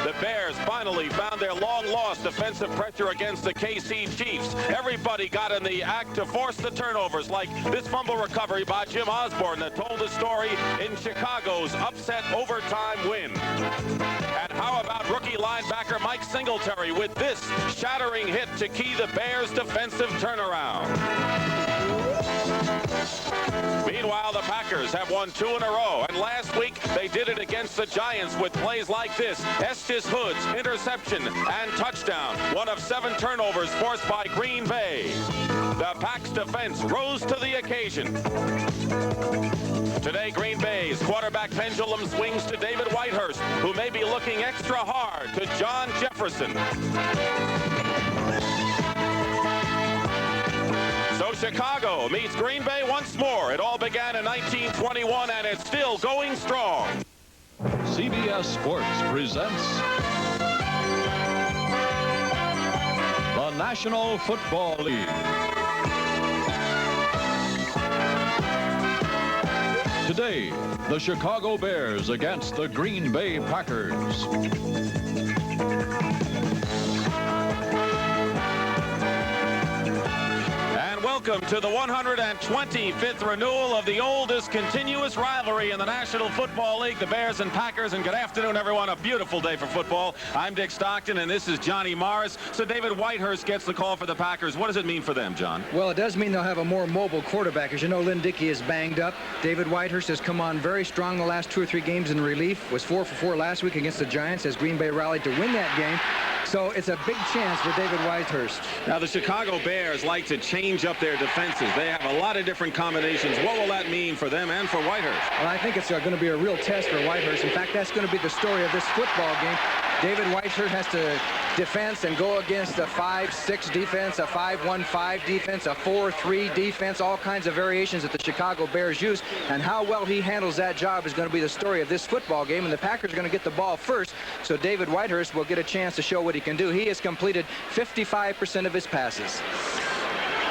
The Bears finally found their long-lost defensive pressure against the KC Chiefs. Everybody got in the act to force the turnovers, like this fumble recovery by Jim Osborne that told the story in Chicago's upset overtime win. And how about rookie linebacker Mike Singletary with this shattering hit to key the Bears' defensive turnaround. Meanwhile, the Packers have won 2 in a row, and last week they did it against the Giants with plays like this. Estes Hood's interception and touchdown, one of 7 turnovers forced by Green Bay. The Pack's defense rose to the occasion. Today, Green Bay's quarterback pendulum swings to David Whitehurst, who may be looking extra hard to John Jefferson. So Chicago meets Green Bay once more. It all began in 1921, and it's still going strong. CBS Sports presents the National Football League. Today, the Chicago Bears against the Green Bay Packers. Welcome to the 125th renewal of the oldest continuous rivalry in the National Football League, the Bears and Packers. And good afternoon, everyone. A beautiful day for football. I'm Dick Stockton, and this is Johnny Morris. So David Whitehurst gets the call for the Packers. What does it mean for them, John? Well, it does mean they'll have a more mobile quarterback. As you know, Lynn Dickey is banged up. David Whitehurst has come on very strong the last 2 or 3 games in relief. Was 4 for 4 last week against the Giants as Green Bay rallied to win that game. So it's a big chance for David Whitehurst. Now, the Chicago Bears like to change up their defenses. They have a lot of different combinations. What will that mean for them and for Whitehurst? Well, I think it's going to be a real test for Whitehurst. In fact, that's going to be the story of this football game. David Whitehurst has to defense and go against a 5-6 defense, a 5-1-5 defense, a 4-3 defense, all kinds of variations that the Chicago Bears use. And how well he handles that job is going to be the story of this football game. And the Packers are going to get the ball first, so David Whitehurst will get a chance to show what he can do. He has completed 55% of his passes.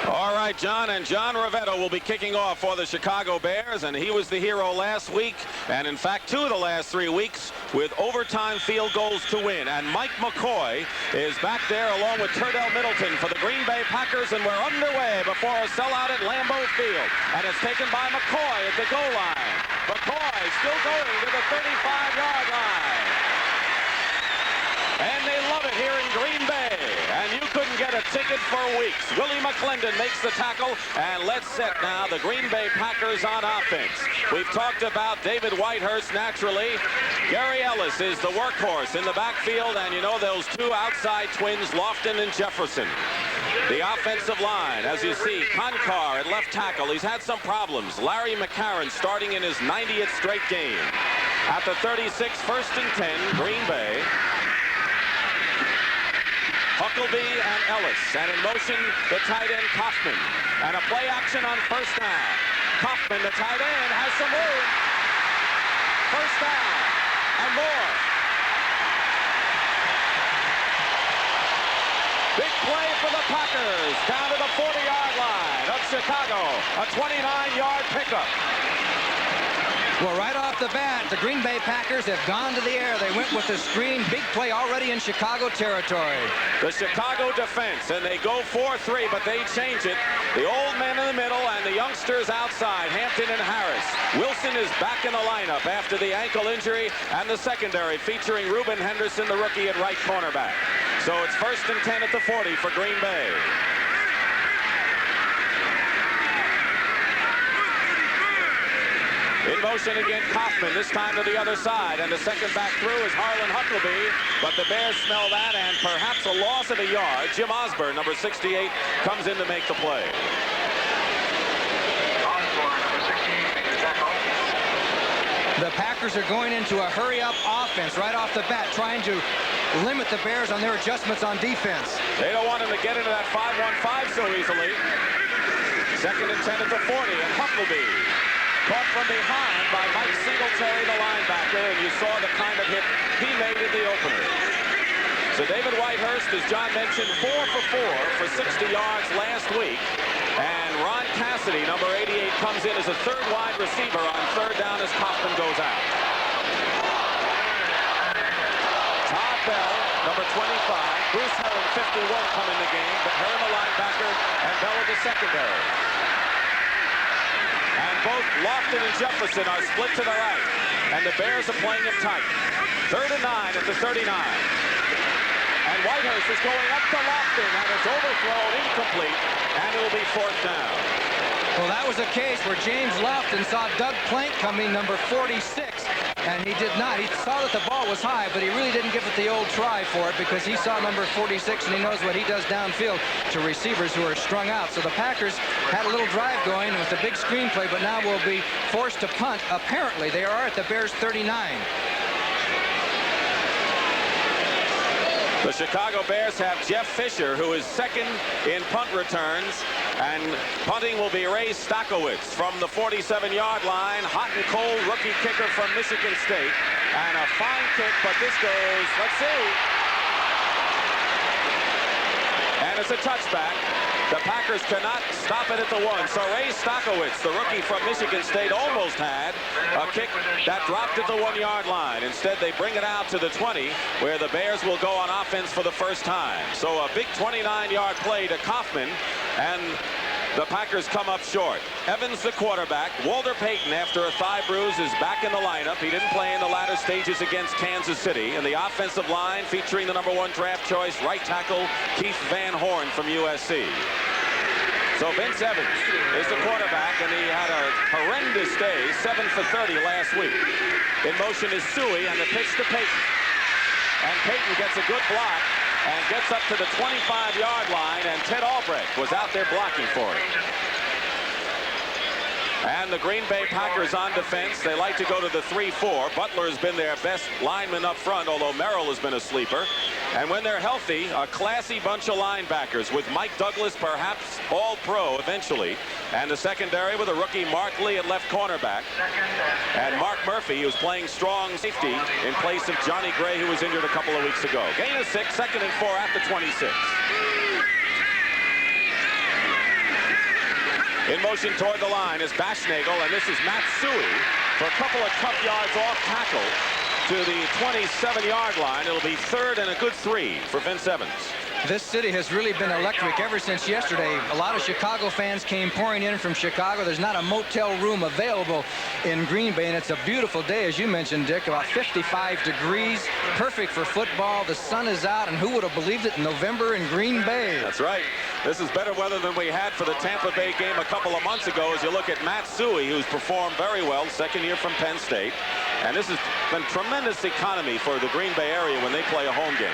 All right, John, and John Rivetto will be kicking off for the Chicago Bears, and he was the hero last week, and in fact 2 of the last 3 weeks with overtime field goals to win. And Mike McCoy is back there along with Turdell Middleton for the Green Bay Packers, and we're underway before a sellout at Lambeau Field. And it's taken by McCoy at the goal line. McCoy still going to the 35-yard line. And they love it here in Green Bay. And you couldn't get a ticket for weeks. Willie McClendon makes the tackle, and let's set now the Green Bay Packers on offense. We've talked about David Whitehurst naturally. Gary Ellis is the workhorse in the backfield, and you know those 2 outside twins, Lofton and Jefferson. The offensive line, as you see, Konkar at left tackle. He's had some problems. Larry McCarron starting in his 90th straight game. At the 36, 1st and 10, Green Bay. Huckleby and Ellis, and in motion, the tight end Kaufman. And a play action on 1st down. Kaufman, the tight end, has some room. 1st down, and more. Big play for the Packers, down to the 40-yard line of Chicago. A 29-yard pickup. Well, right off the bat, the Green Bay Packers have gone to the air. They went with the screen. Big play already in Chicago territory. The Chicago defense, and they go 4-3, but they change it. The old man in the middle and the youngsters outside, Hampton and Harris. Wilson is back in the lineup after the ankle injury, and the secondary featuring Reuben Henderson, the rookie at right cornerback. So it's 1st and 10 at the 40 for Green Bay. In motion again, Kaufman, this time to the other side, and the second back through is Harlan Huckleby, but the Bears smell that, and perhaps a loss of a yard. Jim Osborne, number 68, comes in to make the play. The Packers are going into a hurry-up offense right off the bat, trying to limit the Bears on their adjustments on defense. They don't want him to get into that 5-1-5 so easily. 2nd and 10 at the 40, and Huckleby caught from behind by Mike Singletary, the linebacker, and you saw the kind of hit he made in the opener. So David Whitehurst, as John mentioned, 4 for 4 for 60 yards last week. And Ron Cassidy, number 88, comes in as a 3rd wide receiver on 3rd down as Kaufman goes out. Todd Bruce Herron, 51, come in the game. But Herron, the linebacker, and Bella, the secondary. And both Lofton and Jefferson are split to the right. And the Bears are playing him tight. 3rd and 9 at the 39. And Whitehurst is going up to Lofton, and it's overthrown, incomplete, and it will be 4th down. Well, that was a case where James Lofton saw Doug Plank coming, number 46, and he did not. He saw that the ball was high, but he really didn't give it the old try for it because he saw number 46, and he knows what he does downfield to receivers who are strung out. So the Packers had a little drive going with a big screenplay, but now will be forced to punt. Apparently, they are at the Bears' 39. The Chicago Bears have Jeff Fisher, who is 2nd in punt returns, and punting will be Ray Stockowitz from the 47-yard line. Hot and cold rookie kicker from Michigan State, and a fine kick, but this goes, let's see, and it's a touchback. The Packers cannot stop it at the 1. So Ray Stockowitz, the rookie from Michigan State, almost had a kick that dropped at the 1-yard line. Instead, they bring it out to the 20, where the Bears will go on offense for the first time. So a big 29-yard play to Kaufman, and the Packers come up short. Evans, the quarterback. Walter Payton, after a thigh bruise, is back in the lineup. He didn't play in the latter stages against Kansas City. And the offensive line featuring the #1 draft choice, right tackle Keith Van Horn from USC. So Vince Evans is the quarterback, and he had a horrendous day, 7 for 30 last week. In motion is Suey, and the pitch to Payton. And Payton gets a good block and gets up to the 25-yard line, and Ted Albrecht was out there blocking for him. And the Green Bay Packers on defense. They like to go to the 3-4. Butler has been their best lineman up front, although Merrill has been a sleeper. And when they're healthy, a classy bunch of linebackers with Mike Douglas, perhaps all-pro eventually. And the secondary with a rookie Mark Lee at left cornerback. And Mark Murphy, who's playing strong safety in place of Johnny Gray, who was injured a couple of weeks ago. Gain of 6, 2nd and 4 at the 26. In motion toward the line is Baschnagel, and this is Matt Suey for a couple of tough yards off tackle to the 27-yard line. It'll be 3rd and a good 3 for Vince Evans. This city has really been electric ever since yesterday. A lot of Chicago fans came pouring in from Chicago. There's not a motel room available in Green Bay, and it's a beautiful day, as you mentioned, Dick, about 55 degrees, perfect for football. The sun is out, and who would have believed it in November in Green Bay? That's right. This is better weather than we had for the Tampa Bay game a couple of months ago, as you look at Matt Suey, who's performed very well, 2nd year from Penn State. And this has been tremendous economy for the Green Bay area when they play a home game.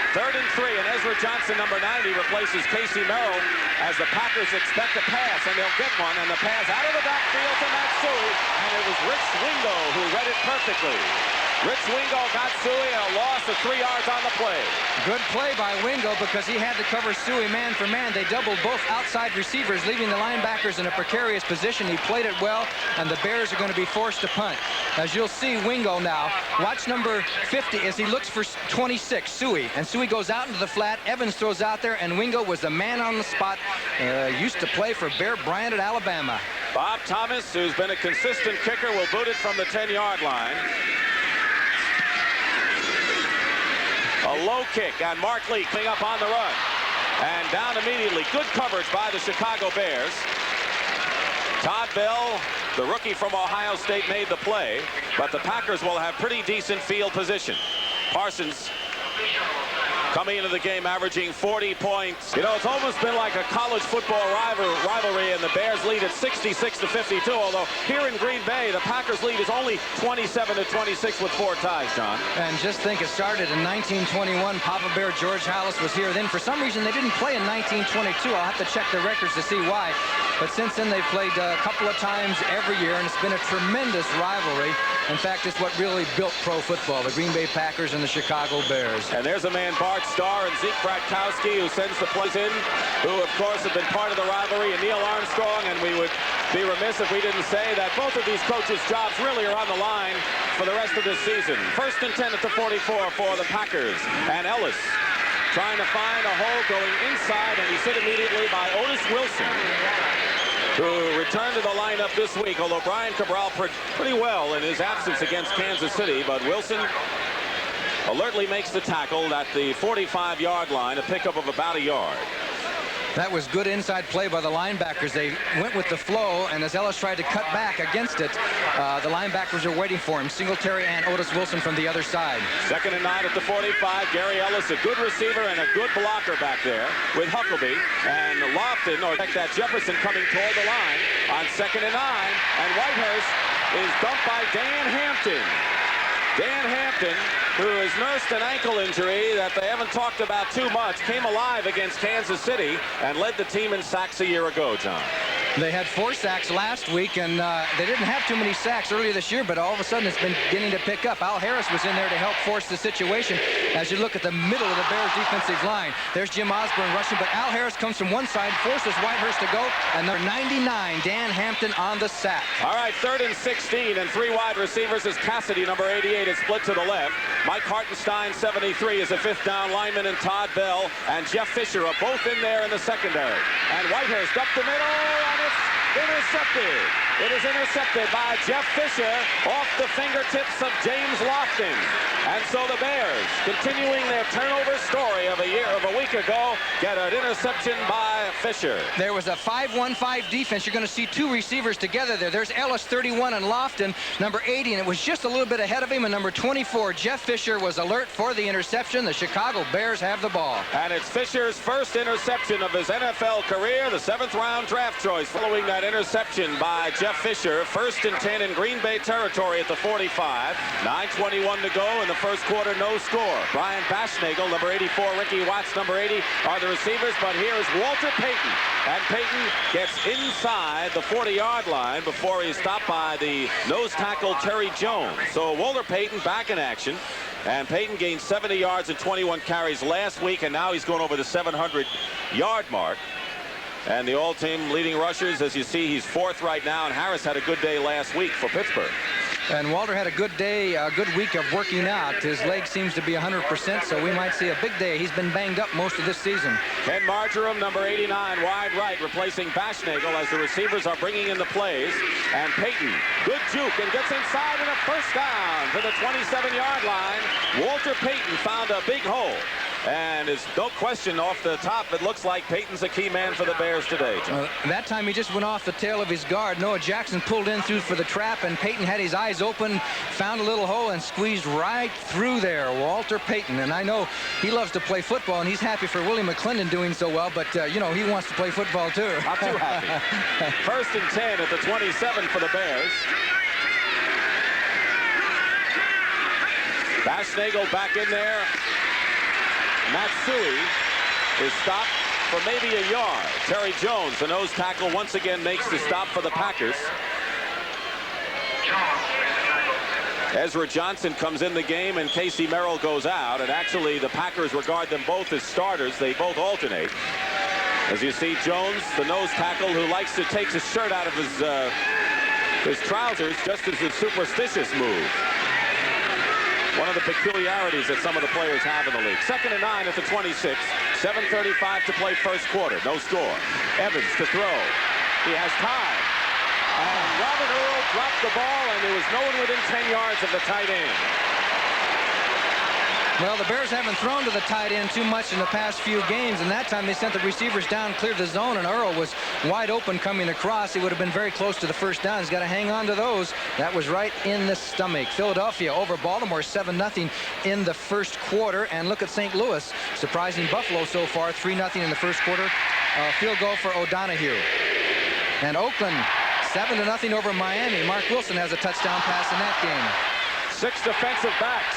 3rd and 3, and Ezra Johnson, number 90, replaces Casey Merrill as the Packers expect a pass, and they'll get one, and the pass out of the backfield to Matt Suey, and it was Rich Wingo who read it perfectly. Rich Wingo got Suey, a loss of 3 yards on the play. Good play by Wingo because he had to cover Suey man for man. They doubled both outside receivers, leaving the linebackers in a precarious position. He played it well, and the Bears are going to be forced to punt. As you'll see, Wingo now, watch number 50 as he looks for 26, Suey. And Suey goes out into the flat. Evans throws out there, and Wingo was the man on the spot. Used to play for Bear Bryant at Alabama. Bob Thomas, who's been a consistent kicker, will boot it from the 10-yard line. A low kick, and Mark Lee coming up on the run. And down immediately. Good coverage by the Chicago Bears. Todd Bell, the rookie from Ohio State, made the play, but the Packers will have pretty decent field position. Parsons coming into the game averaging 40 points. You know, it's almost been like a college football rivalry, and the Bears lead at 66-52, although here in Green Bay, the Packers lead is only 27-26 with 4 ties, John. And just think, it started in 1921. Papa Bear George Halas was here then. For some reason, they didn't play in 1922. I'll have to check the records to see why. But since then, they've played a couple of times every year, and it's been a tremendous rivalry. In fact, it's what really built pro football, the Green Bay Packers and the Chicago Bears. And there's a man, Bart Starr and Zeke Bratkowski, who sends the plays in, who, of course, have been part of the rivalry, and Neil Armstrong. And we would be remiss if we didn't say that both of these coaches' jobs really are on the line for the rest of this season. 1st and 10 at the 44 for the Packers. And Ellis trying to find a hole going inside, and he's hit immediately by Otis Wilson, who returned to the lineup this week, although Brian Cabral pretty well in his absence against Kansas City. But Wilson alertly makes the tackle at the 45-yard line, a pickup of about a yard. That was good inside play by the linebackers. They went with the flow, and as Ellis tried to cut back against it, the linebackers are waiting for him. Singletary and Otis Wilson from the other side. 2nd and 9 at the 45. Gary Ellis, a good receiver and a good blocker back there with Huckabee and Lofton, or that Jefferson coming toward the line on 2nd and 9. And Whitehurst is dumped by Dan Hampton. Dan Hampton, who has nursed an ankle injury that they haven't talked about too much, came alive against Kansas City and led the team in sacks a year ago, John. They had 4 sacks last week, and they didn't have too many sacks earlier this year, but all of a sudden it's been beginning to pick up. Al Harris was in there to help force the situation. As you look at the middle of the Bears defensive line, there's Jim Osborne rushing, but Al Harris comes from one side, forces Whitehurst to go, and number 99, Dan Hampton, on the sack. All right, 3rd and 16, and 3 wide receivers as Cassidy, number 88, is split to the left. Mike Hartenstein, 73, is a 5th down lineman, and Todd Bell and Jeff Fisher are both in there in the secondary. And Whitehurst up the middle, and it's intercepted. It is intercepted by Jeff Fisher off the fingertips of James Lofton. And so the Bears, continuing their turnover story of a week ago, get an interception by Fisher. There was a 5-1-5 defense. You're going to see 2 receivers together there. There's Ellis, 31, and Lofton, number 80, and it was just a little bit ahead of him. And number 24, Jeff Fisher, was alert for the interception. The Chicago Bears have the ball. And it's Fisher's first interception of his NFL career, the 7th-round draft choice, following that interception by Jeff Fisher. 1st and 10 in Green Bay territory at the 45. 9:21 to go in the first quarter, no score. Brian Baschnagel, number 84, Ricky Watts, number 80, are the receivers, but here is Walter Payton. And Payton gets inside the 40-yard line before he's stopped by the nose tackle Terry Jones. So Walter Payton back in action. And Payton gained 70 yards and 21 carries last week, and now he's going over the 700-yard mark. And the all-team leading rushers, as you see, he's 4th right now, and Harris had a good day last week for Pittsburgh. And Walter had a good day, a good week of working out. His leg seems to be 100%, so we might see a big day. He's been banged up most of this season. Ken Marjoram, number 89, wide right, replacing Baschnagel as the receivers are bringing in the plays. And Payton, good juke, and gets inside and a first down to the 27-yard line. Walter Payton found a big hole. And it's no question off the top, it looks like Payton's a key man for the Bears today, John. That time he just went off the tail of his guard. Noah Jackson pulled in through for the trap, and Payton had his eyes open, found a little hole, and squeezed right through there. Walter Payton. And I know he loves to play football, and he's happy for Willie McClendon doing so well, but, you know, he wants to play football, too. Not too happy. 1st and 10 at the 27 for the Bears. Baschnagel back in there. Matsui is stopped for maybe a yard. Terry Jones, the nose tackle, once again makes the stop for the Packers. Ezra Johnson comes in the game, and Casey Merrill goes out. And actually, the Packers regard them both as starters. They both alternate. As you see, Jones, the nose tackle, who likes to take his shirt out of his trousers, just as a superstitious move. One of the peculiarities that some of the players have in the league. 2nd and 9 at the 26. 7:35 to play first quarter. No score. Evans to throw. He has time. And Robert Earl dropped the ball, and there was no one within 10 yards of the tight end. Well, the Bears haven't thrown to the tight end too much in the past few games, and that time they sent the receivers down, cleared the zone, and Earl was wide open coming across. He would have been very close to the first down. He's got to hang on to those. That was right in the stomach. Philadelphia over Baltimore 7-0 in the first quarter. And look at St. Louis, surprising Buffalo so far, 3-0 in the first quarter. Field goal for O'Donohue. And Oakland 7-0 over Miami. Mark Wilson has a touchdown pass in that game. 6 defensive backs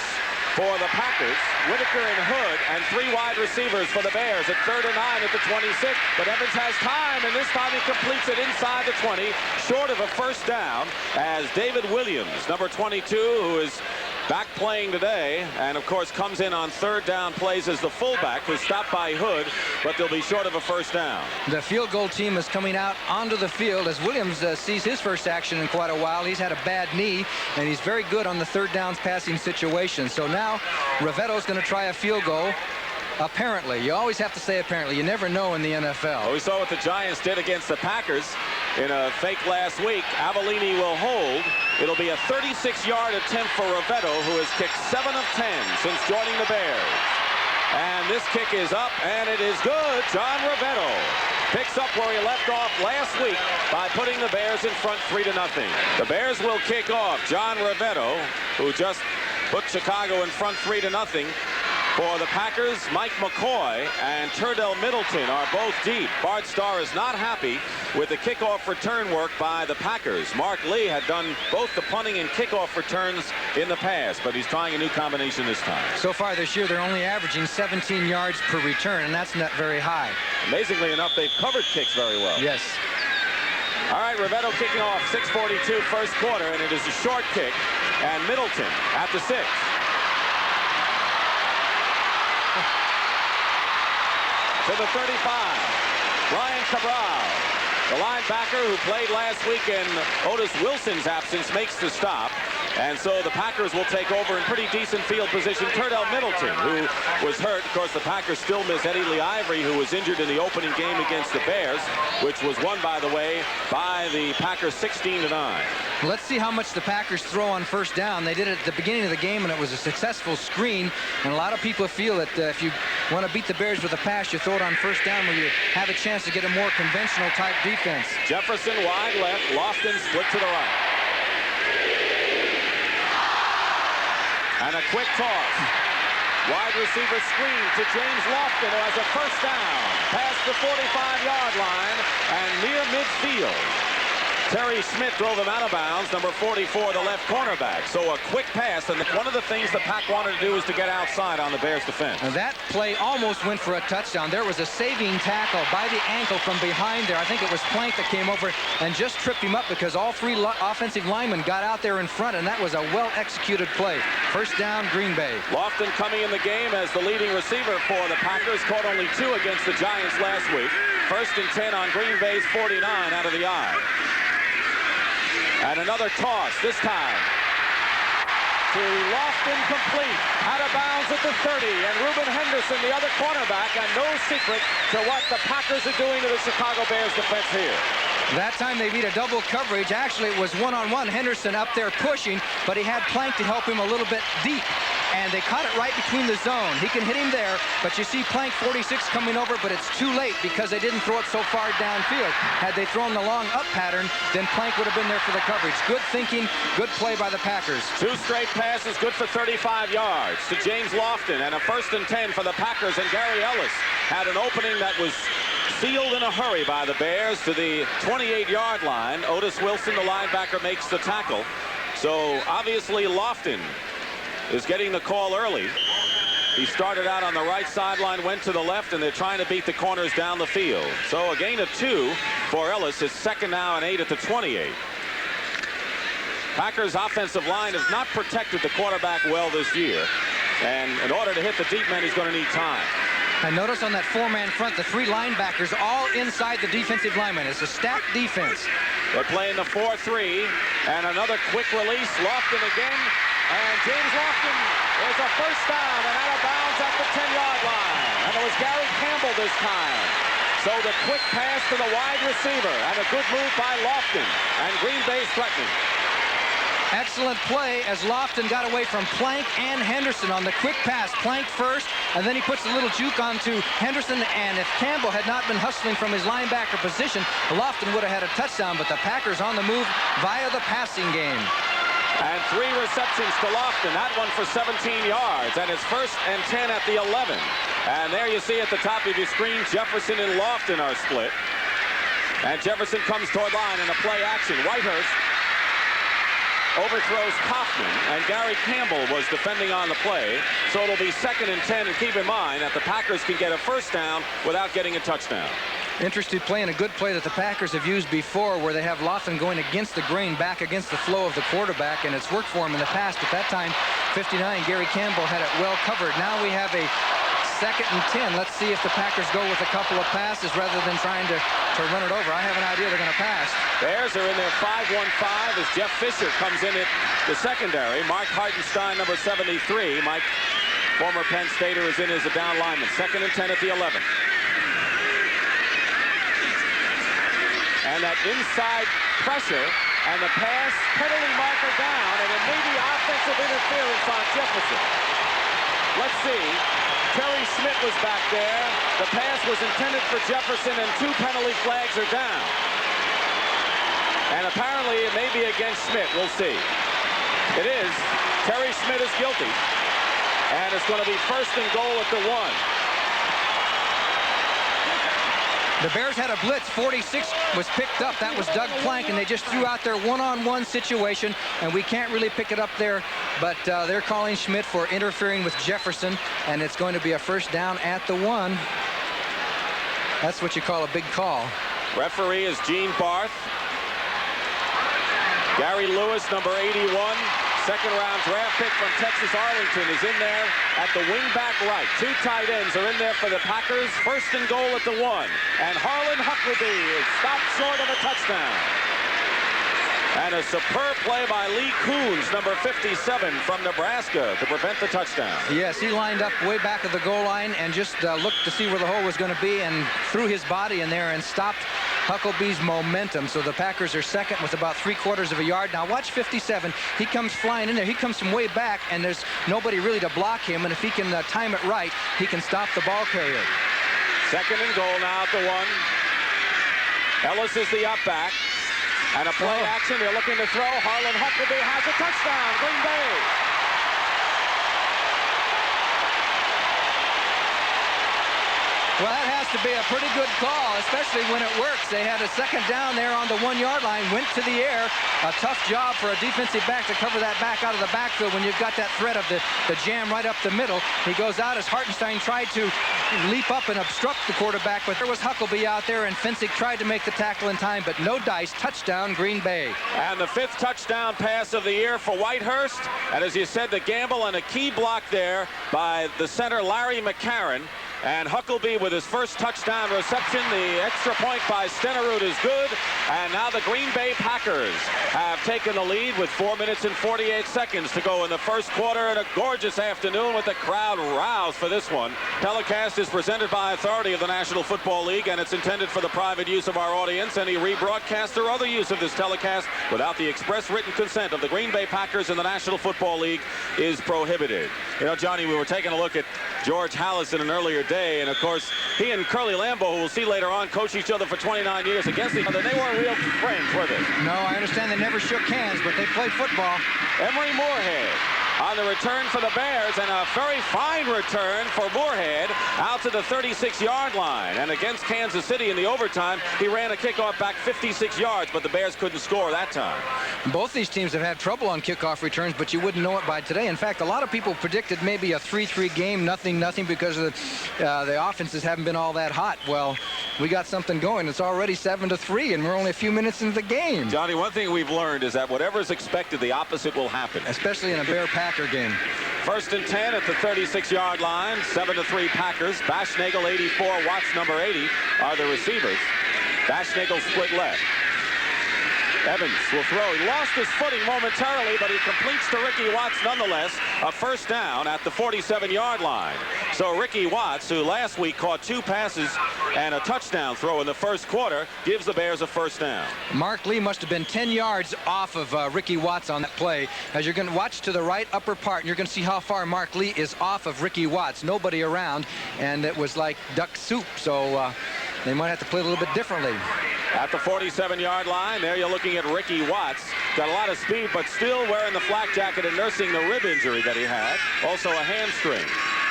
for the Packers, Whitaker and Hood, and 3 wide receivers for the Bears at 3rd and 9 at the 26. But Evans has time, and this time he completes it inside the 20, short of a first down, as David Williams, number 22, who is back playing today, and of course comes in on 3rd down plays as the fullback, was stopped by Hood, but they'll be short of a first down. The field goal team is coming out onto the field as Williams sees his first action in quite a while. He's had a bad knee, and he's very good on the 3rd downs passing situation. So now Ravetto's going to try a field goal. Apparently. You always have to say apparently. You never know in the NFL. Well, we saw what the Giants did against the Packers in a fake last week. Avellini will hold It'll be a 36-yard attempt for Rivetto, who has kicked 7 of 10 since joining the Bears. And this kick is up, and it is good. John Rivetto picks up where he left off last week by putting the Bears in front 3-0. The Bears will kick off. John Rivetto, who just put Chicago in front 3-0. For the Packers, Mike McCoy and Turdell Middleton are both deep. Bart Starr is not happy with the kickoff return work by the Packers. Mark Lee had done both the punting and kickoff returns in the past, but he's trying a new combination this time. So far this year, they're only averaging 17 yards per return, and that's not very high. Amazingly enough, they've covered kicks very well. Yes. All right, Rivetto kicking off 6:42 first quarter, and it is a short kick, and Middleton at the 6. To the 35, Brian Cabral, the linebacker who played last week in Otis Wilson's absence, makes the stop. And so the Packers will take over in pretty decent field position. Turdell Middleton, who was hurt. Of course, the Packers still miss Eddie Lee Ivory, who was injured in the opening game against the Bears, which was won, by the way, by the Packers 16-9. Let's see how much the Packers throw on first down. They did it at the beginning of the game, and it was a successful screen. And a lot of people feel that if you want to beat the Bears with a pass, you throw it on first down where you have a chance to get a more conventional type defense. Jefferson wide left, Lofton split to the right. And a quick toss. Wide receiver screen to James Lofton, who has a first down past the 45-yard line and near midfield. Terry Schmidt drove him out of bounds, number 44, the left cornerback. So a quick pass, and one of the things the Pack wanted to do is to get outside on the Bears' defense. Now that play almost went for a touchdown. There was a saving tackle by the ankle from behind there. I think it was Plank that came over and just tripped him up because all three offensive linemen got out there in front, and that was a well-executed play. First down, Green Bay. Lofton coming in the game as the leading receiver for the Packers. Caught only 2 against the Giants last week. First and 10 on Green Bay's 49 out of the eye. And another toss, this time to Lofton, complete, out of bounds at the 30. And Reuben Henderson, the other cornerback, and no secret to what the Packers are doing to the Chicago Bears defense here. That time they beat a double coverage. Actually, it was one-on-one. Henderson up there pushing, but he had Plank to help him a little bit deep. And they caught it right between the zone. He can hit him there, but you see Plank 46 coming over, but it's too late because they didn't throw it so far downfield. Had they thrown the long up pattern, then Plank would have been there for the coverage. Good thinking, good play by the Packers. 2 straight passes, good for 35 yards to James Lofton, and a first and 10 for the Packers. And Gary Ellis had an opening that was sealed in a hurry by the Bears to the 28-yard line. Otis Wilson, the linebacker, makes the tackle. So obviously Lofton is getting the call early. He started out on the right sideline, went to the left, and they're trying to beat the corners down the field. So a gain of 2 for Ellis. His second now and 8 at the 28. Packers' offensive line has not protected the quarterback well this year. And in order to hit the deep men, he's going to need time. And notice on that 4-man front, the 3 linebackers all inside the defensive linemen. It's a stacked defense. They're playing the 4-3, and another quick release. Lofton again, and James Lofton is a first down and out of bounds at the 10-yard line. And it was Gary Campbell this time. So the quick pass to the wide receiver, and a good move by Lofton, and Green Bay's threatening. Excellent play as Lofton got away from Plank and Henderson on the quick pass. Plank first, and then he puts a little juke onto Henderson, and if Campbell had not been hustling from his linebacker position, Lofton would have had a touchdown, but the Packers on the move via the passing game. And 3 receptions to Lofton, that one for 17 yards, and it's first and 10 at the 11. And there you see at the top of your screen, Jefferson and Lofton are split. And Jefferson comes toward line in a play action. Whitehurst overthrows Kaufman, and Gary Campbell was defending on the play. So it'll be second and 10, and keep in mind that the Packers can get a first down without getting a touchdown. Interested play, and a good play that the Packers have used before, where they have Lofton going against the grain, back against the flow of the quarterback, and it's worked for him in the past. At that time, 59, Gary Campbell had it well covered. Now we have a second and 10. Let's see if the Packers go with a couple of passes rather than trying to run it over. I have an idea they're going to pass. Bears are in their 5-1-5 as Jeff Fisher comes in at the secondary. Mark Hartenstein, number 73. Mike, former Penn Stater, is in as a down lineman. Second and 10 at the 11. And that inside pressure And the pass, penalty marker down, and it may be offensive interference on Jefferson. Let's see. Terry Smith was back there. The pass was intended for Jefferson, and 2 penalty flags are down. And apparently it may be against Smith. We'll see. It is. Terry Smith is guilty. And it's going to be 1st and goal at the 1. The Bears had a blitz. 46 was picked up. That was Doug Plank, and they just threw out their one-on-one situation, and we can't really pick it up there, but they're calling Schmidt for interfering with Jefferson, and it's going to be a 1st down at the 1. That's what you call a big call. Referee is Gene Barth. Gary Lewis, number 81. 2nd-round draft pick from Texas Arlington is in there at the wing-back right. 2 tight ends are in there for the Packers. 1st and goal at the 1. And Harlan Huckleby is stopped short of a touchdown. And a superb play by Lee Coons, number 57 from Nebraska, to prevent the touchdown. Yes, he lined up way back of the goal line and just looked to see where the hole was going to be and threw his body in there and stopped Huckleby's momentum. So the Packers are second with about 3/4 of a yard. Now watch 57. He comes flying in there. He comes from way back, and there's nobody really to block him. And if he can time it right, he can stop the ball carrier. 2nd and goal now at the 1. Ellis is the up back. And a play action. They're looking to throw. Harlan Huckleby has a touchdown. Green Bay. Well, that has to be a pretty good call, especially when it works. They had a 2nd down there on the 1-yard line, went to the air. A tough job for a defensive back to cover that back out of the backfield when you've got that threat of the jam right up the middle. He goes out as Hartenstein tried to leap up and obstruct the quarterback, but there was Huckleby out there, and Finsick tried to make the tackle in time, but no dice. Touchdown, Green Bay. And the 5th touchdown pass of the year for Whitehurst. And as you said, the gamble and a key block there by the center, Larry McCarron. And Huckleby with his 1st touchdown reception. The extra point by Stenerud is good. And now the Green Bay Packers have taken the lead with 4 minutes and 48 seconds to go in the 1st quarter. And a gorgeous afternoon with the crowd roused for this one. Telecast is presented by authority of the National Football League, and it's intended for the private use of our audience. Any rebroadcast or other use of this telecast without the express written consent of the Green Bay Packers and the National Football League is prohibited. You know, Johnny, we were taking a look at George Halas in an earlier day, and of course he and Curly Lambeau, who we'll see later on, coached each other for 29 years against each other. They weren't real friends, were they? No, I understand they never shook hands, but they played football. Emory Moorhead on the return for the Bears, and a very fine return for Moorhead out to the 36-yard line. And against Kansas City in the overtime, he ran a kickoff back 56 yards, but the Bears couldn't score that time. Both these teams have had trouble on kickoff returns, but you wouldn't know it by today. In fact, a lot of people predicted maybe a 3-3 game, nothing, because of the offenses haven't been all that hot. Well, we got something going. It's already 7-3, and we're only a few minutes into the game. Johnny, one thing we've learned is that whatever is expected, the opposite will happen. Especially in a Bear-Packer game. 1st and 10 at the 36-yard line. 7-3 Packers. Baschnagel, 84. Watts, number 80, are the receivers. Baschnagel split left. Evans will throw. He lost his footing momentarily, but he completes to Ricky Watts nonetheless. A 1st down at the 47-yard line. So Ricky Watts, who last week caught 2 passes and a touchdown throw in the 1st quarter, gives the Bears a 1st down. Mark Lee must have been 10 yards off of Ricky Watts on that play. As you're going to watch to the right upper part, and you're going to see how far Mark Lee is off of Ricky Watts. Nobody around, and it was like duck soup. So they might have to play a little bit differently. At the 47-yard line, there you're looking at Ricky Watts. Got a lot of speed, but still wearing the flak jacket and nursing the rib injury that he had. Also a hamstring.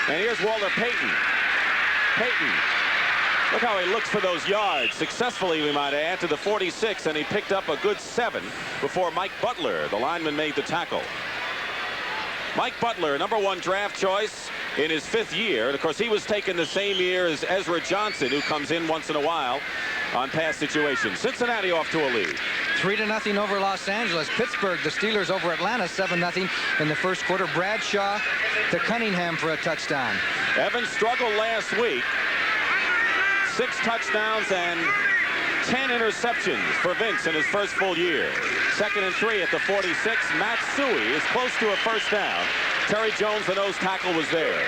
And here's Walter Payton. Payton. Look how he looks for those yards. Successfully, we might add, to the 46, and he picked up a good 7 before Mike Butler, the lineman, made the tackle. Mike Butler, #1 draft choice in his 5th year. And of course, he was taken the same year as Ezra Johnson, who comes in once in a while on pass situations. Cincinnati off to a lead. 3-0 over Los Angeles. Pittsburgh, the Steelers over Atlanta, 7-0 in the 1st quarter. Bradshaw to Cunningham for a touchdown. Evans struggled last week. 6 touchdowns and 10 interceptions for Vince in his 1st full year. 2nd and 3 at the 46. Matt Suey is close to a 1st down. Terry Jones, the nose tackle, was there.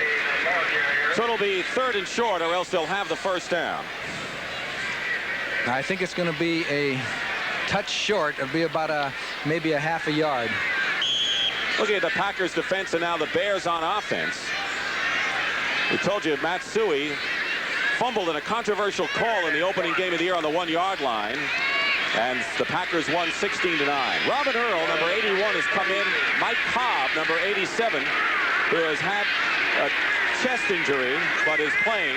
So it'll be 3rd and short, or else they'll have the 1st down. I think it's going to be a touch short. It'll be about maybe a half a yard. Looking at the Packers defense and now the Bears on offense. We told you Matsui fumbled in a controversial call in the opening game of the year on the 1-yard line. And the Packers won 16-9. Robin Earl, number 81, has come in. Mike Cobb, number 87, who has had a chest injury but is playing.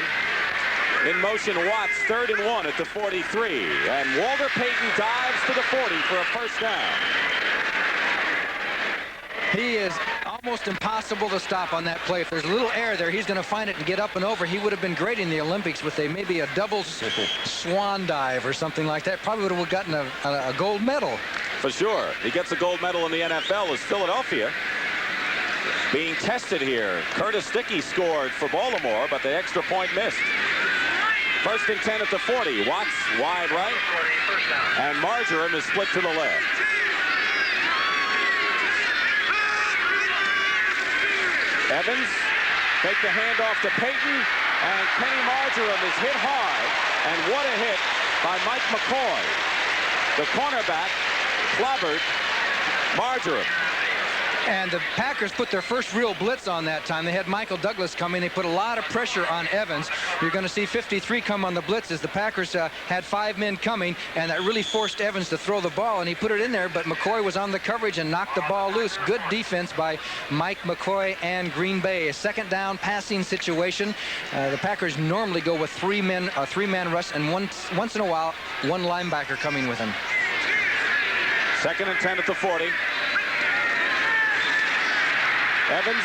In motion, Watts, 3rd and 1 at the 43. And Walter Payton dives to the 40 for a first down. He is almost impossible to stop on that play. If there's a little air there, he's going to find it and get up and over. He would have been great in the Olympics with maybe a double swan dive or something like that. Probably would have gotten a gold medal. For sure. He gets a gold medal in the NFL as Philadelphia being tested here. Curtis Dickey scored for Baltimore, but the extra point missed. 1st and 10 at the 40. Watts wide right, and Marjoram is split to the left. Evans take the handoff to Payton, and Kenny Marjoram is hit hard, and what a hit by Mike McCoy. The cornerback clobbered Marjoram. And the Packers put their first real blitz on that time. They had Michael Douglas coming. They put a lot of pressure on Evans. You're going to see 53 come on the blitz as the Packers had 5 men coming, and that really forced Evans to throw the ball, and he put it in there, but McCoy was on the coverage and knocked the ball loose. Good defense by Mike McCoy and Green Bay. A 2nd down passing situation. The Packers normally go with 3-man rush, and once in a while, 1 linebacker coming with him. 2nd and 10 at the 40. Evans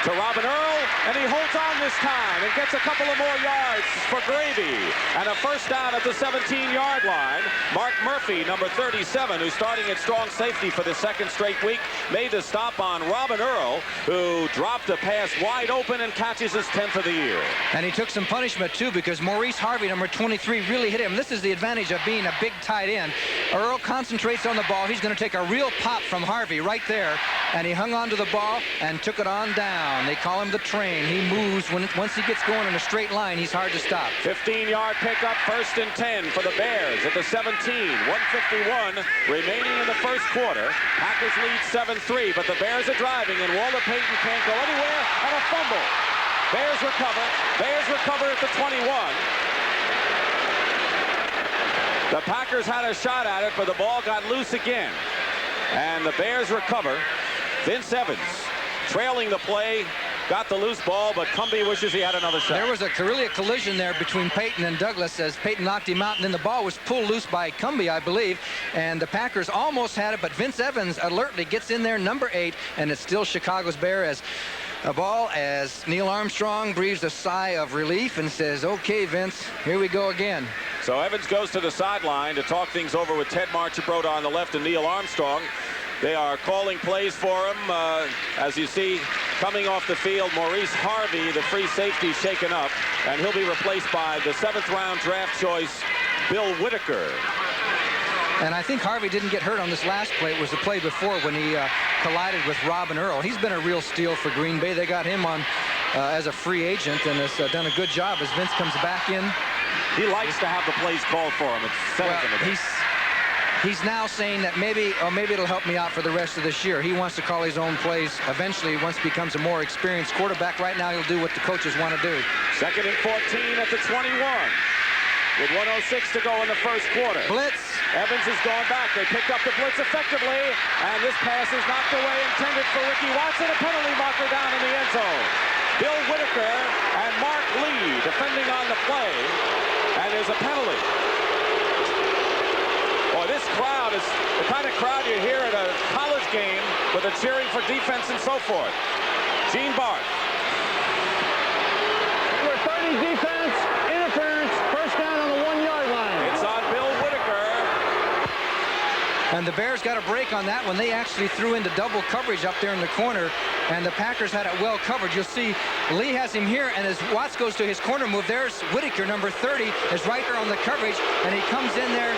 to Robin Earl, and he holds on this time and gets a couple of more yards for Gravy. And a first down at the 17-yard line. Mark Murphy, number 37, who's starting at strong safety for the 2nd straight week, made the stop on Robin Earl, who dropped a pass wide open and catches his 10th of the year. And he took some punishment, too, because Maurice Harvey, number 23, really hit him. This is the advantage of being a big tight end. Earl concentrates on the ball. He's going to take a real pop from Harvey right there, and he hung on to the ball and took it on down. They call him the train. He moves. Once he gets going in a straight line, he's hard to stop. 15-yard pickup, 1st and 10 for the Bears at the 17. 1:51 remaining in the 1st quarter. Packers lead 7-3, but the Bears are driving, and Walter Payton can't go anywhere, and a fumble. Bears recover. Bears recover at the 21. The Packers had a shot at it, but the ball got loose again. And the Bears recover. Vince Evans trailing the play, got the loose ball, but Cumbie wishes he had another shot. There was really a collision there between Payton and Douglas as Payton knocked him out, and then the ball was pulled loose by Cumbie, I believe, and the Packers almost had it, but Vince Evans alertly gets in there, number 8, and it's still Chicago's Bear as a ball, as Neil Armstrong breathes a sigh of relief and says, okay, Vince, here we go again. So Evans goes to the sideline to talk things over with Ted Marchibroda on the left and Neil Armstrong. They are calling plays for him. As you see, coming off the field, Maurice Harvey, the free safety, shaken up, and he'll be replaced by the 7th-round draft choice, Bill Whitaker. And I think Harvey didn't get hurt on this last play. It was the play before when he collided with Robin Earl. He's been a real steal for Green Bay. They got him on as a free agent and has done a good job as Vince comes back in. He likes to have the plays called for him. He's now saying that maybe it'll help me out for the rest of this year. He wants to call his own plays eventually once he becomes a more experienced quarterback. Right now, he'll do what the coaches want to do. 2nd and 14 at the 21. With 1:06 to go in the 1st quarter. Blitz. Evans has gone back. They picked up the blitz effectively, and this pass is knocked away, intended for Ricky Watson. A penalty marker down in the end zone. Bill Whitaker and Mark Lee defending on the play, and there's a penalty. Boy, this crowd is the kind of crowd you hear at a college game with a cheering for defense and so forth. Gene Barth. We're starting defense, interference, first down on the 1-yard line. It's on Bill Whitaker. And the Bears got a break on that one. They actually threw into double coverage up there in the corner, and the Packers had it well covered. You'll see Lee has him here, and as Watts goes to his corner move, there's Whitaker, number 30, is right there on the coverage, and he comes in there.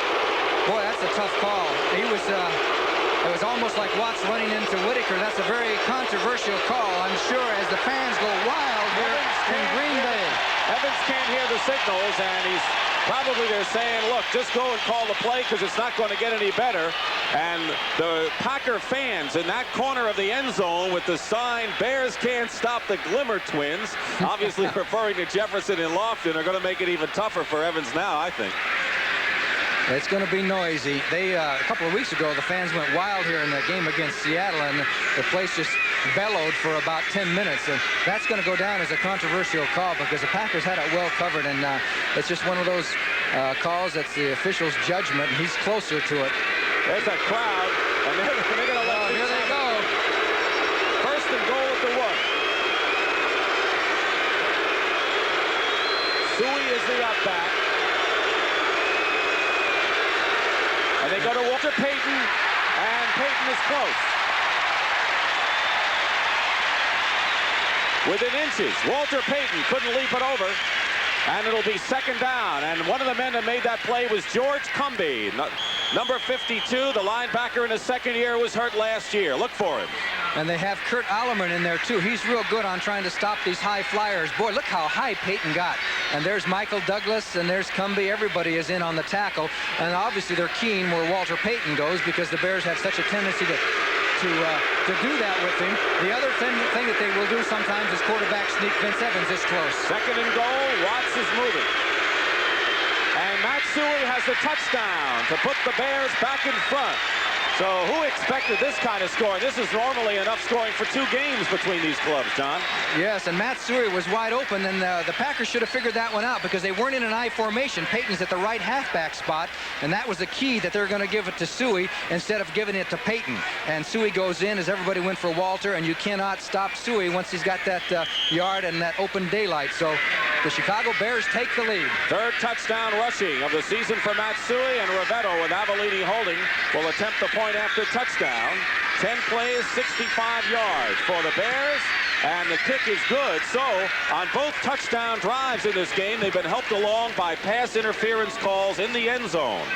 Boy, that's a tough call. It was almost like Watts running into Whitaker. That's a very controversial call, I'm sure, as the fans go wild here in Green Bay. Evans can't hear the signals, and he's Probably they're saying, look, just go and call the play because it's not going to get any better. And the Packer fans in that corner of the end zone with the sign, Bears can't stop the Glimmer Twins, obviously referring to Jefferson and Lofton, are going to make it even tougher for Evans now, I think. It's going to be noisy. A couple of weeks ago, the fans went wild here in the game against Seattle, and the place just bellowed for about 10 minutes. And that's going to go down as a controversial call because the Packers had it well covered, and it's just one of those calls that's the official's judgment, and he's closer to it. There's a crowd, and they're going to let here they go. First and goal at the 1. Suey is the up back. And they go to Walter Payton, and Payton is close. Within inches, Walter Payton couldn't leap it over, and it'll be second down. And one of the men that made that play was George Cumby, number 52. The linebacker in his second year was hurt last year. Look for him. And they have Kurt Alleman in there, too. He's real good on trying to stop these high flyers. Boy, look how high Payton got. And there's Michael Douglas, and there's Cumby. Everybody is in on the tackle. And obviously they're keen where Walter Payton goes because the Bears have such a tendency to do that with him. The other thing that they will do sometimes is quarterback sneak Vince Evans this close. Second and goal. Watts is moving. And Matt Suey has the touchdown to put the Bears back in front. So who expected this kind of scoring? This is normally enough scoring for 2 games between these clubs, John. Yes, and Matt Suey was wide open, and the Packers should have figured that one out because they weren't in an I formation. Payton's at the right halfback spot, and that was the key that they're going to give it to Suey instead of giving it to Payton. And Suey goes in as everybody went for Walter, and you cannot stop Suey once he's got that yard and that open daylight. So the Chicago Bears take the lead. Third touchdown rushing of the season for Matt Suey, and Rivetto with Avellini holding will attempt the point after touchdown. 10 plays, 65 yards for the Bears, and the kick is good. So on both touchdown drives in this game, they've been helped along by pass interference calls in the end zone.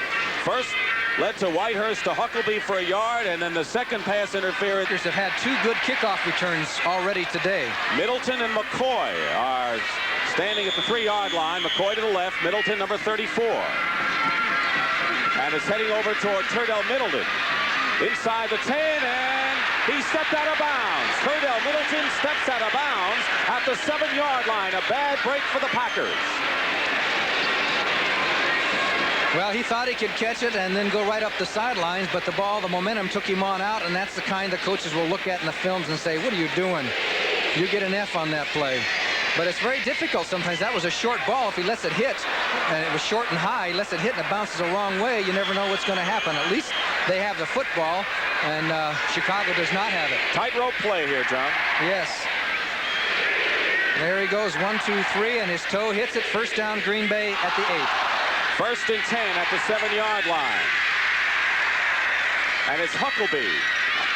First led to Whitehurst to Huckleby for a yard, and then the second pass interference. Have had 2 good kickoff returns already today. Middleton and McCoy are standing at the 3-yard line. McCoy to the left, Middleton number 34. And it's heading over toward Turdell Middleton. Inside the 10, and he stepped out of bounds. Turdell Middleton steps out of bounds at the 7-yard line. A bad break for the Packers. Well, he thought he could catch it and then go right up the sidelines, but the momentum took him on out, and that's the kind the coaches will look at in the films and say, what are you doing? You get an F on that play. But it's very difficult sometimes. That was a short ball. If he lets it hit, and it was short and high, he lets it hit and it bounces the wrong way, you never know what's going to happen. At least they have the football, and Chicago does not have it. Tightrope play here, John. Yes. There he goes, 1, 2, 3, and his toe hits it. First down, Green Bay at the 8. First and 10 at the 7-yard line. And it's Huckleby.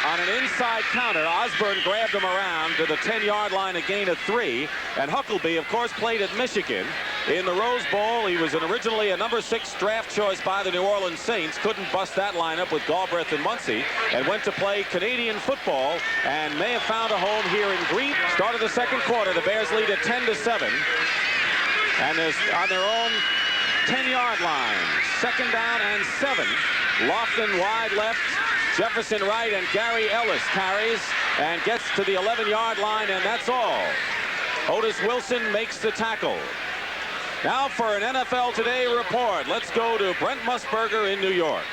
On an inside counter, Osborne grabbed him around to the 10-yard line, a gain of 3. And Huckleby, of course, played at Michigan. In the Rose Bowl, he was originally a number 6 draft choice by the New Orleans Saints. Couldn't bust that lineup with Galbraith and Muncie, and went to play Canadian football and may have found a home here in Green. Start of the second quarter, the Bears lead at 10-7. And is on their own 10-yard line. Second down and 7. Lofton wide left. Jefferson right, and Gary Ellis carries and gets to the 11-yard line, and that's all. Otis Wilson makes the tackle. Now for an NFL Today report. Let's go to Brent Musburger in New York.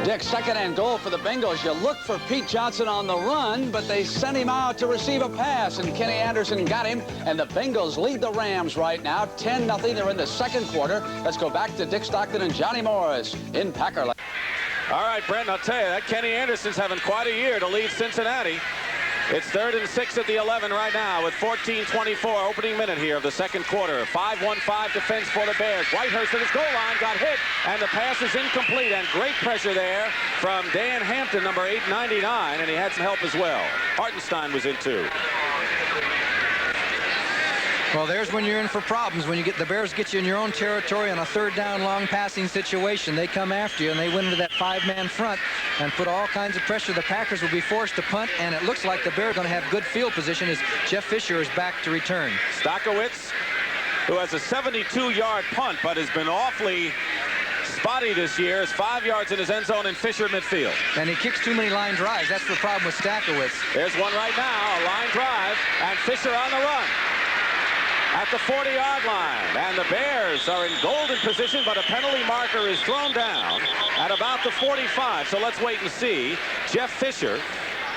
Dick, second and goal for the Bengals. You look for Pete Johnson on the run, but they sent him out to receive a pass, and Kenny Anderson got him, and the Bengals lead the Rams right now, 10-0. They're in the second quarter. Let's go back to Dick Stockton and Johnny Morris in Packerland. All right, Brent, I'll tell you, that Kenny Anderson's having quite a year to lead Cincinnati. It's 3rd and 6 at the 11 right now with 14:24 opening minute here of the second quarter. 5-1-5 defense for the Bears. Whitehurst at his goal line got hit, and the pass is incomplete, and great pressure there from Dan Hampton, number 899, and he had some help as well. Hartenstein was in too. Well, there's when you're in for problems. When you get the Bears get you in your own territory on a 3rd down long passing situation, they come after you and they went into that 5-man front and put all kinds of pressure. The Packers will be forced to punt, and it looks like the Bears are going to have good field position as Jeff Fisher is back to return. Stockowitz who has a 72-yard punt, but has been awfully spotty this year. Is 5 yards in his end zone and Fisher midfield. And he kicks too many line drives. That's the problem with Stackowitz. There's one right now, a line drive, and Fisher on the run at the 40-yard line. And the Bears are in golden position, but a penalty marker is thrown down at about the 45. So let's wait and see. Jeff Fisher,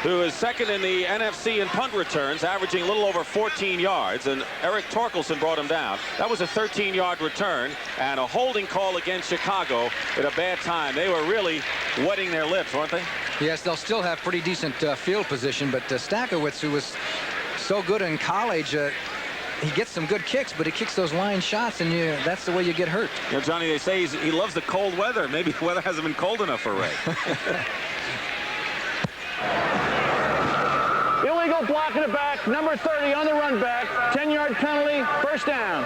who is second in the NFC in punt returns, averaging a little over 14 yards, and Eric Torkelson brought him down. That was a 13-yard return and a holding call against Chicago at a bad time. They were really wetting their lips, weren't they? Yes, they'll still have pretty decent field position, but Stackowitz, who was so good in college, he gets some good kicks, but he kicks those line shots, and that's the way you get hurt. You know, Johnny, they say he loves the cold weather. Maybe the weather hasn't been cold enough for Ray. Illegal blocking it back. Number 30 on the run back. 10-yard penalty. First down.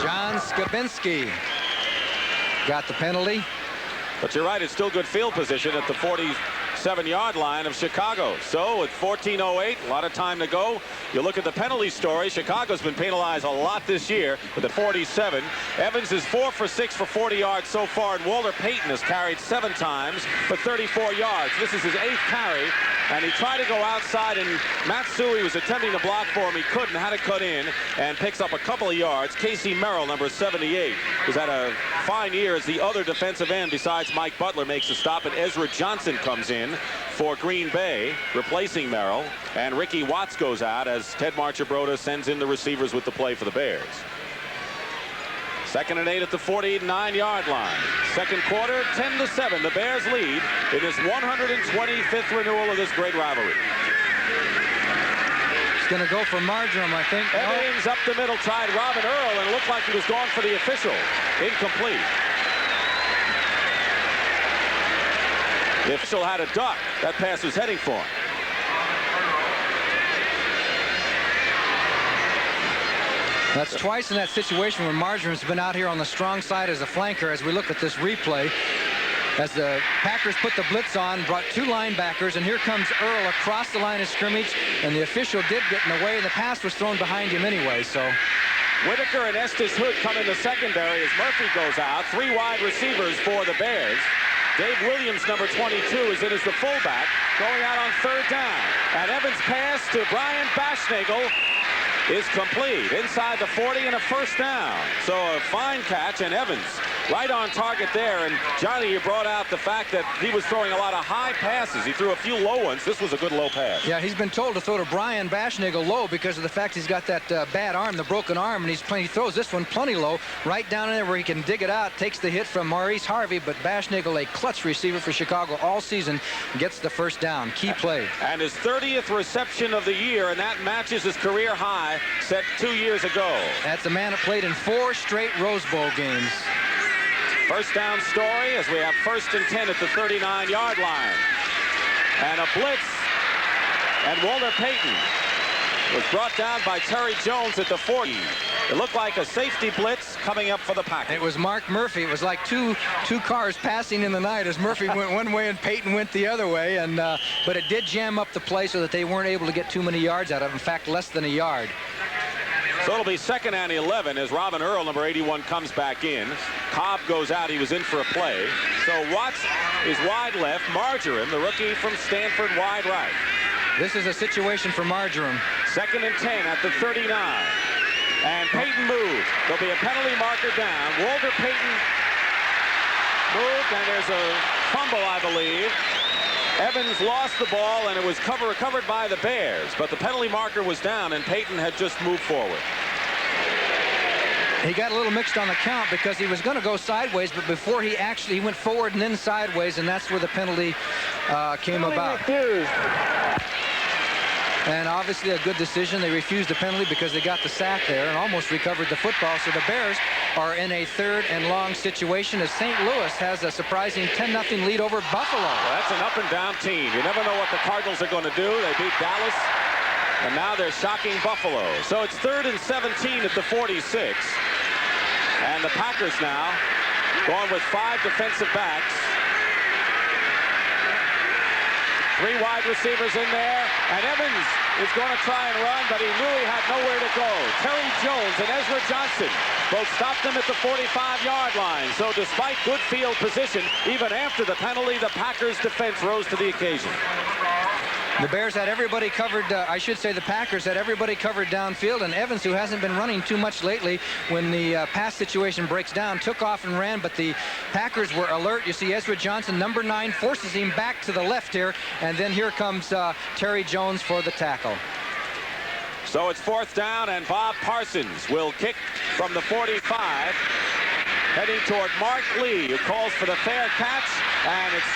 John Skabinski got the penalty. But you're right, it's still good field position at the 47-yard line of Chicago. So with 14:08, a lot of time to go. You look at the penalty story. Chicago's been penalized a lot this year with the 47. Evans is 4 for 6 for 40 yards so far, and Walter Payton has carried 7 times for 34 yards. This is his 8th carry, and he tried to go outside, and Matsui was attempting to block for him. He couldn't, had to cut in, and picks up a couple of yards. Casey Merrill, number 78, who's had a fine year as the other defensive end besides Mike Butler, makes a stop, and Ezra Johnson comes in for Green Bay, replacing Merrill, and Ricky Watts goes out as Ted Marchibroda sends in the receivers with the play for the Bears. 2nd and 8 at the 49-yard line. Second quarter, 10-7. The Bears lead in this 125th renewal of this great rivalry. It's going to go for Marjoram, I think. Evans up the middle, tried Robin Earl, and it looked like he was gone for the official. Incomplete. The official had a duck. That pass was heading for him. That's twice in that situation where Marjoram's been out here on the strong side as a flanker. As we look at this replay, as the Packers put the blitz on, brought 2 linebackers, and here comes Earl across the line of scrimmage, and the official did get in the way, and the pass was thrown behind him anyway. So Whitaker and Estes Hood come in the secondary as Murphy goes out. 3 wide receivers for the Bears. Dave Williams, number 22, is in as the fullback, going out on 3rd down. And Evans' pass to Brian Baschnagel is complete inside the 40 and a first down. So a fine catch, and Evans right on target there. And Johnny, you brought out the fact that he was throwing a lot of high passes. He threw a few low ones. This was a good low pass. yeah, he's been told to throw to Brian Baschnagel low because of the fact he's got that bad arm, the broken arm, and he throws this one plenty low, right down in there where he can dig it out. Takes the hit from Maurice Harvey, but Baschnagel, a clutch receiver for Chicago all season, gets the first down. Key play. And his 30th reception of the year, and that matches his career high set 2 years ago. That's a man that played in 4 straight Rose Bowl games. First down story as we have 1st and 10 at the 39-yard line. And a blitz, and Walter Payton was brought down by Terry Jones at the 40. It looked like a safety blitz coming up for the Packers. It was Mark Murphy. It was like two cars passing in the night as Murphy went one way and Payton went the other way. And but it did jam up the play so that they weren't able to get too many yards out of it. In fact, less than a yard. So it'll be 2nd and 11 as Robin Earl, number 81, comes back in. Cobb goes out. He was in for a play. So Watts is wide left. Marjoram, the rookie from Stanford, wide right. This is a situation for Marjoram. 2nd and 10 at the 39. And Payton moved. There'll be a penalty marker down. Walter Payton moved, and there's a fumble, I believe. Evans lost the ball, and it was recovered by the Bears. But the penalty marker was down, and Payton had just moved forward. He got a little mixed on the count because he was going to go sideways, but before he went forward and then sideways, and that's where the penalty came about. And obviously a good decision. They refused the penalty because they got the sack there and almost recovered the football. So the Bears are in a 3rd and long situation as St. Louis has a surprising 10-0 lead over Buffalo. Well, that's an up-and-down team. You never know what the Cardinals are going to do. They beat Dallas, and now they're shocking Buffalo. So it's 3rd and 17 at the 46. And the Packers now going with 5 defensive backs. 3 wide receivers in there, and Evans is going to try and run, but he knew he had nowhere to go. Terry Jones and Ezra Johnson both stopped him at the 45-yard line. So despite good field position, even after the penalty, the Packers defense rose to the occasion. The Bears had everybody covered, I should say the Packers had everybody covered downfield, and Evans, who hasn't been running too much lately, when the pass situation breaks down, took off and ran, but the Packers were alert. You see Ezra Johnson, number 9, forces him back to the left here, and then here comes Terry Jones for the tackle. So it's 4th down, and Bob Parsons will kick from the 45, heading toward Mark Lee, who calls for the fair catch, and it's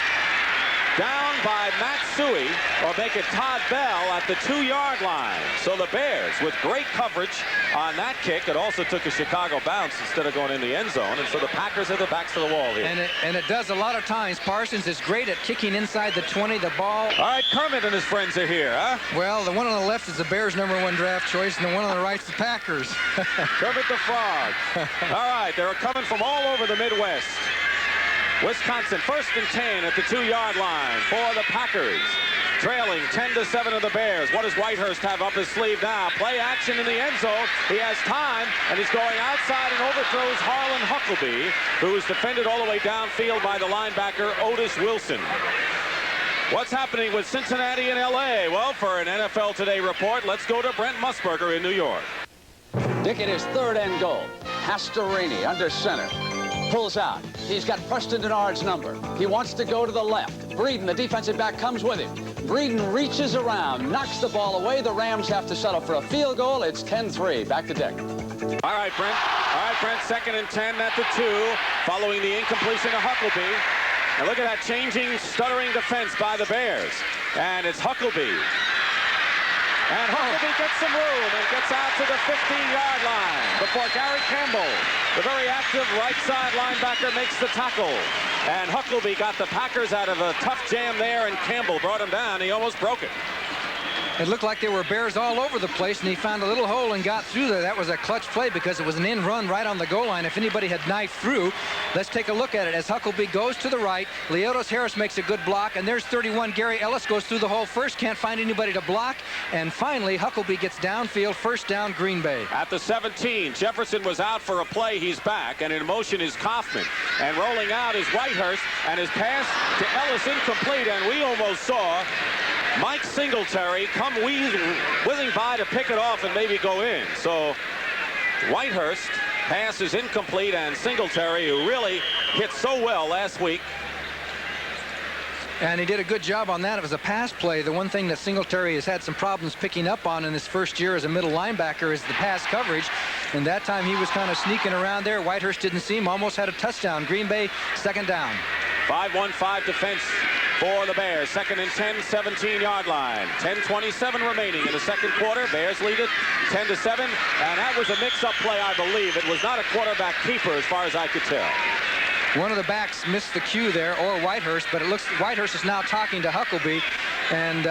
down by Matt Suey, or make it Todd Bell at the 2-yard line. So the Bears, with great coverage on that kick, it also took a Chicago bounce instead of going in the end zone, and so the Packers have their backs to the wall here. And it does a lot of times. Parsons is great at kicking inside the 20, the ball. All right, Kermit and his friends are here, huh? Well, the one on the left is the Bears' #1 draft choice, and the one on the right is the Packers. Kermit the Frog. All right, they're coming from all over the Midwest. Wisconsin, 1st and 10 at the 2-yard line for the Packers. Trailing 10-7 of the Bears. What does Whitehurst have up his sleeve now? Play action in the end zone. He has time, and he's going outside and overthrows Harlan Huckleby, who is defended all the way downfield by the linebacker Otis Wilson. What's happening with Cincinnati and L.A.? Well, for an NFL Today report, let's go to Brent Musburger in New York. Dick, it is 3rd and goal. Pastorini under center. Pulls out. He's got Preston Denard's number. He wants to go to the left. Breeden, the defensive back, comes with him. Breeden reaches around, knocks the ball away. The Rams have to settle for a field goal. It's 10-3. Back to Dick. All right, Brent. 2nd and 10 at the 2, following the incompletion of Huckleby. And look at that changing, stuttering defense by the Bears. And it's Huckleby. And Huckleby gets some room and gets out to the 15-yard line before Gary Campbell, the very active right side linebacker, makes the tackle. And Huckleby got the Packers out of a tough jam there, and Campbell brought him down. He almost broke it. It looked like there were Bears all over the place, and he found a little hole and got through there. That was a clutch play because it was an in run right on the goal line. If anybody had knifed through, let's take a look at it. As Huckleby goes to the right, Leotos Harris makes a good block, and there's 31. Gary Ellis goes through the hole first, can't find anybody to block, and finally Huckleby gets downfield, 1st down, Green Bay. At the 17, Jefferson was out for a play. He's back, and in motion is Kaufman. And rolling out is Whitehurst, and his pass to Ellis incomplete, and we almost saw Mike Singletary come whizzing by to pick it off and maybe go in. So Whitehurst pass is incomplete, and Singletary, who really hit so well last week. And he did a good job on that. It was a pass play. The one thing that Singletary has had some problems picking up on in his first year as a middle linebacker is the pass coverage. And that time he was kind of sneaking around there. Whitehurst didn't see him, almost had a touchdown. Green Bay, 2nd down. 5-1-5 defense for the Bears. 2nd and 10, 17-yard line. 10:27 remaining in the 2nd quarter. Bears lead it 10-7. And that was a mix-up play, I believe. It was not a quarterback keeper as far as I could tell. One of the backs missed the cue there, or Whitehurst, but it looks Whitehurst is now talking to Huckleby and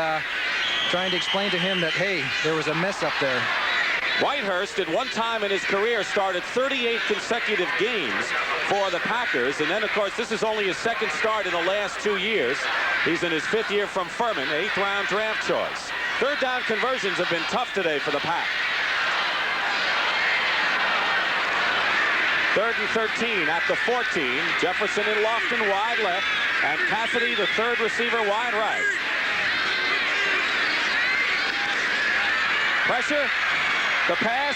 trying to explain to him that, hey, there was a mess up there. Whitehurst at one time in his career started 38 consecutive games for the Packers, and then of course this is only his 2nd start in the last 2 years. He's in his 5th year from Furman, 8th round draft choice. 3rd down conversions have been tough today for the Pack. 3rd and 13 at the 14. Jefferson and Lofton wide left, and Cassidy, the 3rd receiver, wide right. Pressure. The pass,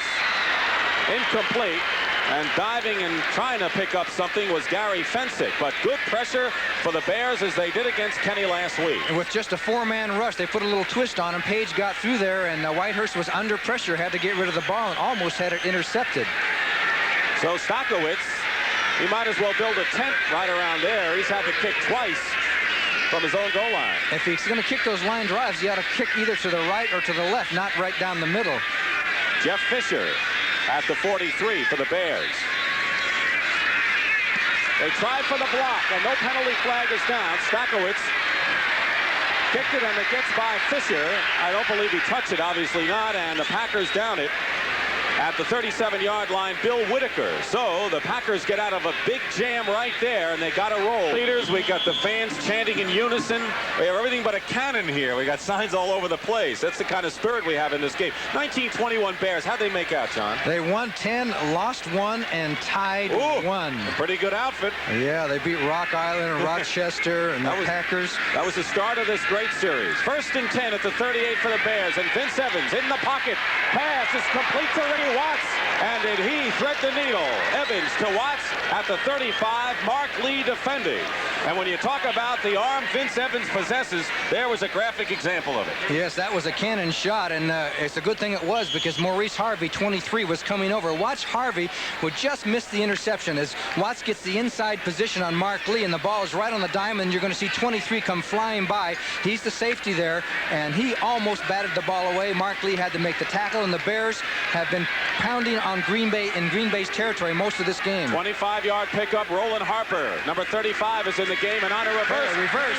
incomplete, and diving and trying to pick up something was Gary Fensick, but good pressure for the Bears as they did against Kenny last week. And with just a 4-man rush, they put a little twist on him. Page got through there, and Whitehurst was under pressure, had to get rid of the ball, and almost had it intercepted. So Stockowitz, he might as well build a tent right around there. He's had to kick twice from his own goal line. If he's going to kick those line drives, he ought to kick either to the right or to the left, not right down the middle. Jeff Fisher at the 43 for the Bears. They tried for the block, and no penalty flag is down. Stockowitz kicked it, and it gets by Fisher. I don't believe he touched it, obviously not, and the Packers down it At the 37-yard line, Bill Whitaker. So the Packers get out of a big jam right there, and they got to roll. Leaders, we got the fans chanting in unison. We have everything but a cannon here. We got signs all over the place. That's the kind of spirit we have in this game. 1921 Bears. How'd they make out, John? They won 10, lost 1, and tied 1. A pretty good outfit. Yeah, they beat Rock Island and Rochester and the Packers. That was the start of this great series. 1st and 10 at the 38 for the Bears, and Vince Evans in the pocket. Pass is complete to Ricky Watts, and did he thread the needle? Evans to Watts at the 35. Mark Lee defending. And when you talk about the arm Vince Evans possesses, there was a graphic example of it. Yes, that was a cannon shot, and it's a good thing it was, because Maurice Harvey, 23, was coming over. Watch Harvey would just miss the interception as Watts gets the inside position on Mark Lee, and the ball is right on the diamond. You're going to see 23 come flying by. He's the safety there, and he almost batted the ball away. Mark Lee had to make the tackle, and the Bears have been pounding on Green Bay in Green Bay's territory most of this game. 25-yard pickup. Roland Harper, number 35, is in the game, and on a reverse.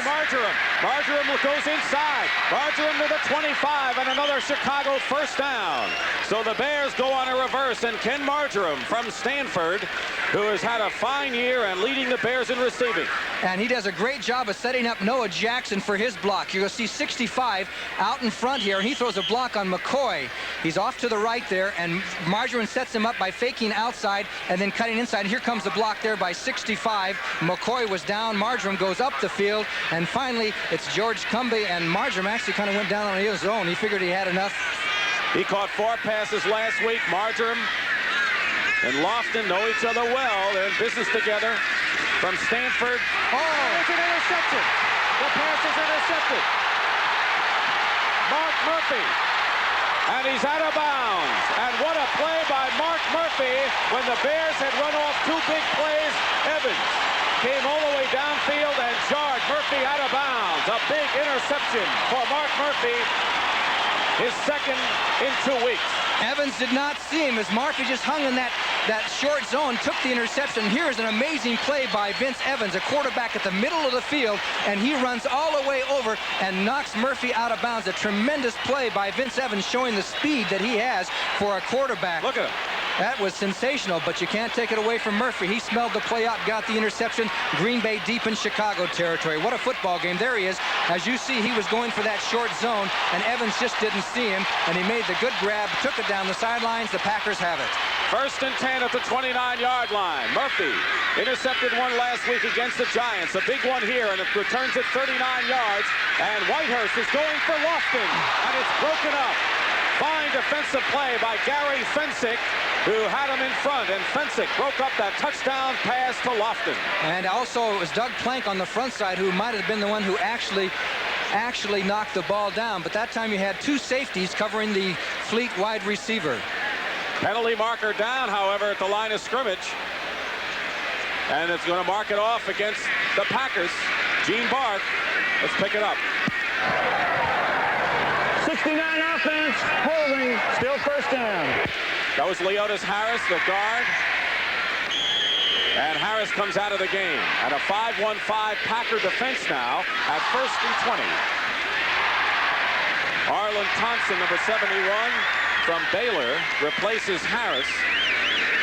Marjoram. Marjoram goes inside. Marjoram to the 25, and another Chicago first down. So the Bears go on a reverse, and Ken Marjoram from Stanford, who has had a fine year and leading the Bears in receiving. And he does a great job of setting up Noah Jackson for his block. You're going to see 65 out in front here, and he throws a block on McCoy. He's off to the right there, and Marjoram sets him up by faking outside and then cutting inside. Here comes the block there by 65. McCoy was down. Marjoram goes up the field, and finally it's George Cumby, and Marjoram actually kind of went down on his own. He figured he had enough. He caught 4 passes last week. Marjoram and Lofton know each other well. They're in business together. From Stanford. Oh, it's an interception. The pass is intercepted. Mark Murphy. And he's out of bounds. And what a play by Mark Murphy when the Bears had run off 2 big plays. Evans came all the way downfield and jarred Murphy out of bounds. A big interception for Mark Murphy. His second in 2 weeks. Evans did not see him as Murphy just hung in that short zone, took the interception. Here's an amazing play by Vince Evans, a quarterback at the middle of the field, and he runs all the way over and knocks Murphy out of bounds. A tremendous play by Vince Evans, showing the speed that he has for a quarterback. Look at him. That was sensational, but you can't take it away from Murphy. He smelled the play out, got the interception. Green Bay deep in Chicago territory. What a football game. There he is. As you see, he was going for that short zone, and Evans just didn't see him, and he made the good grab, took it down the sidelines. The Packers have it. 1st and 10 at the 29-yard line. Murphy intercepted one last week against the Giants. A big one here, and it returns at 39 yards. And Whitehurst is going for Lofton, and it's broken up. Fine defensive play by Gary Fensick, who had him in front, and Fensick broke up that touchdown pass to Lofton. And also it was Doug Plank on the front side who might have been the one who actually knocked the ball down. But that time you had 2 safeties covering the fleet wide receiver. Penalty marker down, however, at the line of scrimmage. And it's going to mark it off against the Packers. Gene Barth. Let's pick it up. 69 offense, holding, still first down. That was Leotis Harris, the guard. And Harris comes out of the game. And a 5-1-5 Packer defense now at 1st and 20. Arlen Thompson, number 71, from Baylor, replaces Harris.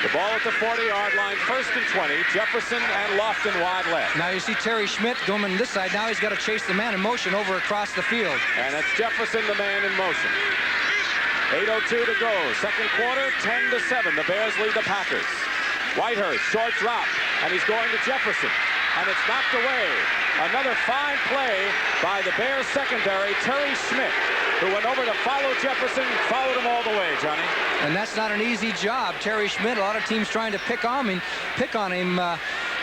The ball at the 40-yard line, 1st and 20. Jefferson and Lofton wide left. Now you see Terry Schmidt going this side. Now he's got to chase the man in motion over across the field. And it's Jefferson, the man in motion. 8:02 to go. Second quarter, 10-7. The Bears lead the Packers. Whitehurst, short drop, and he's going to Jefferson. And it's knocked away. Another fine play by the Bears secondary, Terry Schmidt, who went over to follow Jefferson, followed him all the way, Johnny. And that's not an easy job. Terry Schmidt, a lot of teams trying to pick on him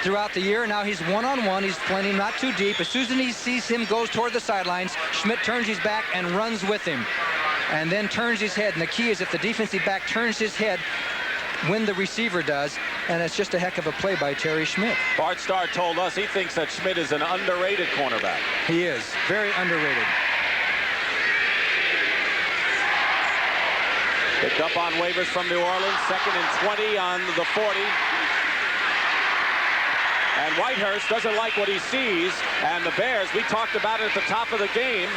throughout the year. Now he's one-on-one. He's playing him not too deep. As soon as he sees him goes toward the sidelines, Schmidt turns his back and runs with him. And then turns his head. And the key is if the defensive back turns his head when the receiver does, and it's just a heck of a play by Terry Schmidt. Bart Starr told us he thinks that Schmidt is an underrated cornerback. He is. Very underrated. Picked up on waivers from New Orleans. 2nd and 20 on the 40. And Whitehurst doesn't like what he sees. And the Bears, we talked about it at the top of the game,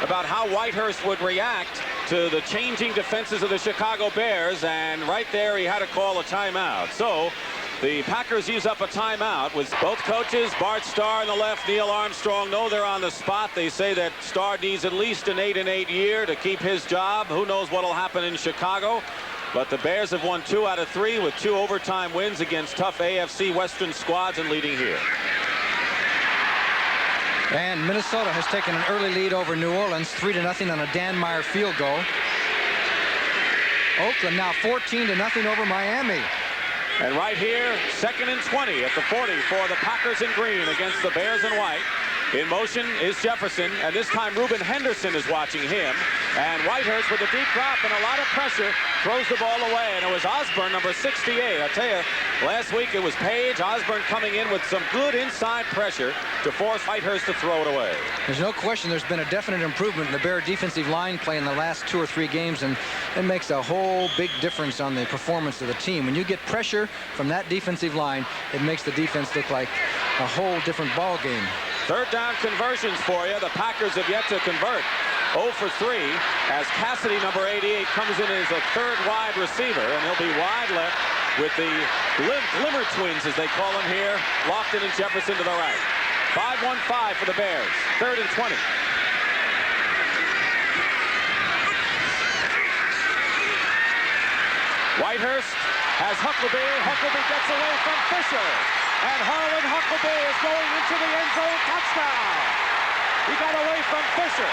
about how Whitehurst would react. to the changing defenses of the Chicago Bears, and right there he had to call a timeout. So the Packers use up a timeout with both coaches, Bart Starr on the left, Neil Armstrong, know they're on the spot. They say that Starr needs at least an 8-8 year to keep his job. Who knows what will happen in Chicago? But the Bears have won 2 out of 3 with 2 overtime wins against tough AFC Western squads and leading here. And Minnesota has taken an early lead over New Orleans, 3-0 on a Dan Meyer field goal. Oakland now 14-0 over Miami. And right here, 2nd and 20 at the 40 for the Packers in green against the Bears in white. In motion is Jefferson, and this time Reuben Henderson is watching him. And Whitehurst with a deep drop and a lot of pressure throws the ball away. And it was Osborne, number 68. I tell you, last week it was Page. Osborne coming in with some good inside pressure to force Whitehurst to throw it away. There's no question there's been a definite improvement in the Bear defensive line play in the last 2 or 3 games, and it makes a whole big difference on the performance of the team. When you get pressure from that defensive line, it makes the defense look like a whole different ball game. 3rd down conversions for you. The Packers have yet to convert. 0 for 3 as Cassidy, number 88, comes in as a 3rd wide receiver, and he'll be wide left with the Glimmer twins, as they call them here, Lofton and Jefferson to the right. 5-1-5 for the Bears. 3rd and 20. Whitehurst has Huckabee. Huckabee gets away from Fisher. And Harlan Huckabee is going into the end zone. Touchdown. He got away from Fisher.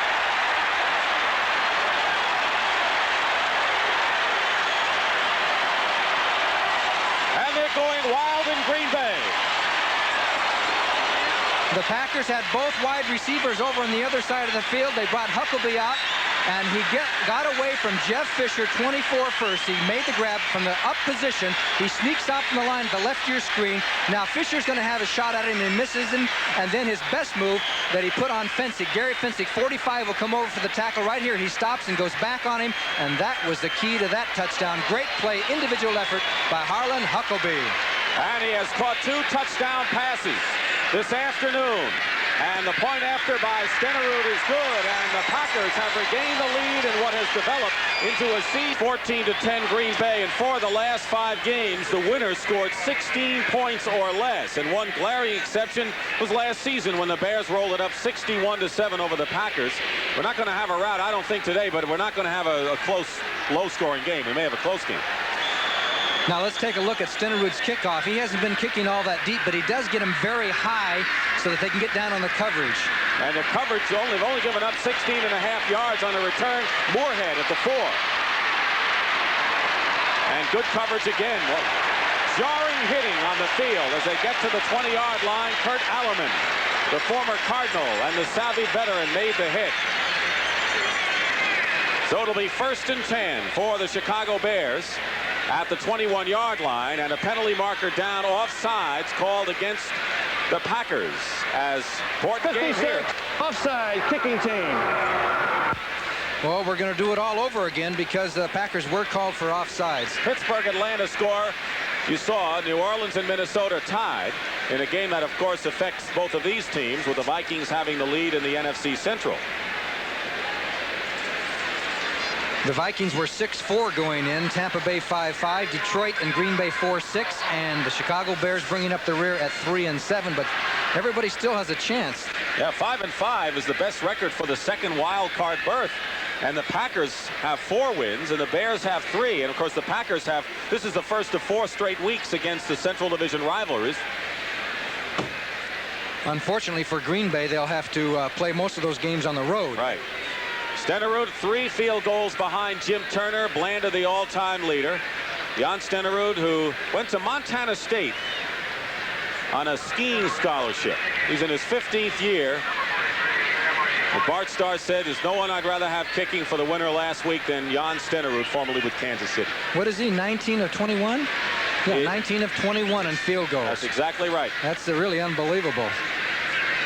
And they're going wild in Green Bay. The Packers had both wide receivers over on the other side of the field. They brought Huckabee out, and he got away from Jeff Fisher, 24 first. He made the grab from the up position. He sneaks out from the line at the left ear screen. Now Fisher's going to have a shot at him and misses him. And then his best move that he put on Fensick, Gary Fensick, 45, will come over for the tackle right here. He stops and goes back on him, and that was the key to that touchdown. Great play, individual effort by Harlan Huckabee. And he has caught 2 touchdown passes this afternoon. And the point after by Stenerud is good, and the Packers have regained the lead in what has developed into a seed. 14-10 Green Bay, and for the last 5 games, the winner scored 16 points or less. And one glaring exception was last season when the Bears rolled it up 61-7 over the Packers. We're not going to have a rout, I don't think, today, but we're not going to have a close, low-scoring game. We may have a close game. Now let's take a look at Stenerud's kickoff. He hasn't been kicking all that deep, but he does get him very high so that they can get down on the coverage. And the coverage, they've only given up 16.5 yards on the return. Moorhead at the 4. And good coverage again. Well, jarring hitting on the field as they get to the 20-yard line. Kurt Allerman, the former Cardinal and the savvy veteran, made the hit. So it'll be 1st and 10 for the Chicago Bears at the 21-yard line, and a penalty marker down, offsides called against the Packers as important game here. Offside, kicking team. Well, we're going to do it all over again because the Packers were called for offsides. Pittsburgh, Atlanta score. You saw New Orleans and Minnesota tied in a game that, of course, affects both of these teams, with the Vikings having the lead in the NFC Central. The Vikings were 6-4 going in, Tampa Bay 5-5, Detroit and Green Bay 4-6, and the Chicago Bears bringing up the rear at 3-7, but everybody still has a chance. Yeah, 5-5 is the best record for the 2nd wild card berth, and the Packers have 4 wins and the Bears have 3, and of course the Packers have, this is the first of 4 straight weeks against the Central Division rivalries. Unfortunately for Green Bay, they'll have to play most of those games on the road. Right. Stenerud 3 field goals behind Jim Turner, Blanda the all-time leader. Jan Stenerud, who went to Montana State on a skiing scholarship. He's in his 15th year. But Bart Starr said, there's no one I'd rather have kicking for the winner last week than Jan Stenerud, formerly with Kansas City. What is he, 19 of 21? Yeah, 19 of 21 in field goals. That's exactly right. That's really unbelievable.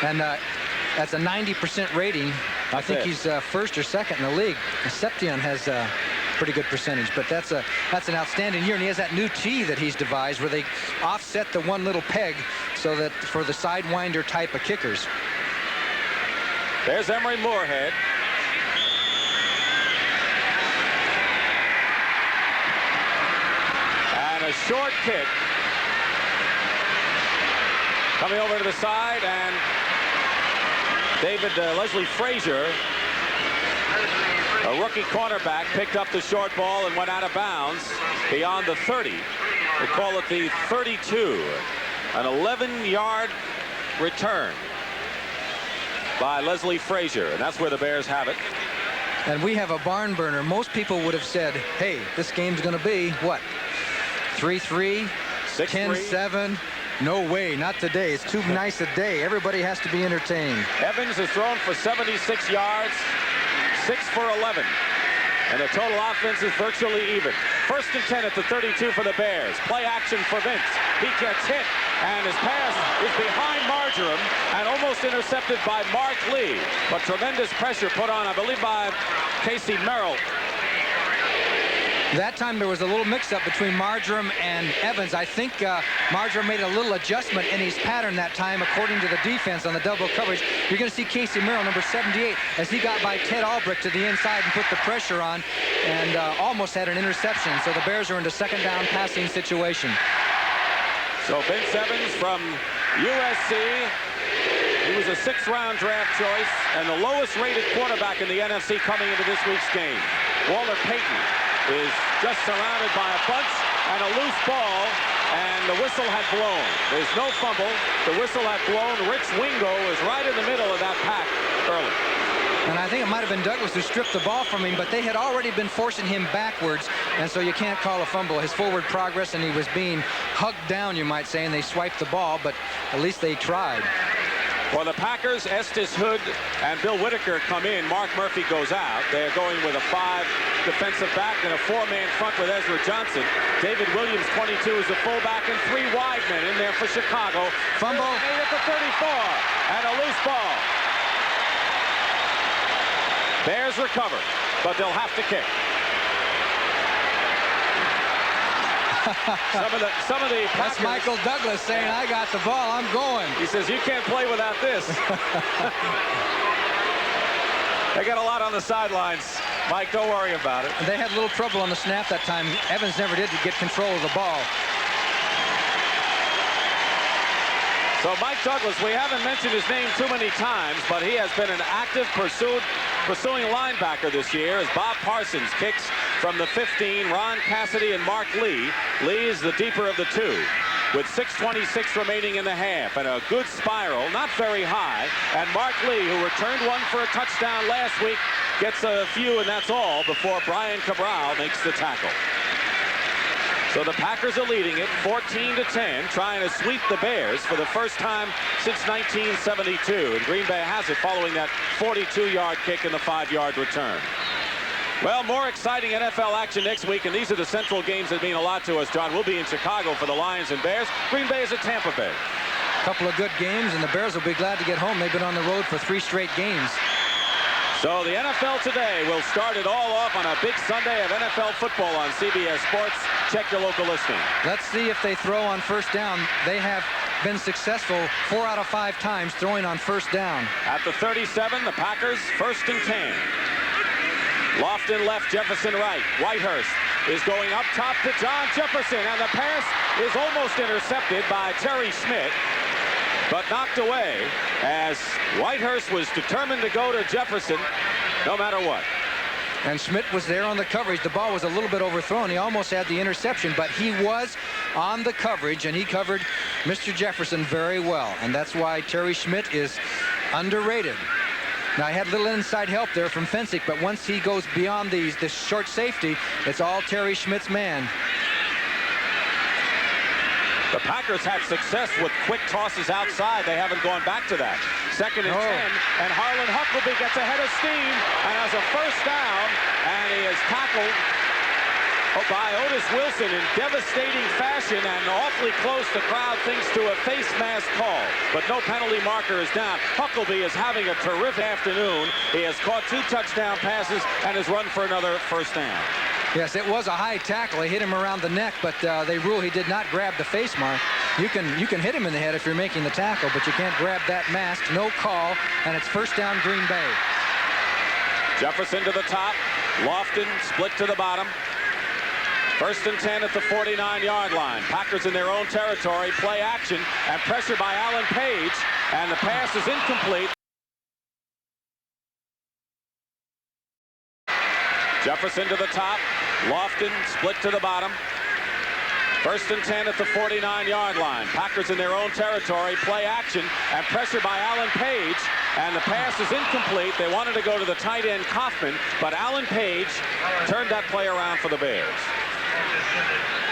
And that's a 90% rating. I think he's 1st or 2nd in the league. Seption has a pretty good percentage, but that's an outstanding year. And he has that new tee that he's devised where they offset the one little peg so that for the sidewinder type of kickers. There's Emery Moorhead. short kick. Coming over to the side, and Leslie Frazier, a rookie cornerback, picked up the short ball and went out of bounds beyond the 30. We'll call it the 32. An 11-yard return by Leslie Frazier, and that's where the Bears have it. And we have a barn burner. Most people would have said, hey, this game's going to be, what, 3-3, 10-7? No way, not today. It's too nice a day. Everybody has to be entertained. Evans has thrown for 76 yards, 6 for 11. And the total offense is virtually even. 1st and 10 at the 32 for the Bears. Play action for Vince. He gets hit, and his pass is behind Marjoram and almost intercepted by Mark Lee. But tremendous pressure put on, I believe, by Casey Merrill. That time there was a little mix-up between Marjoram and Evans. I think Marjoram made a little adjustment in his pattern that time according to the defense on the double coverage. You're going to see Casey Merrill, number 78, as he got by Ted Albrecht to the inside and put the pressure on and almost had an interception. So the Bears are in a 2nd down passing situation. So Vince Evans from USC. He was a 6th-round draft choice and the lowest-rated quarterback in the NFC coming into this week's game. Walter Payton is just surrounded by a bunch and a loose ball, and the whistle had blown. There's no fumble. The whistle had blown. Rich Wingo is right in the middle of that pack early. And I think it might have been Douglas who stripped the ball from him, but they had already been forcing him backwards, and so you can't call a fumble. His forward progress, and he was being hugged down, you might say, and they swiped the ball, but at least they tried. For the Packers, Estes Hood and Bill Whitaker come in. Mark Murphy goes out. They're going with a 5 defensive back and a 4-man front with Ezra Johnson. David Williams, 22, is a fullback, and 3 wide men in there for Chicago. Fumble. Made at the 34, and a loose ball. Bears recover, but they'll have to kick. Some of the Packers, that's Michael Douglas saying, I got the ball, I'm going. He says, you can't play without this. They got a lot on the sidelines. Mike, don't worry about it. They had a little trouble on the snap that time. Evans never did get control of the ball. So Mike Douglas, we haven't mentioned his name too many times, but he has been an active pursuing linebacker this year as Bob Parsons kicks from the 15. Ron Cassidy and Mark Lee. Lee is the deeper of the two with 6:26 remaining in the half, and a good spiral, not very high. And Mark Lee, who returned one for a touchdown last week, gets a few, and that's all before Brian Cabral makes the tackle. So the Packers are leading it 14-10, trying to sweep the Bears for the first time since 1972. And Green Bay has it following that 42-yard kick and the 5-yard return. Well, more exciting NFL action next week, and these are the central games that mean a lot to us, John. We'll be in Chicago for the Lions and Bears. Green Bay is at Tampa Bay. A couple of good games, and the Bears will be glad to get home. They've been on the road for 3 straight games. So the NFL today will start it all off on a big Sunday of NFL football on CBS Sports. Check your local listing. Let's see if they throw on first down. They have been successful 4 out of 5 times throwing on first down. At the 37, the Packers 1st and 10. Lofton left, Jefferson right. Whitehurst is going up top to John Jefferson, and the pass is almost intercepted by Terry Schmidt, but knocked away as Whitehurst was determined to go to Jefferson no matter what. And Schmidt was there on the coverage. The ball was a little bit overthrown. He almost had the interception, but he was on the coverage, and he covered Mr. Jefferson very well. And that's why Terry Schmidt is underrated. Now, he had a little inside help there from Fensick, but once he goes beyond this short safety, it's all Terry Schmidt's man. The Packers had success with quick tosses outside. They haven't gone back to that. 2nd and 10, and Harlan Huckleby gets ahead of steam and has a first down, and he is tackled by Otis Wilson in devastating fashion, and awfully close. The crowd thinks to a face mask call, but no penalty marker is down. Huckleby is having a terrific afternoon. He has caught 2 touchdown passes and has run for another first down. Yes, it was a high tackle. He hit him around the neck, but they rule he did not grab the face mark. You can hit him in the head if you're making the tackle, but you can't grab that mask. No call, and it's first down Green Bay. Jefferson to the top. Lofton split to the bottom. First and 10 at the 49-yard line. Packers in their own territory. Play action and pressure by Alan Page. And the pass is incomplete. Jefferson to the top. Lofton split to the bottom. First and 10 at the 49-yard line. Packers in their own territory. Play action and pressure by Alan Page. And the pass is incomplete. They wanted to go to the tight end Kaufman, but Alan Page turned that play around for the Bears.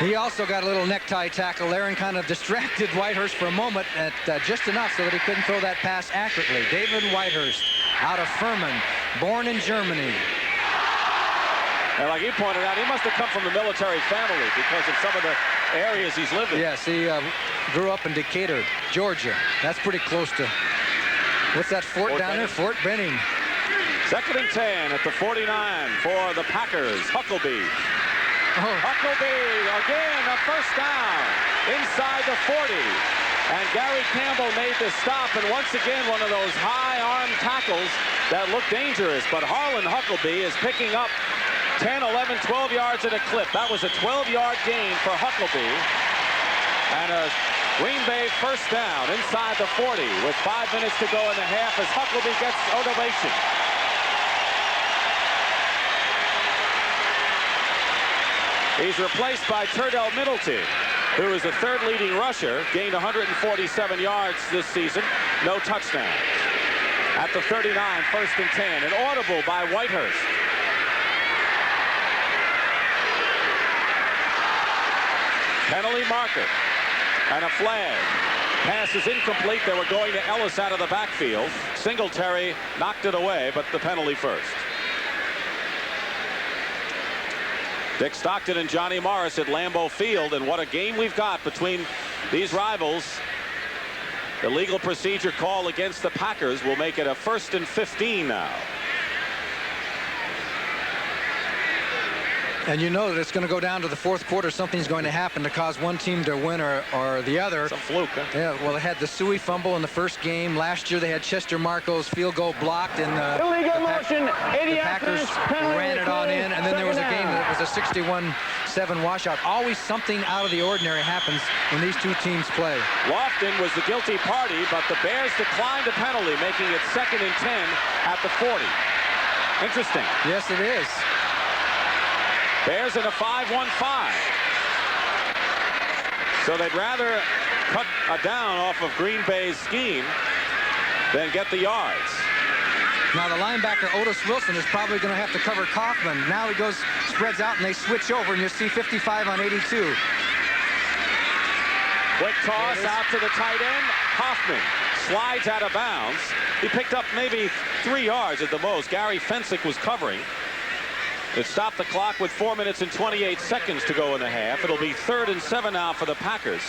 He also got a little necktie tackle there and kind of distracted Whitehurst for a moment at just enough so that he couldn't throw that pass accurately. David Whitehurst out of Furman, born in Germany. And like he pointed out, he must have come from a military family because of some of the areas he's lived in. Yes, he grew up in Decatur, Georgia. That's pretty close to, what's that fort down there? Fort Benning. Second and 10 at the 49 for the Packers. Huckleby. Huckleby again, a first down inside the 40. And Gary Campbell made the stop, and once again one of those high arm tackles that look dangerous. But Harlan Huckleby is picking up 10, 11, 12 yards at a clip. That was a 12-yard gain for Huckleby. And a Green Bay first down inside the 40 with 5 minutes to go in the half as Huckleby gets ovation. He's replaced by Turdell Middleton, who is the third leading rusher, gained 147 yards this season, no touchdowns. At the 39, first and 10, an audible by Whitehurst. Penalty marker and a flag. Pass is incomplete. They were going to Ellis out of the backfield. Singletary knocked it away, but the penalty first. Dick Stockton and Johnny Morris at Lambeau Field, and what a game we've got between these rivals. The legal procedure call against the Packers will make it a 1st and 15 now. And you know that it's going to go down to the fourth quarter. Something's going to happen to cause one team to win or the other. Some fluke, huh? Yeah, well, they had the Suey fumble in the first game. Last year they had Chester Marco's field goal blocked, and Illegal motion, the Packers ran it on in, and then there was a game that was a 61-7 washout. Always something out of the ordinary happens when these two teams play. Lofton was the guilty party, but the Bears declined a penalty, making it 2nd and 10 at the 40. Interesting. Yes, it is. Bears in a 5-1-5. So they'd rather cut a down off of Green Bay's scheme than get the yards. Now the linebacker Otis Wilson is probably going to have to cover Kaufman. Now he goes, spreads out, and they switch over, and you see 55 on 82. Quick toss out to the tight end. Kaufman slides out of bounds. He picked up maybe 3 yards at the most. Gary Fensick was covering. It stopped the clock with 4 minutes and 28 seconds to go in the half. It'll be 3rd and 7 now for the Packers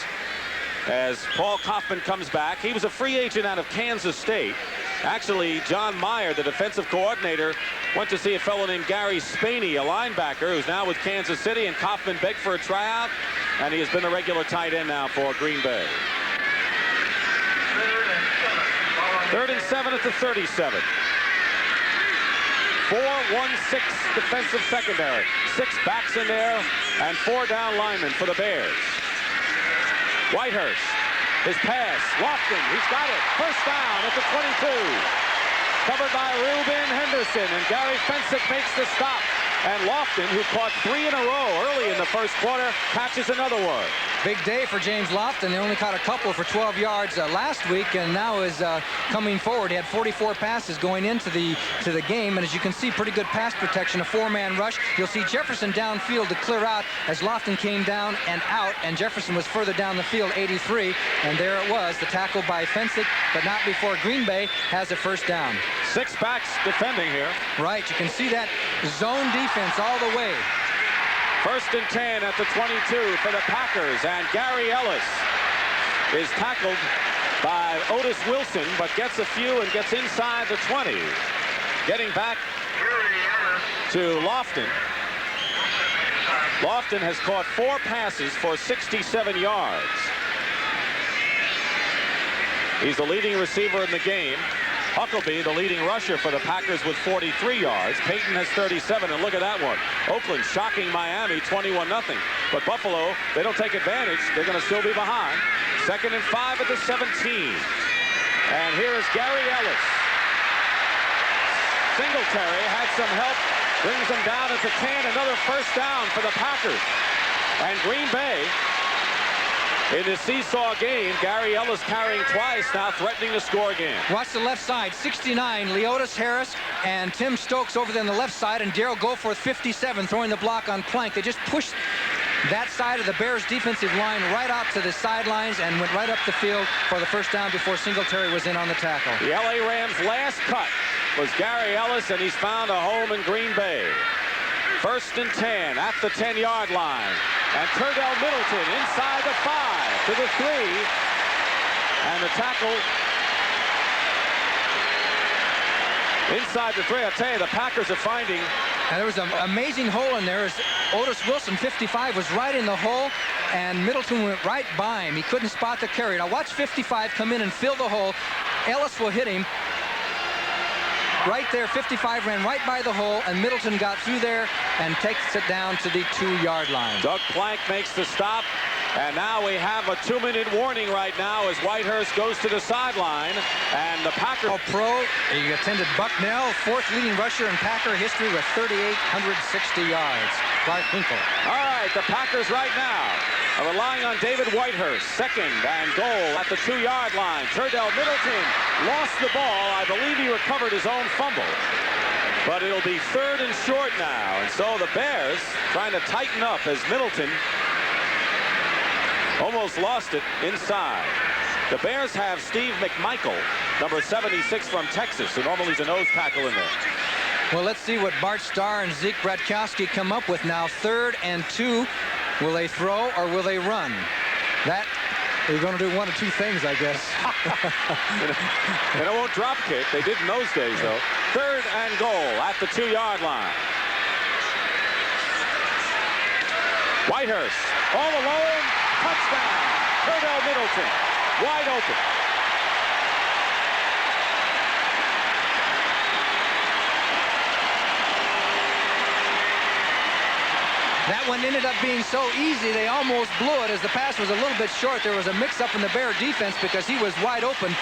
as Paul Kaufman comes back. He was a free agent out of Kansas State. Actually, John Meyer, the defensive coordinator, went to see a fellow named Gary Spaney, a linebacker, who's now with Kansas City, and Kaufman begged for a tryout, and he has been the regular tight end now for Green Bay. 3rd and 7 at the 37. 4-1-6 defensive secondary. 6 backs in there and 4 down linemen for the Bears. Whitehurst, his pass, Lofton, he's got it. First down at the 22. Covered by Reuben Henderson, and Gary Fensick makes the stop. And Lofton, who caught 3 in a row early in the first quarter, catches another one. Big day for James Lofton. They only caught a couple for 12 yards last week, and now is coming forward. He had 44 passes going into the game, and as you can see, pretty good pass protection, a 4-man rush. You'll see Jefferson downfield to clear out as Lofton came down and out, and Jefferson was further down the field, 83, and there it was, the tackle by Fensick, but not before Green Bay has a first down. 6 backs defending here. Right, you can see that zone defense all the way. 1st and 10 at the 22 for the Packers, and Gary Ellis is tackled by Otis Wilson, but gets a few and gets inside the 20. Getting back to Lofton. Lofton has caught 4 passes for 67 yards. He's the leading receiver in the game. Huckabee, the leading rusher for the Packers with 43 yards. Peyton has 37, and look at that one. Oakland shocking Miami 21-0. But Buffalo, they don't take advantage. They're going to still be behind. 2nd and 5 at the 17. And here is Gary Ellis. Singletary had some help. Brings them down at the 10. Another first down for the Packers. And Green Bay, in this seesaw game, Gary Ellis carrying twice, now threatening to score again. Watch the left side, 69, Leotis Harris and Tim Stokes over there on the left side, and Darrell Goforth, 57, throwing the block on Plank. They just pushed that side of the Bears defensive line right out to the sidelines and went right up the field for the first down before Singletary was in on the tackle. The LA Rams' last cut was Gary Ellis, and he's found a home in Green Bay. 1st and 10 at the 10-yard line. And Turdell Middleton inside the 5 to the 3. And the tackle inside the 3. I'll tell you, the Packers are finding. And there was an amazing hole in there as Otis Wilson, 55, was right in the hole, and Middleton went right by him. He couldn't spot the carry. Now watch 55 come in and fill the hole. Ellis will hit him. Right there, 55 ran right by the hole, and Middleton got through there and takes it down to the 2-yard line. Doug Plank makes the stop, and now we have a 2-minute warning right now as Whitehurst goes to the sideline, and the Packers. Pro, he attended Bucknell, 4th leading rusher in Packer history with 3,860 yards. Clark Winkle. All right, the Packers right now are relying on David Whitehurst. 2nd and goal at the 2-yard line. Turdell Middleton lost the ball. I believe he recovered his own fumble. But it'll be 3rd and short now. And so the Bears trying to tighten up as Middleton almost lost it inside. The Bears have Steve McMichael, number 76 from Texas, who normally is a nose tackle in there. Well, let's see what Bart Starr and Zeke Bratkowski come up with now. 3rd and 2. Will they throw or will they run? That, they're going to do one of two things, I guess. And it won't drop kick. They did in those days, though. 3rd and goal at the 2-yard line. Whitehurst all alone. Touchdown. Turdell Middleton wide open. That one ended up being so easy, they almost blew it as the pass was a little bit short. There was a mix-up in the Bear defense because he was wide open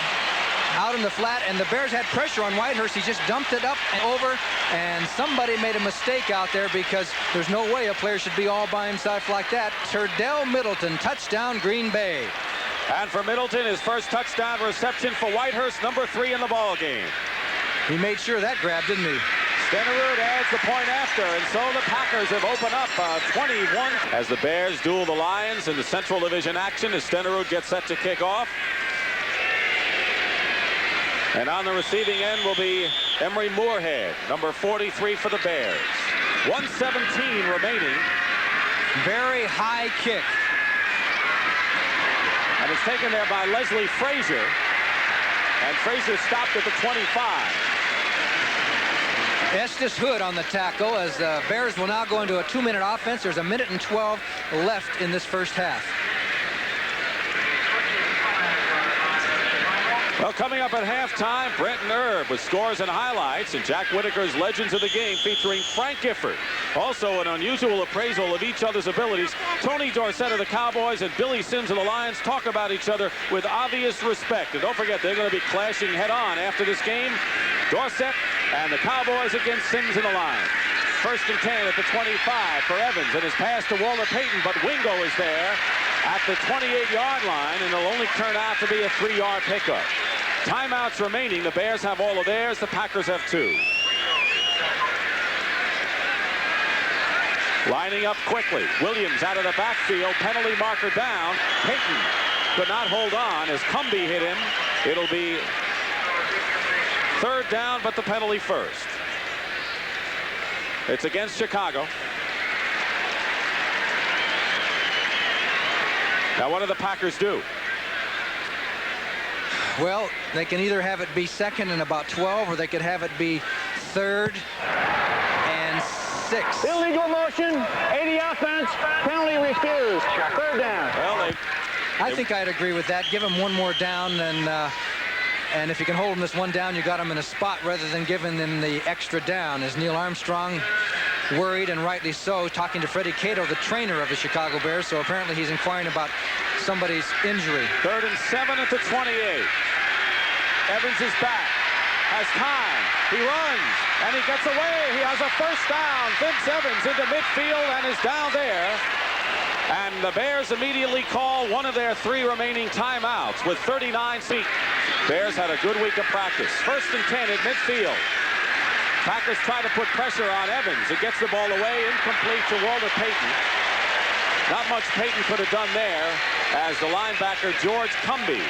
out in the flat, and the Bears had pressure on Whitehurst. He just dumped it up and over, and somebody made a mistake out there because there's no way a player should be all by himself like that. Turdell Middleton, touchdown, Green Bay. And for Middleton, his first touchdown reception for Whitehurst, number 3 in the ball game. He made sure that grab, didn't he? Stenerud adds the point after, and so the Packers have opened up 21. As the Bears duel the Lions in the Central Division action as Stenerud gets set to kick off. And on the receiving end will be Emery Moorhead, number 43 for the Bears. 1:17 remaining. Very high kick. And it's taken there by Leslie Frazier. And Frazier stopped at the 25. Estes Hood on the tackle as the Bears will now go into a 2-minute offense. There's 1:12 left in this first half. Well, coming up at halftime, Brent and Herb with scores and highlights, and Jack Whitaker's Legends of the Game featuring Frank Gifford. Also an unusual appraisal of each other's abilities. Tony Dorsett of the Cowboys and Billy Sims of the Lions talk about each other with obvious respect. And don't forget, they're going to be clashing head-on after this game. Dorsett and the Cowboys against Sims and the Lions. 1st and 10 at the 25 for Evans, and his pass to Walter Payton, but Wingo is there at the 28-yard line, and it'll only turn out to be a 3-yard pickup. Timeouts remaining. The Bears have all of theirs. The Packers have 2. Lining up quickly. Williams out of the backfield. Penalty marker down. Payton could not hold on as Cumbie hit him. It'll be 3rd down, but the penalty first. It's against Chicago. Now, what do the Packers do? Well, they can either have it be 2nd and about 12, or they could have it be 3rd and 6. Illegal motion, 80 offense, penalty refused. 3rd down. Well, I think I'd agree with that. Give them one more down and And if you can hold them this one down, you got them in a spot rather than giving them the extra down. As Neil Armstrong, worried, and rightly so, talking to Freddie Cato, the trainer of the Chicago Bears. So apparently he's inquiring about somebody's injury. 3rd and 7 at the 28. Evans is back, has time, he runs, and he gets away. He has a first down. Vince Evans into midfield and is down there. And the Bears immediately call one of their 3 remaining timeouts with 39 feet. Bears had a good week of practice. 1st and 10 at midfield. Packers try to put pressure on Evans. It gets the ball away, incomplete to Walter Payton. Not much Payton could have done there, as the linebacker George Cumby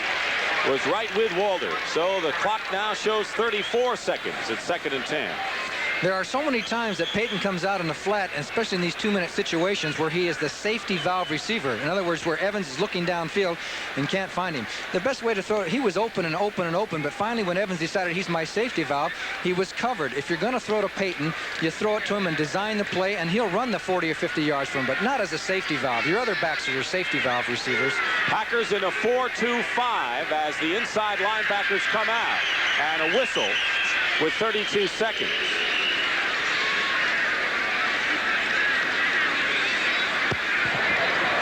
was right with Walter. So the clock now shows 34 seconds at 2nd and 10. There are so many times that Payton comes out in the flat, and especially in these 2-minute situations where he is the safety valve receiver. In other words, where Evans is looking downfield and can't find him. The best way to throw it, he was open and open and open, but finally when Evans decided he's my safety valve, he was covered. If you're going to throw to Payton, you throw it to him and design the play, and he'll run the 40 or 50 yards from him, but not as a safety valve. Your other backs are your safety valve receivers. Packers in a 4-2-5 as the inside linebackers come out, and a whistle with 32 seconds.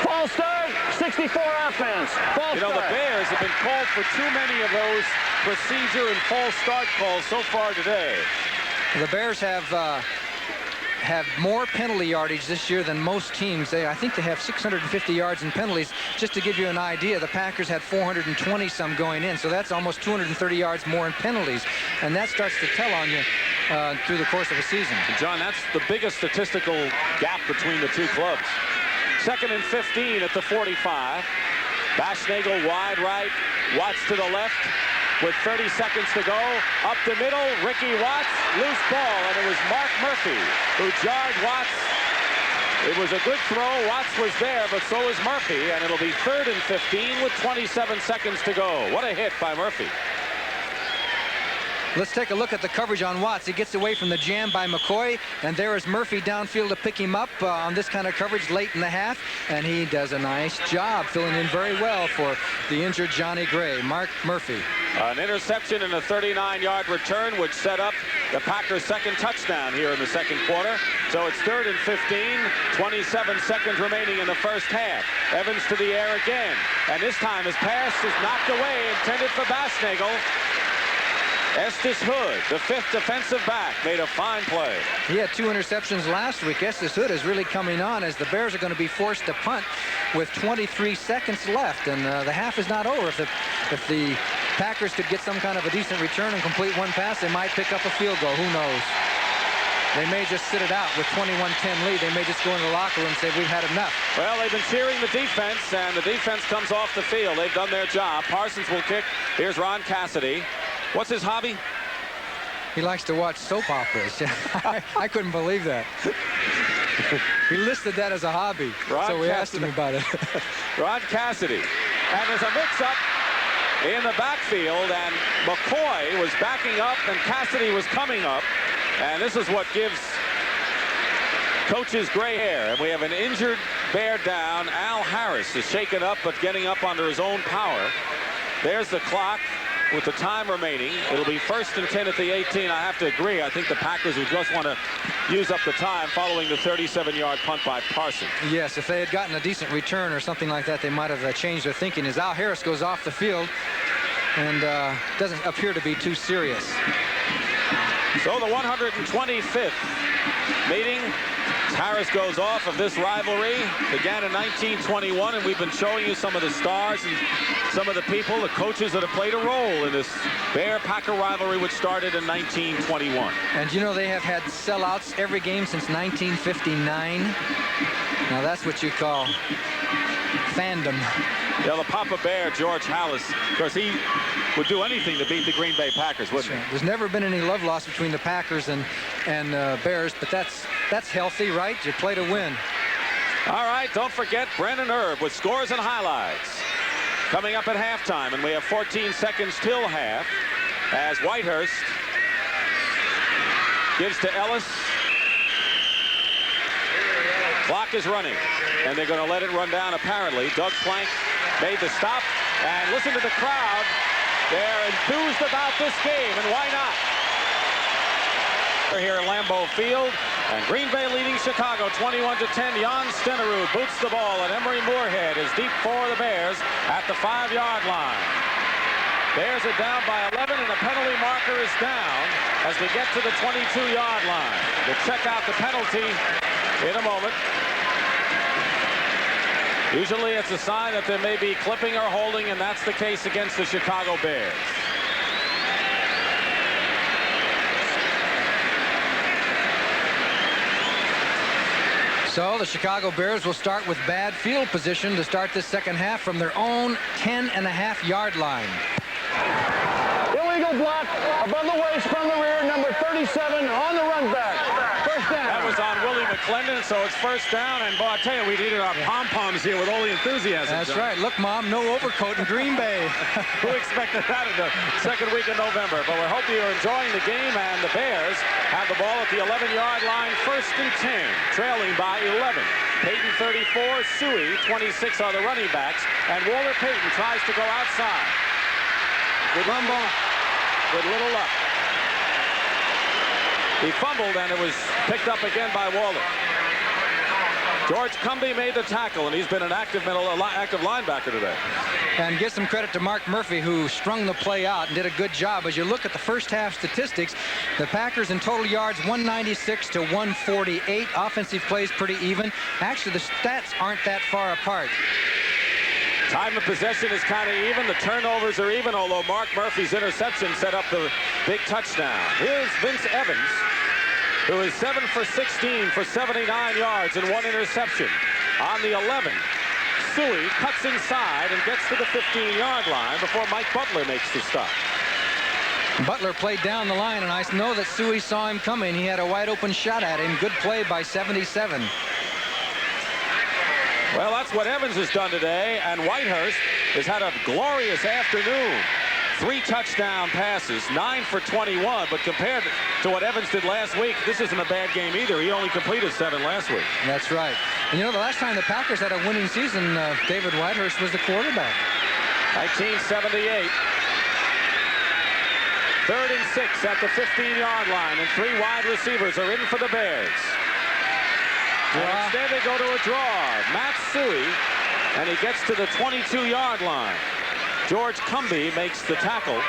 False start, 64 offense. False You know, the start. Bears have been called for too many of those procedure and false start calls so far today. The Bears have more penalty yardage this year than most teams. I think they have 650 yards in penalties. Just to give you an idea, the Packers had 420 some going in, so that's almost 230 yards more in penalties, and that starts to tell on you through the course of a season. John, that's the biggest statistical gap between the 2 clubs. 2nd and 15 at the 45. Bashnagel wide right, Watts to the left with 30 seconds to go. Up the middle, Ricky Watts, loose ball, and it was Mark Murphy who jarred Watts. It was a good throw. Watts was there, but so was Murphy, and it'll be 3rd and 15 with 27 seconds to go. What a hit by Murphy. Let's take a look at the coverage on Watts. He gets away from the jam by McCoy, and there is Murphy downfield to pick him up on this kind of coverage late in the half, and he does a nice job filling in very well for the injured Johnny Gray. Mark Murphy. An interception and a 39-yard return, which set up the Packers' 2nd touchdown here in the 2nd quarter. So it's 3rd and 15, 27 seconds remaining in the 1st half. Evans to the air again, and this time his pass is knocked away, intended for Bashnagel. Estes Hood, the 5th defensive back, made a fine play. He had 2 interceptions last week. Estes Hood is really coming on as the Bears are going to be forced to punt with 23 seconds left, and the half is not over. If the Packers could get some kind of a decent return and complete one pass, they might pick up a field goal. Who knows? They may just sit it out with 21-10 lead. They may just go in the locker room and say, we've had enough. Well, they've been cheering the defense, and the defense comes off the field. They've done their job. Parsons will kick. Here's Ron Cassidy. What's his hobby? He likes to watch soap operas. I couldn't believe that. He listed that as a hobby, so we asked him about it. Ron Cassidy. And there's a mix-up in the backfield, and McCoy was backing up, and Cassidy was coming up. And this is what gives coaches gray hair. And we have an injured Bear down. Al Harris is shaken up, but getting up under his own power. There's the clock with the time remaining. It'll be 1st and 10 at the 18. I have to agree. I think the Packers would just want to use up the time following the 37-yard punt by Parsons. Yes, if they had gotten a decent return or something like that, they might have changed their thinking. As Al Harris goes off the field and doesn't appear to be too serious. So the 125th meeting. Harris goes off of this rivalry. Began in 1921, and we've been showing you some of the stars and some of the people, the coaches that have played a role in this Bear-Packer rivalry, which started in 1921. And you know they have had sellouts every game since 1959. Now that's what you call fandom. Yeah, the Papa Bear, George Halas, of course, he would do anything to beat the Green Bay Packers, wouldn't he? There's never been any love lost between the Packers and Bears, but that's healthy, right? You play to win. All right, don't forget Brennan Erb with scores and highlights coming up at halftime, and we have 14 seconds till half as Whitehurst gives to Ellis. Clock is running, and they're going to let it run down apparently. Doug Plank made the stop, and listen to the crowd They're enthused about this game, and why not? We're here at Lambeau Field, and Green Bay leading Chicago 21-10. Jan Stenerud boots the ball, and Emery Moorhead is deep for the Bears at the 5-yard line. Bears are down by 11, and the penalty marker is down as we get to the 22-yard line. We'll check out the penalty in a moment. Usually it's a sign that there may be clipping or holding, and that's the case against the Chicago Bears. So the Chicago Bears will start with bad field position to start this second half from their own 10.5-yard line. Illegal block above the waist from the rear, number 37 on the run back. First down. That was on Willie McClendon, so it's first down. And boy, I tell you, we needed our pom-poms here with all the enthusiasm. That's right. Look, Mom, no overcoat in Green Bay. Who expected that in the second week of November? But we hope you're enjoying the game, and the Bears have the ball at the 11-yard line, 1st and 10, trailing by 11. Peyton 34, Suey 26 are the running backs, and Walter Payton tries to go outside. Good rumble, with little luck. He fumbled, and it was picked up again by Walter. George Cumby made the tackle, and he's been an active linebacker today. And give some credit to Mark Murphy, who strung the play out and did a good job. As you look at the first half statistics, the Packers in total yards 196 to 148. Offensive plays pretty even. Actually, the stats aren't that far apart. Time of possession is kind of even. The turnovers are even, although Mark Murphy's interception set up the big touchdown. Here's Vince Evans, who is 7 for 16 for 79 yards and 1 interception. On the 11, Suey cuts inside and gets to the 15-yard line before Mike Butler makes the stop. Butler played down the line, and I know that Suey saw him coming. He had a wide-open shot at him. Good play by 77. Well, that's what Evans has done today, and Whitehurst has had a glorious afternoon. 3 touchdown passes, 9 for 21, but compared to what Evans did last week, this isn't a bad game either. He only completed 7 last week. That's right. And you know, the last time the Packers had a winning season, David Whitehurst was the quarterback. 1978. 3rd and 6 at the 15-yard line, and 3 wide receivers are in for the Bears. And instead they go to a draw. Matt Suey, and he gets to the 22-yard line. George Cumby makes the tackle,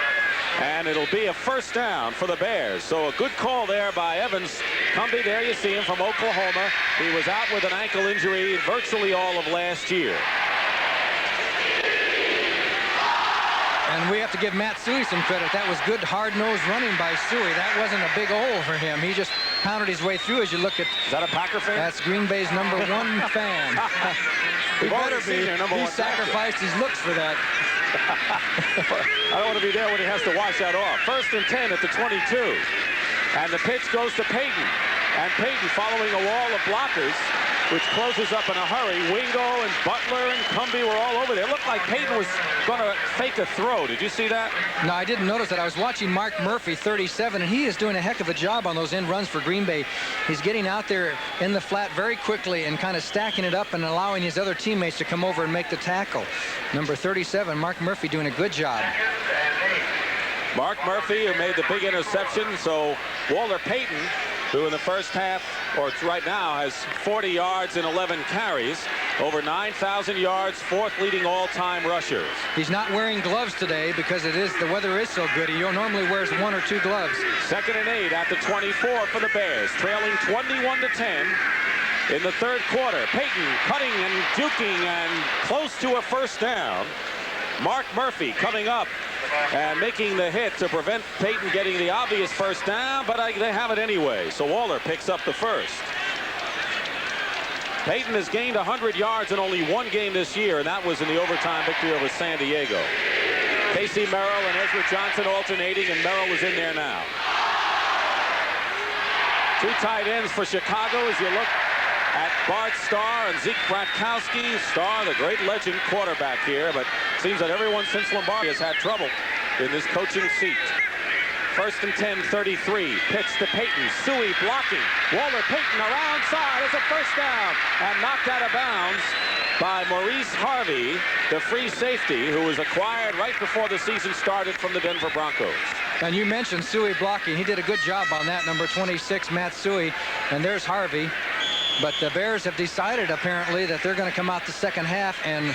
and it'll be a first down for the Bears. So a good call there by Evans. Cumby, there you see him from Oklahoma. He was out with an ankle injury virtually all of last year. And we have to give Matt Suey some credit. That was good hard-nosed running by Suey. That wasn't a big hole for him. He just pounded his way through. As you look at... Is that a Packer fan? That's Green Bay's #1 fan. He better be. He sacrificed his looks for that. I don't want to be there when he has to wash that off. 1st and 10 at the 22. And the pitch goes to Payton. And Payton, following a wall of blockers, which closes up in a hurry. Wingo and Butler and Cumby were all over there. It looked like Payton was going to fake a throw. Did you see that? No, I didn't notice that. I was watching Mark Murphy, 37, and he is doing a heck of a job on those end runs for Green Bay. He's getting out there in the flat very quickly and kind of stacking it up and allowing his other teammates to come over and make the tackle. Number 37, Mark Murphy, doing a good job. Mark Murphy, who made the big interception. So Walter Payton, who in the first half, or right now, has 40 yards and 11 carries, over 9,000 yards, 4th leading all-time rushers. He's not wearing gloves today because the weather is so good. He normally wears 1 or 2 gloves. 2nd and 8 at the 24 for the Bears, trailing 21-10 in the 3rd quarter. Payton cutting and juking and close to a first down. Mark Murphy coming up and making the hit to prevent Payton getting the obvious first down, but they have it anyway. So Waller picks up the first. Payton has gained 100 yards in only 1 game this year, and that was in the overtime victory over San Diego. Casey Merrill and Ezra Johnson alternating, and Merrill is in there now. 2 tight ends for Chicago as you look at Bart Starr and Zeke Bratkowski. Starr, the great legend quarterback here, but seems that everyone since Lombardi has had trouble in this coaching seat. First and 10, 33. Pitch to Payton. Suey blocking. Walter Payton around side. It's a first down. And knocked out of bounds by Maurice Harvey, the free safety, who was acquired right before the season started from the Denver Broncos. And you mentioned Suey blocking. He did a good job on that, number 26, Matt Suey. And there's Harvey. But the Bears have decided, apparently, that they're going to come out the second half and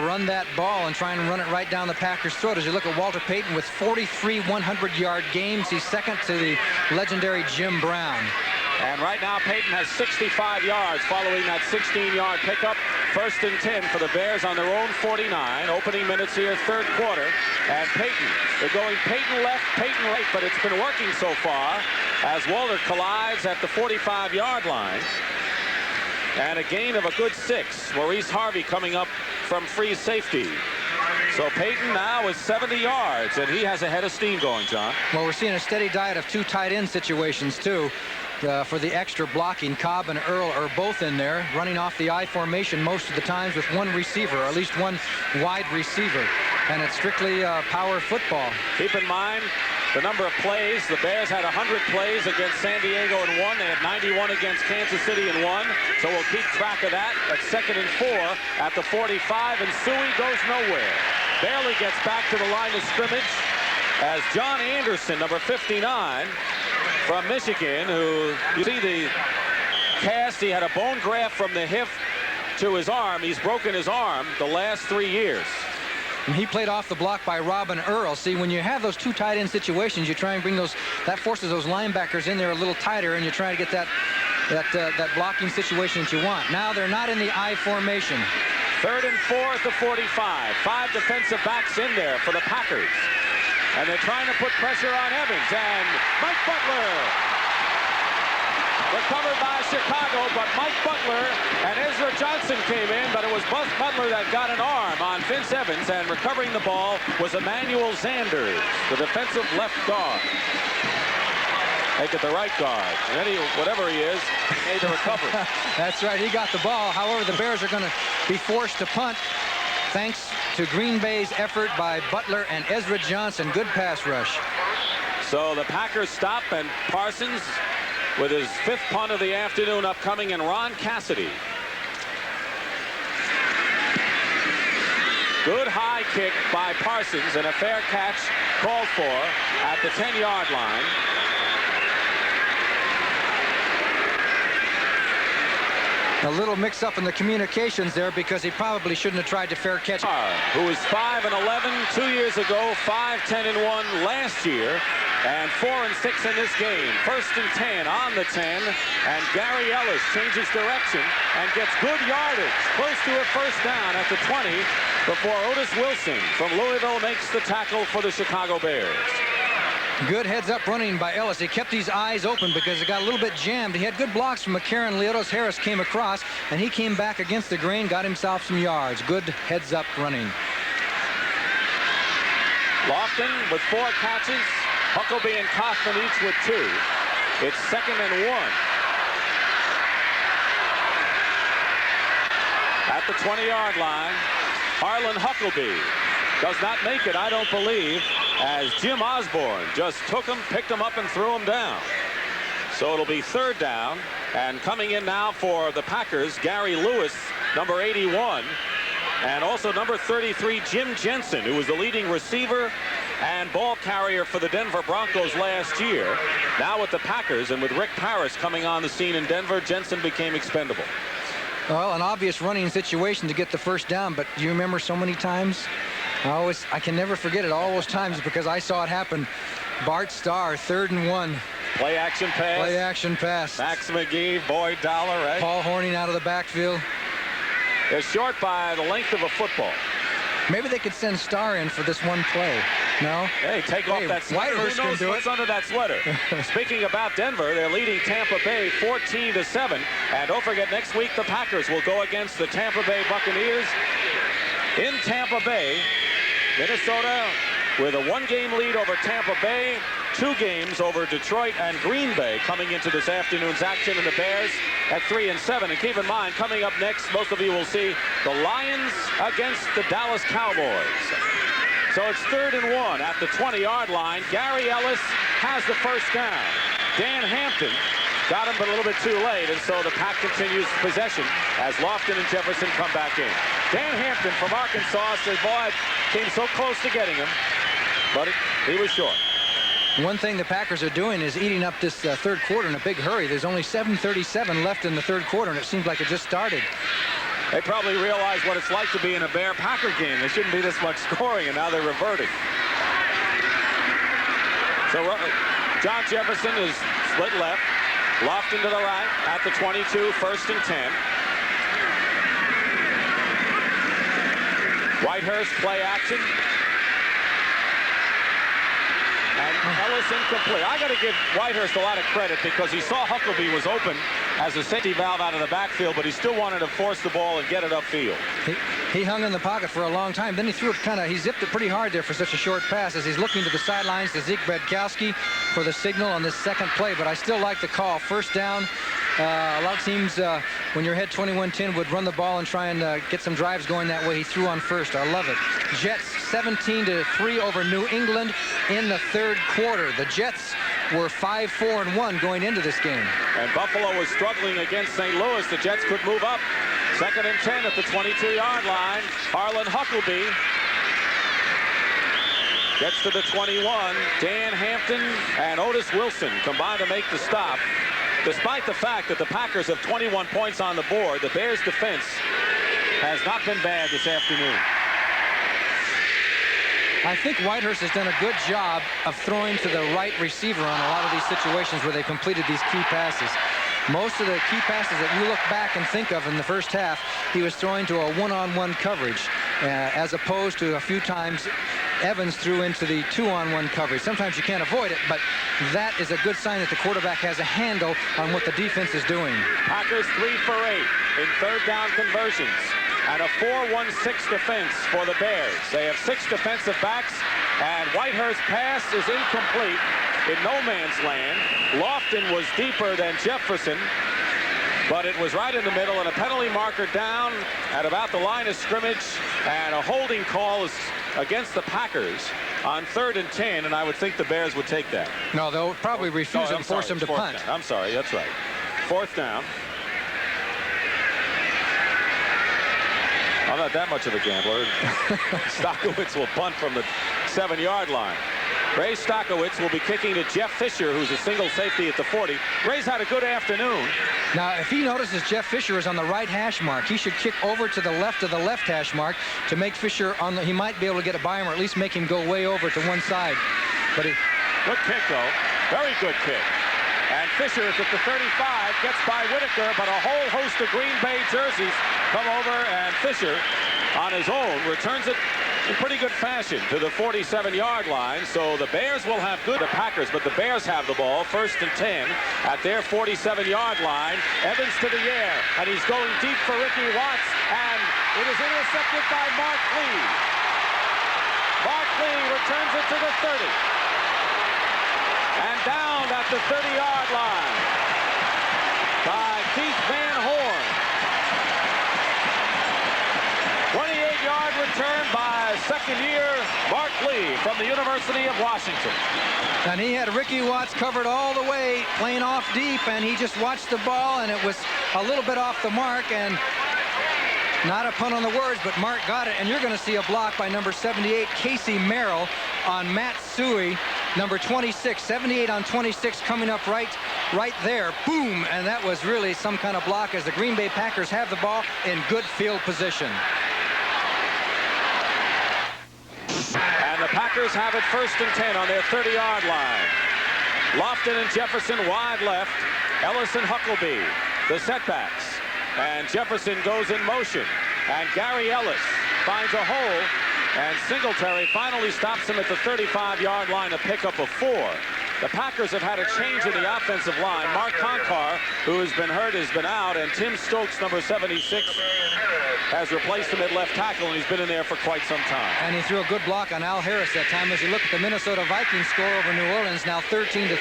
run that ball and try and run it right down the Packers' throat. As you look at Walter Payton with 43 100-yard games, he's second to the legendary Jim Brown. And right now, Payton has 65 yards following that 16-yard pickup. First and 10 for the Bears on their own 49. Opening minutes here, third quarter. And Payton, they're going Payton left, Payton right, but it's been working so far as Walter collides at the 45-yard line. And a gain of a good 6. Maurice Harvey coming up from free safety. So Payton now is 70 yards, and he has a head of steam going, John. Well, we're seeing a steady diet of 2 tight end situations, too. For the extra blocking, Cobb and Earl are both in there, running off the I formation most of the times with one receiver, or at least one wide receiver. And it's strictly power football. Keep in mind the number of plays. The Bears had 100 plays against San Diego in 1. They had 91 against Kansas City in 1. So we'll keep track of that at 2nd and 4 at the 45. And Suey goes nowhere. Barely gets back to the line of scrimmage as John Anderson, number 59, from Michigan, who you see the cast. He had a bone graft from the hip to his arm. He's broken his arm the last 3 years. And he played off the block by Robin Earl. See, when you have those 2 tight end situations, you try and bring those, that forces those linebackers in there a little tighter, and you try to get that blocking situation that you want. Now they're not in the I formation. 3rd and 4 at the 45. 5 defensive backs in there for the Packers. And they're trying to put pressure on Evans. And Mike Butler recovered by Chicago, but Mike Butler and Ezra Johnson came in, but it was Buzz Butler that got an arm on Vince Evans, and recovering the ball was Emmanuel Sanders, the defensive left guard. Make it the right guard. And then he, whatever he is, made the recovery. That's right, he got the ball. However, the Bears are going to be forced to punt thanks to Green Bay's effort by Butler and Ezra Johnson. Good pass rush. So the Packers stop, and Parsons with his 5th punt of the afternoon upcoming, and Ron Cassidy. Good high kick by Parsons, and a fair catch called for at the 10-yard line. A little mix-up in the communications there because he probably shouldn't have tried to fair catch. Who was 5-11 2 years ago, 5-10-1 last year, and 4-6 in this game. 1st and 10 on the 10, and Gary Ellis changes direction and gets good yardage, close to a first down at the 20, before Otis Wilson from Louisville makes the tackle for the Chicago Bears. Good heads-up running by Ellis. He kept his eyes open because it got a little bit jammed. He had good blocks from McCarron. Leotos Harris came across, and he came back against the grain, got himself some yards. Good heads-up running. Lofton with 4 catches. Huckabee and Kaufman each with 2. It's 2nd and 1. At the 20-yard line, Harlan Huckabee does not make it, I don't believe, as Jim Osborne just took him, picked him up, and threw him down. So it'll be 3rd down, and coming in now for the Packers, Gary Lewis, number 81, and also number 33, Jim Jensen, who was the leading receiver and ball carrier for the Denver Broncos last year. Now with the Packers, and with Rick Parris coming on the scene in Denver, Jensen became expendable. Well, an obvious running situation to get the first down, but do you remember so many times? I can never forget it, all those times, because I saw it happen. Bart Starr, 3rd and 1. Play action pass. Play action pass. Max McGee, Boyd Dollar, right? Paul Horning out of the backfield. They're short by the length of a football. Maybe they could send Starr in for this one play. No? Hey, take off that sweater. Whitehurst Who knows what's under that sweater? Speaking about Denver, they're leading Tampa Bay 14-7. And don't forget, next week the Packers will go against the Tampa Bay Buccaneers in Tampa Bay. Minnesota with a 1-game lead over Tampa Bay, 2 games over Detroit and Green Bay coming into this afternoon's action, and the Bears at 3-7. And keep in mind, coming up next, most of you will see the Lions against the Dallas Cowboys. So it's 3rd and 1 at the 20-yard line. Gary Ellis has the first down. Dan Hampton got him, but a little bit too late, and so the Pack continues possession as Lofton and Jefferson come back in. Dan Hampton from Arkansas says, boy, I came so close to getting him, but he was short. One thing the Packers are doing is eating up this third quarter in a big hurry. There's only 7:37 left in the third quarter, and it seems like it just started. They probably realize what it's like to be in a Bear-Packer game. There shouldn't be this much scoring, and now they're reverting. So John Jefferson is split left. Lofton to the right at the 22, 1st and 10. Whitehurst play action. And Ellis incomplete. I got to give Whitehurst a lot of credit because he saw Huckabee was open as a safety valve out of the backfield, but he still wanted to force the ball and get it upfield. He hung in the pocket for a long time. Then he threw it he zipped it pretty hard there for such a short pass as he's looking to the sidelines to Zeke Bradkowski for the signal on this second play. But I still like the call. First down. A lot of teams, when you're ahead 21-10, would run the ball and try and get some drives going that way. He threw on first. I love it. Jets 17-3 over New England in the third quarter. The Jets were 5-4-1 going into this game. And Buffalo was struggling against St. Louis. The Jets could move up. 2nd and 10 at the 22-yard line. Harlan Huckabee gets to the 21. Dan Hampton and Otis Wilson combined to make the stop. Despite the fact that the Packers have 21 points on the board, the Bears' defense has not been bad this afternoon. I think Whitehurst has done a good job of throwing to the right receiver on a lot of these situations where they completed these key passes. Most of the key passes that you look back and think of in the first half, he was throwing to a one-on-one coverage, as opposed to a few times Evans threw into the two-on-one coverage. Sometimes you can't avoid it, but that is a good sign that the quarterback has a handle on what the defense is doing. Packers 3 for 8 in third down conversions and a 4-1-6 defense for the Bears. They have 6 defensive backs, and Whitehurst's pass is incomplete in no man's land. Lofton was deeper than Jefferson, but it was right in the middle, and a penalty marker down at about the line of scrimmage, and a holding call is against the Packers on 3rd and 10, and I would think the Bears would take that. No, they'll probably refuse and force him to punt. I'm sorry, that's right. 4th down. I'm not that much of a gambler. Stockowitz will punt from the 7-yard line. Ray Stockowitz will be kicking to Jeff Fisher, who's a single safety at the 40. Ray's had a good afternoon. Now, if he notices Jeff Fisher is on the right hash mark, he should kick over to the left of the left hash mark to make Fisher on the, he might be able to get it by him or at least make him go way over to one side. But good kick, though. Very good kick. And Fisher is at the 35, gets by Whitaker, but a whole host of Green Bay jerseys come over, and Fisher, on his own, returns it in pretty good fashion to the 47-yard line. So the Bears will have the Packers, but the Bears have the ball. 1st and 10 at their 47-yard line. Evans to the air, and he's going deep for Ricky Watts, and it is intercepted by Mark Lee. Mark Lee returns it to the 30. And down at the 30-yard line by Keith Van Horn. 28-yard return by second-year Mark Lee from the University of Washington. And he had Ricky Watts covered all the way, playing off deep, and he just watched the ball, and it was a little bit off the mark, and not a pun on the words, but Mark got it, and you're going to see a block by number 78, Casey Merrill, on Matt Suey. Number 26, 78 on 26, coming up right there. Boom! And that was really some kind of block as the Green Bay Packers have the ball in good field position. And the Packers have it 1st and 10 on their 30-yard line. Lofton and Jefferson wide left. Ellis and Huckabee, the setbacks. And Jefferson goes in motion. And Gary Ellis finds a hole. And Singletary finally stops him at the 35-yard line to pick up a 4. The Packers have had a change in the offensive line. Mark Conkar, who has been hurt, has been out, and Tim Stokes, number 76, has replaced him at left tackle, and he's been in there for quite some time. And he threw a good block on Al Harris that time. As you look at the Minnesota Vikings score over New Orleans, now 13-3.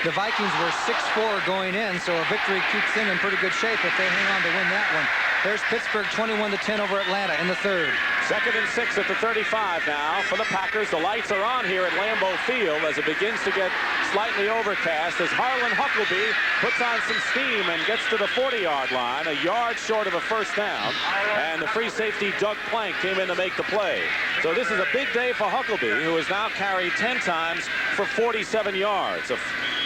The Vikings were 6-4 going in, so a victory keeps them in pretty good shape if they hang on to win that one. There's Pittsburgh 21-10 over Atlanta in the third. 2nd and 6 at the 35 now for the Packers. The lights are on here at Lambeau Field as it begins to get slightly overcast as Harlan Huckleby puts on some steam and gets to the 40-yard line, a yard short of a first down. And the free safety Doug Plank came in to make the play. So this is a big day for Huckleby, who has now carried 10 times for 47 yards.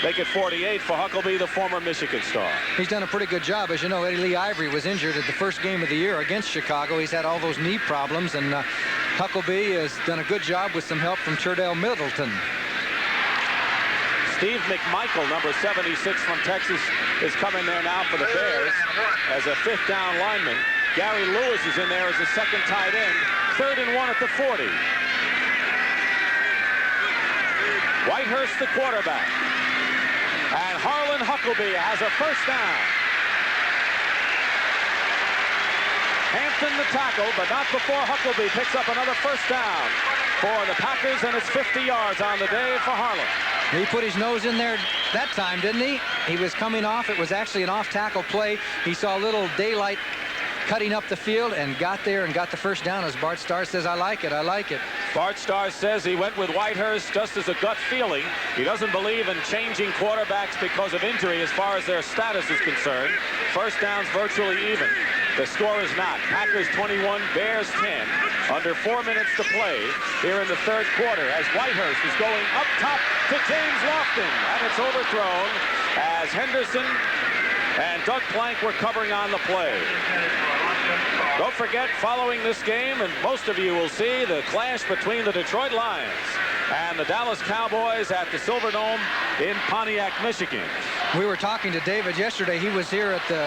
Make it 48 for Huckleby, the former Michigan star. He's done a pretty good job. As you know, Eddie Lee Ivory was injured at the first game of the year against Chicago. He's had all those knee problems, and Huckleby has done a good job with some help from Turdell Middleton. Steve McMichael, number 76 from Texas, is coming there now for the Bears as a 5th down lineman. Gary Lewis is in there as a 2nd tight end. 3rd and 1 at the 40. Whitehurst, the quarterback. And Harlan Huckleby has a first down. Hampton the tackle, but not before Huckleby picks up another first down for the Packers, and it's 50 yards on the day for Harlan. He put his nose in there that time, didn't he? He was coming off. It was actually an off-tackle play. He saw a little daylight cutting up the field and got there and got the first down. As Bart Starr says, I like it, I like it. Bart Starr says he went with Whitehurst just as a gut feeling. He doesn't believe in changing quarterbacks because of injury as far as their status is concerned. First down's virtually even. The score is not. Packers 21, Bears 10. Under 4 minutes to play here in the 3rd quarter as Whitehurst is going up top to James Lofton. And it's overthrown as Henderson and Doug Plank were covering on the play. Don't forget, following this game, and most of you will see, the clash between the Detroit Lions and the Dallas Cowboys at the Silverdome in Pontiac, Michigan. We were talking to David yesterday. He was here at the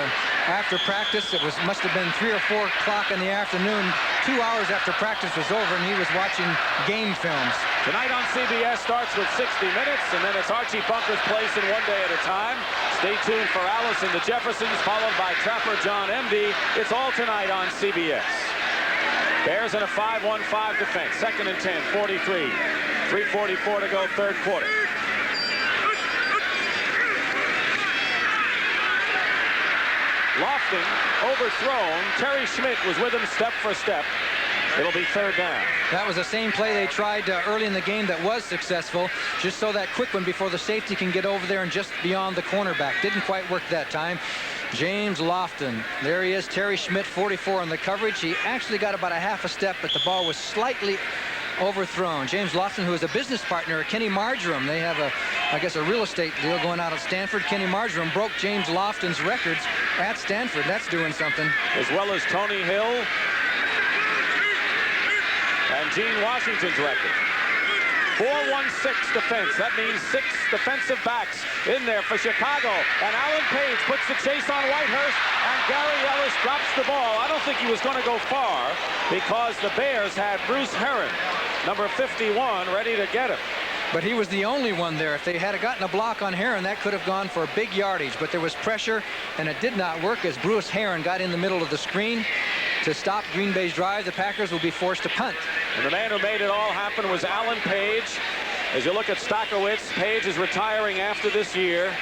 after practice. It must have been 3 or 4 o'clock in the afternoon, 2 hours after practice was over, and he was watching game films. Tonight on CBS starts with 60 minutes, and then it's Archie Bunker's Place in One Day at a Time. Stay tuned for Alice and the Jeffersons, followed by Trapper John MD. It's all tonight on CBS. Bears in a 5-1-5 defense. 2nd and 10, 43. 3:44 to go, 3rd quarter. Lofton overthrown. Terry Schmidt was with him step for step. It'll be 3rd down. That was the same play they tried early in the game that was successful. Just so that quick one before the safety can get over there and just beyond the cornerback. Didn't quite work that time. James Lofton. There he is. Terry Schmidt, 44 on the coverage. He actually got about a half a step, but the ball was slightly overthrown. James Lofton, who is a business partner of Kenny Marjoram. They have I guess a real estate deal going out at Stanford. Kenny Marjoram broke James Lofton's records at Stanford. That's doing something. As well as Tony Hill and Gene Washington's record. 4-1-6 defense. That means 6 defensive backs in there for Chicago. And Alan Page puts the chase on Whitehurst, and Gary Ellis drops the ball. I don't think he was going to go far because the Bears had Bruce Herron, number 51, ready to get him. But he was the only one there. If they had gotten a block on Herron, that could have gone for big yardage. But there was pressure, and it did not work as Bruce Herron got in the middle of the screen to stop Green Bay's drive. The Packers will be forced to punt. And the man who made it all happen was Alan Page. As you look at Stockowitz, Page is retiring after this year.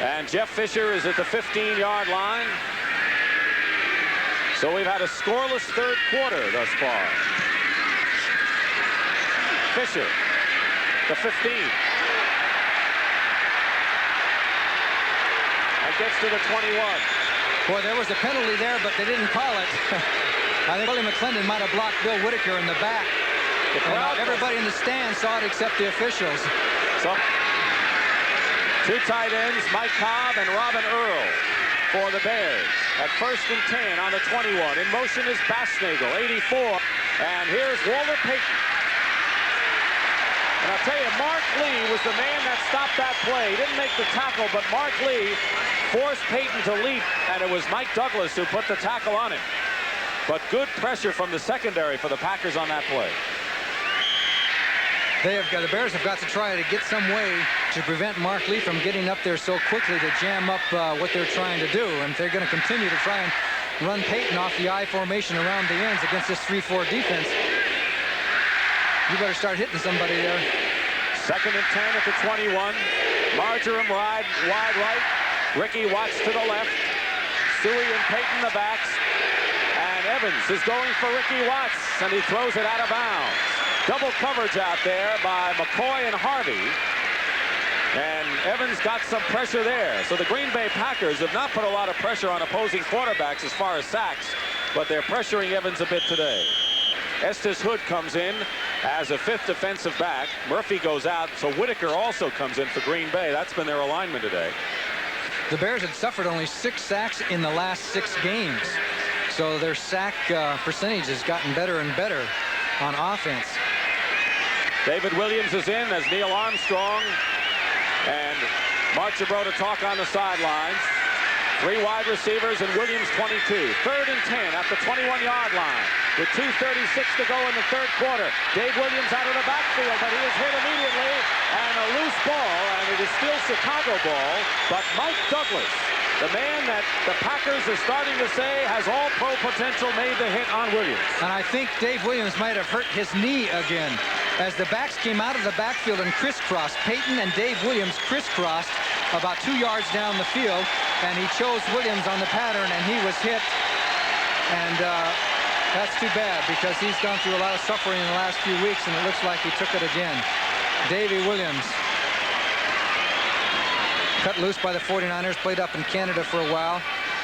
And Jeff Fisher is at the 15-yard line. So we've had a scoreless 3rd quarter thus far. Fisher, the 15. And gets to the 21. Boy, there was a penalty there, but they didn't call it. I think Willie McClendon might have blocked Bill Whitaker in the back. Everybody in the stand saw it except the officials. So, 2 tight ends, Mike Cobb and Robin Earl for the Bears. At 1st and 10 on the 21. In motion is Basnagel, 84. And here's Walter Payton. And I'll tell you, Mark Lee was the man that stopped that play. He didn't make the tackle, but Mark Lee forced Payton to leap, and it was Mike Douglas who put the tackle on him. But good pressure from the secondary for the Packers on that play. The Bears have got to try to get some way to prevent Mark Lee from getting up there so quickly to jam up what they're trying to do. And they're going to continue to try and run Payton off the I formation around the ends against this 3-4 defense. You better start hitting somebody there. 2nd and 10 at the 21. Marjoram wide right. Ricky Watts to the left. Stewie and Payton the backs. And Evans is going for Ricky Watts, and he throws it out of bounds. Double coverage out there by McCoy and Harvey. And Evans got some pressure there. So the Green Bay Packers have not put a lot of pressure on opposing quarterbacks as far as sacks, but they're pressuring Evans a bit today. Estes Hood comes in as a 5th defensive back. Murphy goes out, so Whitaker also comes in for Green Bay. That's been their alignment today. The Bears had suffered only 6 sacks in the last 6 games. So their sack percentage has gotten better and better on offense. David Williams is in as Neil Armstrong and Mark Gibrot to talk on the sidelines. 3 wide receivers and Williams 22. 3rd and 10 at the 21-yard line with 2:36 to go in the 3rd quarter. Dave Williams out of the backfield, but he is hit immediately, and a loose ball, and it is still Chicago ball. But Mike Douglas, the man that the Packers are starting to say has all-pro potential, made the hit on Williams. And I think Dave Williams might have hurt his knee again as the backs came out of the backfield and crisscrossed. Peyton and Dave Williams crisscrossed about 2 yards down the field, and he chose Williams on the pattern, and he was hit. And that's too bad, because he's gone through a lot of suffering in the last few weeks, and it looks like he took it again. Davey Williams, cut loose by the 49ers, played up in Canada for a while,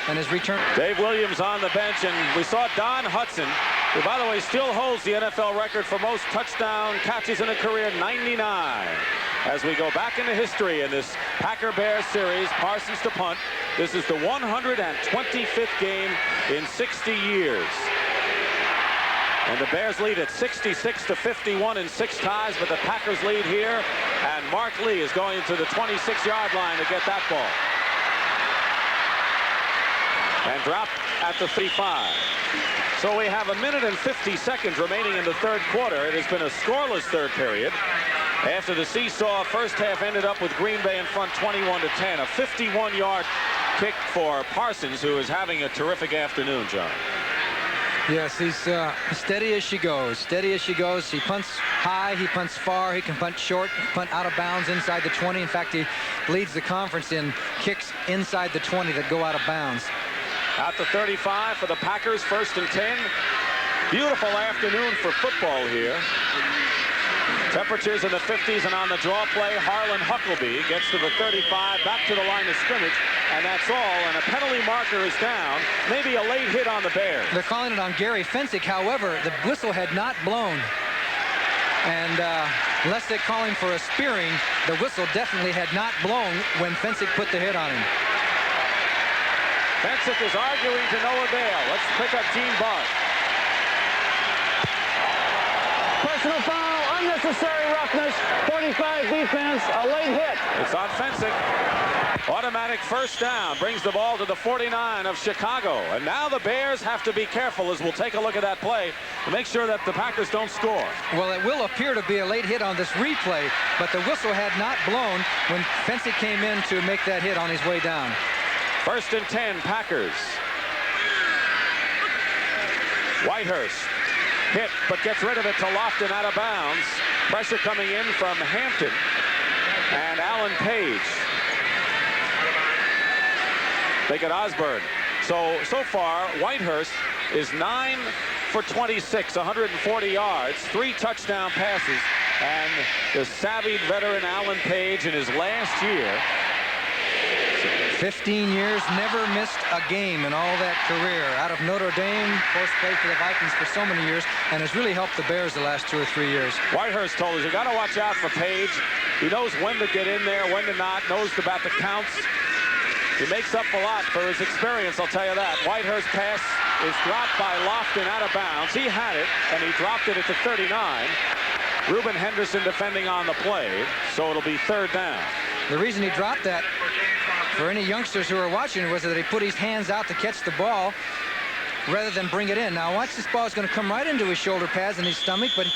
and his return. Dave Williams on the bench, and we saw Don Hudson, who, by the way, still holds the NFL record for most touchdown catches in a career, 99. As we go back into history in this Packer-Bears series, Parsons to punt. This is the 125th game in 60 years. And the Bears lead at 66-51 in 6 ties, but the Packers lead here, and Mark Lee is going to the 26-yard line to get that ball. And drop at the 35. So we have 1 minute and 50 seconds remaining in the 3rd quarter. It has been a scoreless 3rd period. After the seesaw, first half ended up with Green Bay in front 21-10. A 51-yard kick for Parsons, who is having a terrific afternoon, John. Yes, he's steady as she goes. Steady as she goes. He punts high, he punts far, he can punt short, punt out of bounds inside the 20. In fact, he leads the conference in kicks inside the 20 that go out of bounds. At the 35 for the Packers, 1st and 10. Beautiful afternoon for football here. Temperatures in the 50s, and on the draw play, Harlan Huckleby gets to the 35, back to the line of scrimmage, and that's all, and a penalty marker is down. Maybe a late hit on the Bears. They're calling it on Gary Fensick. However, the whistle had not blown, and unless they're calling for a spearing, the whistle definitely had not blown when Fensick put the hit on him. Fensick is arguing to no avail. Let's pick up Gene Bart. Personal foul, unnecessary roughness, 45 defense, a late hit. It's on Fensick. Automatic 1st down brings the ball to the 49 of Chicago. And now the Bears have to be careful, as we'll take a look at that play, to make sure that the Packers don't score. Well, it will appear to be a late hit on this replay, but the whistle had not blown when Fensick came in to make that hit on his way down. 1st and 10, Packers. Whitehurst hit, but gets rid of it to Lofton out of bounds. Pressure coming in from Hampton and Alan Page. They get Osborne. So far, Whitehurst is 9 for 26, 140 yards, 3 touchdown passes, and the savvy veteran Alan Page in his last year. 15 years, never missed a game in all that career. Out of Notre Dame, of course, played for the Vikings for so many years, and has really helped the Bears the last 2 or 3 years. Whitehurst told us, you got to watch out for Page. He knows when to get in there, when to not, knows about the counts. He makes up a lot for his experience, I'll tell you that. Whitehurst pass is dropped by Lofton out of bounds. He had it, and he dropped it at the 39. Reuben Henderson defending on the play, so it'll be 3rd down. The reason he dropped that, for any youngsters who are watching, was that he put his hands out to catch the ball rather than bring it in. Now watch, this ball is going to come right into his shoulder pads and his stomach, but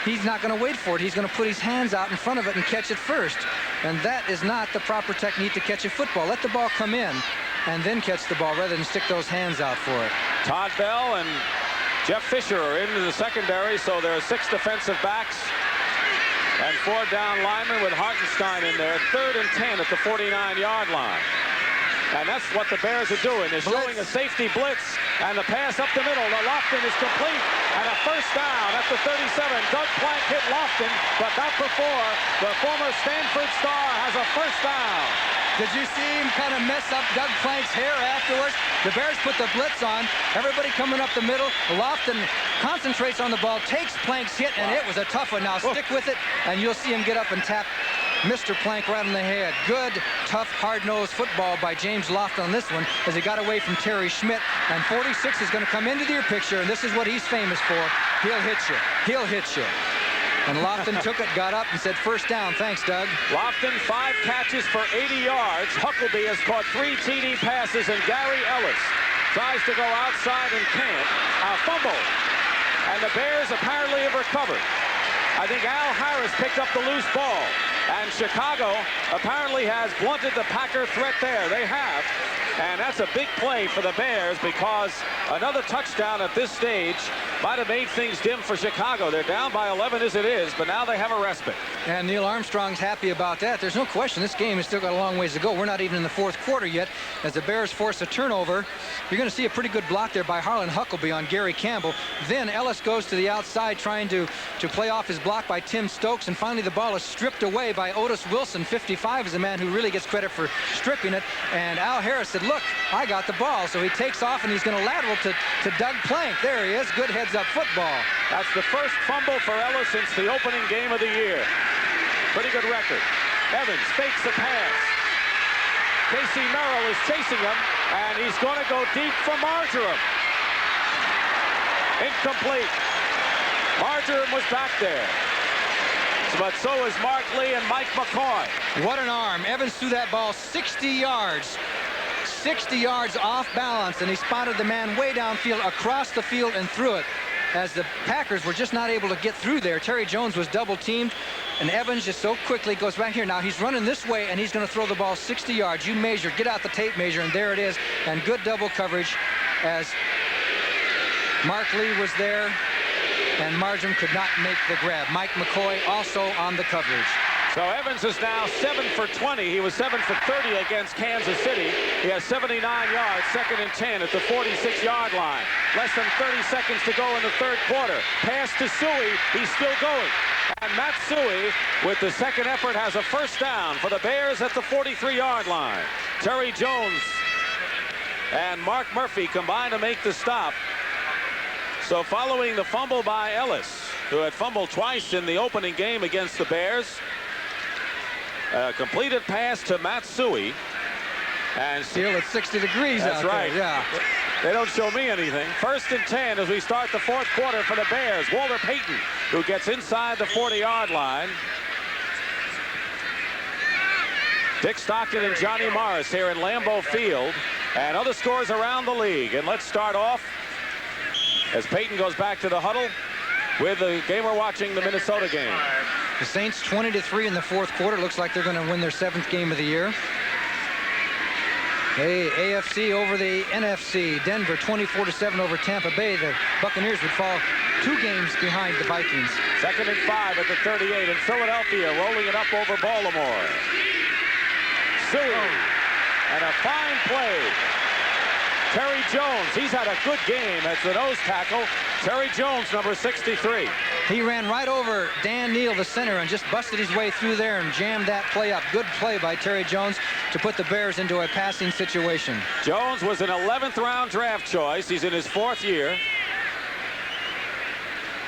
he's not going to wait for it. He's going to put his hands out in front of it and catch it first. And that is not the proper technique to catch a football. Let the ball come in and then catch the ball rather than stick those hands out for it. Todd Bell and Jeff Fisher are into the secondary, so there are 6 defensive backs and 4 down linemen with Hartenstein in there. 3rd and 10 at the 49-yard line. And that's what the Bears are doing. They're showing a safety blitz, and the pass up the middle to Lofton is complete, and a first down at the 37. Doug Plank hit Lofton, but not before the former Stanford star has a first down. Did you see him kind of mess up Doug Plank's hair afterwards? The Bears put the blitz on. Everybody coming up the middle. Lofton concentrates on the ball, takes Plank's hit, and it was a tough one. Now stick with it, and you'll see him get up and tap Mr. Plank right on the head. Good, tough, hard-nosed football by James Lofton on this one as he got away from Terry Schmidt. And 46 is going to come into your picture, and this is what he's famous for. He'll hit you. He'll hit you. And Lofton took it, got up, and said, first down. Thanks, Doug. Lofton, 5 catches for 80 yards. Huckleby has caught 3 TD passes, and Gary Ellis tries to go outside and can't. A fumble. And the Bears apparently have recovered. I think Al Harris picked up the loose ball. And Chicago apparently has blunted the Packer threat there. They have. And that's a big play for the Bears because another touchdown at this stage might have made things dim for Chicago. They're down by 11 as it is, but now they have a respite. And Neil Armstrong's happy about that. There's no question this game has still got a long ways to go. We're not even in the fourth quarter yet. As the Bears force a turnover, you're going to see a pretty good block there by Harlan Huckleby on Gary Campbell. Then Ellis goes to the outside trying to play off his block by Tim Stokes, and finally the ball is stripped away by Otis Wilson. 55 is the man who really gets credit for stripping it. And Al Harris said, look, I got the ball. So he takes off, and he's going to lateral to Doug Plank. There he is. Good heads-up football. That's the first fumble for Ellis since the opening game of the year. Pretty good record. Evans fakes a pass. Casey Merrill is chasing him, and he's going to go deep for Marjoram. Incomplete. Marjoram was back there. But so is Mark Lee and Mike McCoy. What an arm. Evans threw that ball 60 yards. 60 yards off balance, and he spotted the man way downfield across the field and threw it as the Packers were just not able to get through there. Terry Jones was double teamed, and Evans just so quickly goes back here. Now he's running this way, and he's going to throw the ball 60 yards. You measure, get out the tape measure, and there it is. And good double coverage as Mark Lee was there, and Marjoram could not make the grab. Mike McCoy also on the coverage. So Evans is now 7 for 20. He was 7 for 30 against Kansas City. He has 79 yards, 2nd and 10 at the 46-yard line. Less than 30 seconds to go in the third quarter. Pass to Suey. He's still going. And Matt Suey, with the second effort, has a first down for the Bears at the 43-yard line. Terry Jones and Mark Murphy combine to make the stop. So following the fumble by Ellis, who had fumbled twice in the opening game against the Bears, a completed pass to Matsui. And still at 60 degrees that's out right. there. Yeah. They don't show me anything. 1st and 10 as we start the fourth quarter for the Bears. Walter Payton, who gets inside the 40-yard line. Dick Stockton and Johnny Morris here in Lambeau Field. And other scores around the league. And let's start off as Payton goes back to the huddle with the game we're watching, the Minnesota game. The Saints 20-3 in the fourth quarter. Looks like they're going to win their 7th game of the year. Hey, AFC over the NFC. Denver 24-7 over Tampa Bay. The Buccaneers would fall 2 games behind the Vikings. 2nd and 5 at the 38, and Philadelphia rolling it up over Baltimore. Suey, and a fine play. Terry Jones, he's had a good game as the nose tackle. Terry Jones, number 63. He ran right over Dan Neal, the center, and just busted his way through there and jammed that play up. Good play by Terry Jones to put the Bears into a passing situation. Jones was an 11th round draft choice. He's in his 4th year.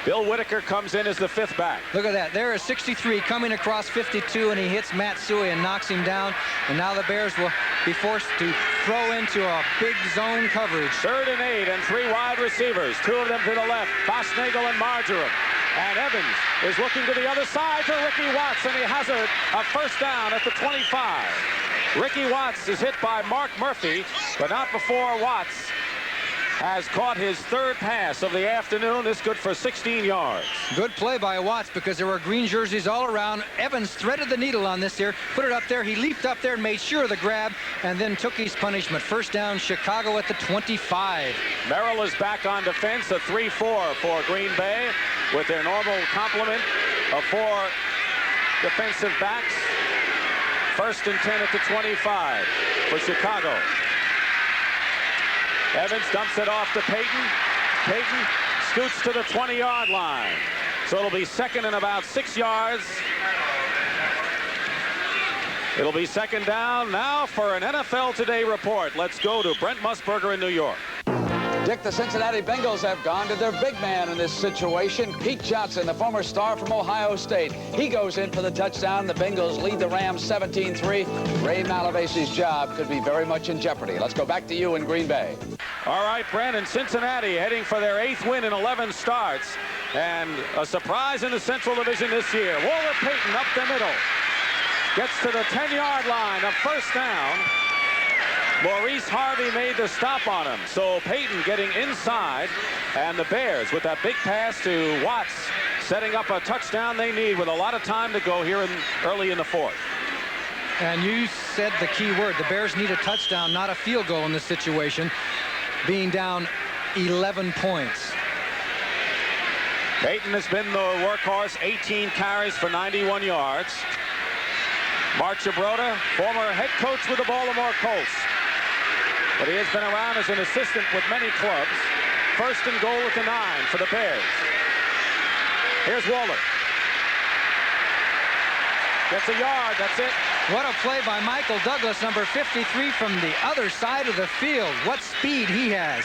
Bill Whitaker comes in as the 5th back. Look at that. There is 63 coming across 52, and he hits Matt Suey and knocks him down. And now the Bears will be forced to throw into a big zone coverage. 3rd and 8 and 3 wide receivers. 2 of them to the left, Bosnagel and Marjoram. And Evans is looking to the other side to Ricky Watts, and he has a first down at the 25. Ricky Watts is hit by Mark Murphy, but not before Watts has caught his 3rd pass of the afternoon. This good for 16 yards. Good play by Watts because there were green jerseys all around. Evans threaded the needle on this here, put it up there. He leaped up there and made sure of the grab, and then took his punishment. First down, Chicago at the 25. Merrill is back on defense, a 3-4 for Green Bay with their normal complement of 4 defensive backs. 1st and 10 at the 25 for Chicago. Evans dumps it off to Payton. Payton scoots to the 20-yard line. So it'll be 2nd and about 6 yards. It'll be 2nd down. Now for an NFL Today report. Let's go to Brent Musburger in New York. Dick, the Cincinnati Bengals have gone to their big man in this situation, Pete Johnson, the former star from Ohio State. He goes in for the touchdown. The Bengals lead the Rams 17-3. Ray Malabase's job could be very much in jeopardy. Let's go back to you in Green Bay. All right, Brandon, Cincinnati heading for their 8th win in 11 starts. And a surprise in the Central Division this year. Walter Payton up the middle. Gets to the 10-yard line, a 1st down. Maurice Harvey made the stop on him. So Payton getting inside, and the Bears with that big pass to Watts, setting up a touchdown they need with a lot of time to go here early in the 4th. And you said the key word. The Bears need a touchdown, not a field goal in this situation, being down 11 points. Payton has been the workhorse, 18 carries for 91 yards. Mark Gibrota, former head coach with the Baltimore Colts. But he has been around as an assistant with many clubs. 1st and goal at the 9 for the Bears. Here's Waller. Gets a yard, that's it. What a play by Michael Douglas, number 53, from the other side of the field. What speed he has.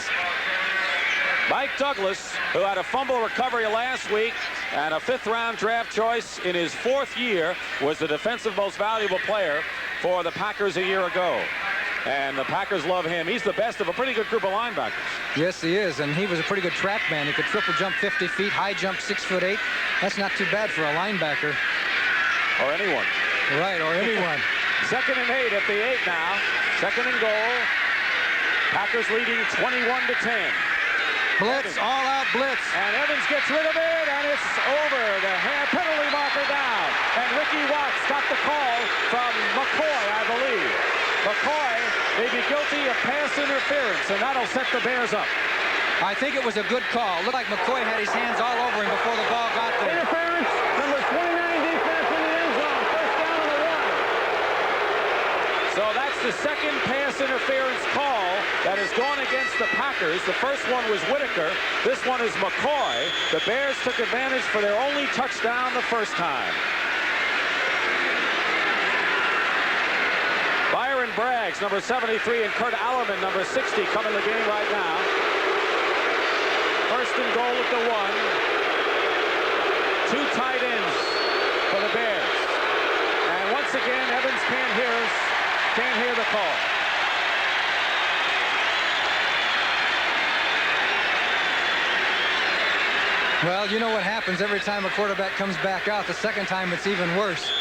Mike Douglas, who had a fumble recovery last week and a 5th-round draft choice in his 4th year, was the defensive most valuable player for the Packers a year ago. And the Packers love him. He's the best of a pretty good group of linebackers. Yes, he is, and he was a pretty good track man. He could triple jump 50 feet, high jump 6'8". That's not too bad for a linebacker. Or anyone. Right, or anyone. 2nd and 8 at the 8 now. 2nd and goal. Packers leading 21-10. Blitz, all-out blitz. And Evans gets rid of it, and it's over. The penalty marker down. And Ricky Watts got the call from McCoy, I believe. McCoy may be guilty of pass interference, and that'll set the Bears up. I think it was a good call. Looked like McCoy had his hands all over him before the ball got there. Interference, number 29 defense in the end zone. 1st down and 1. So that's the 2nd pass interference call that has gone against the Packers. The first one was Whitaker. This one is McCoy. The Bears took advantage for their only touchdown the first time. Byron Braggs, number 73, and Kurt Allerman, number 60, come in the game right now. 1st and goal at the 1. 2 tight ends for the Bears. And once again, Evans can't hear the call. Well, you know what happens every time a quarterback comes back out. The second time, it's even worse.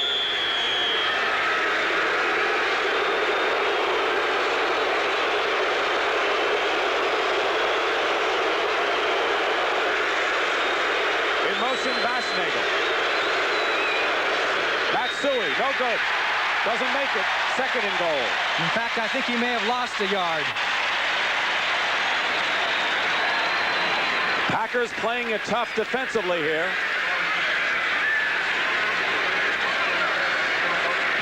In motion, Bassnagel. Matsui, no good. Doesn't make it. 2nd and goal. In fact, I think he may have lost a yard. Packers playing it tough defensively here.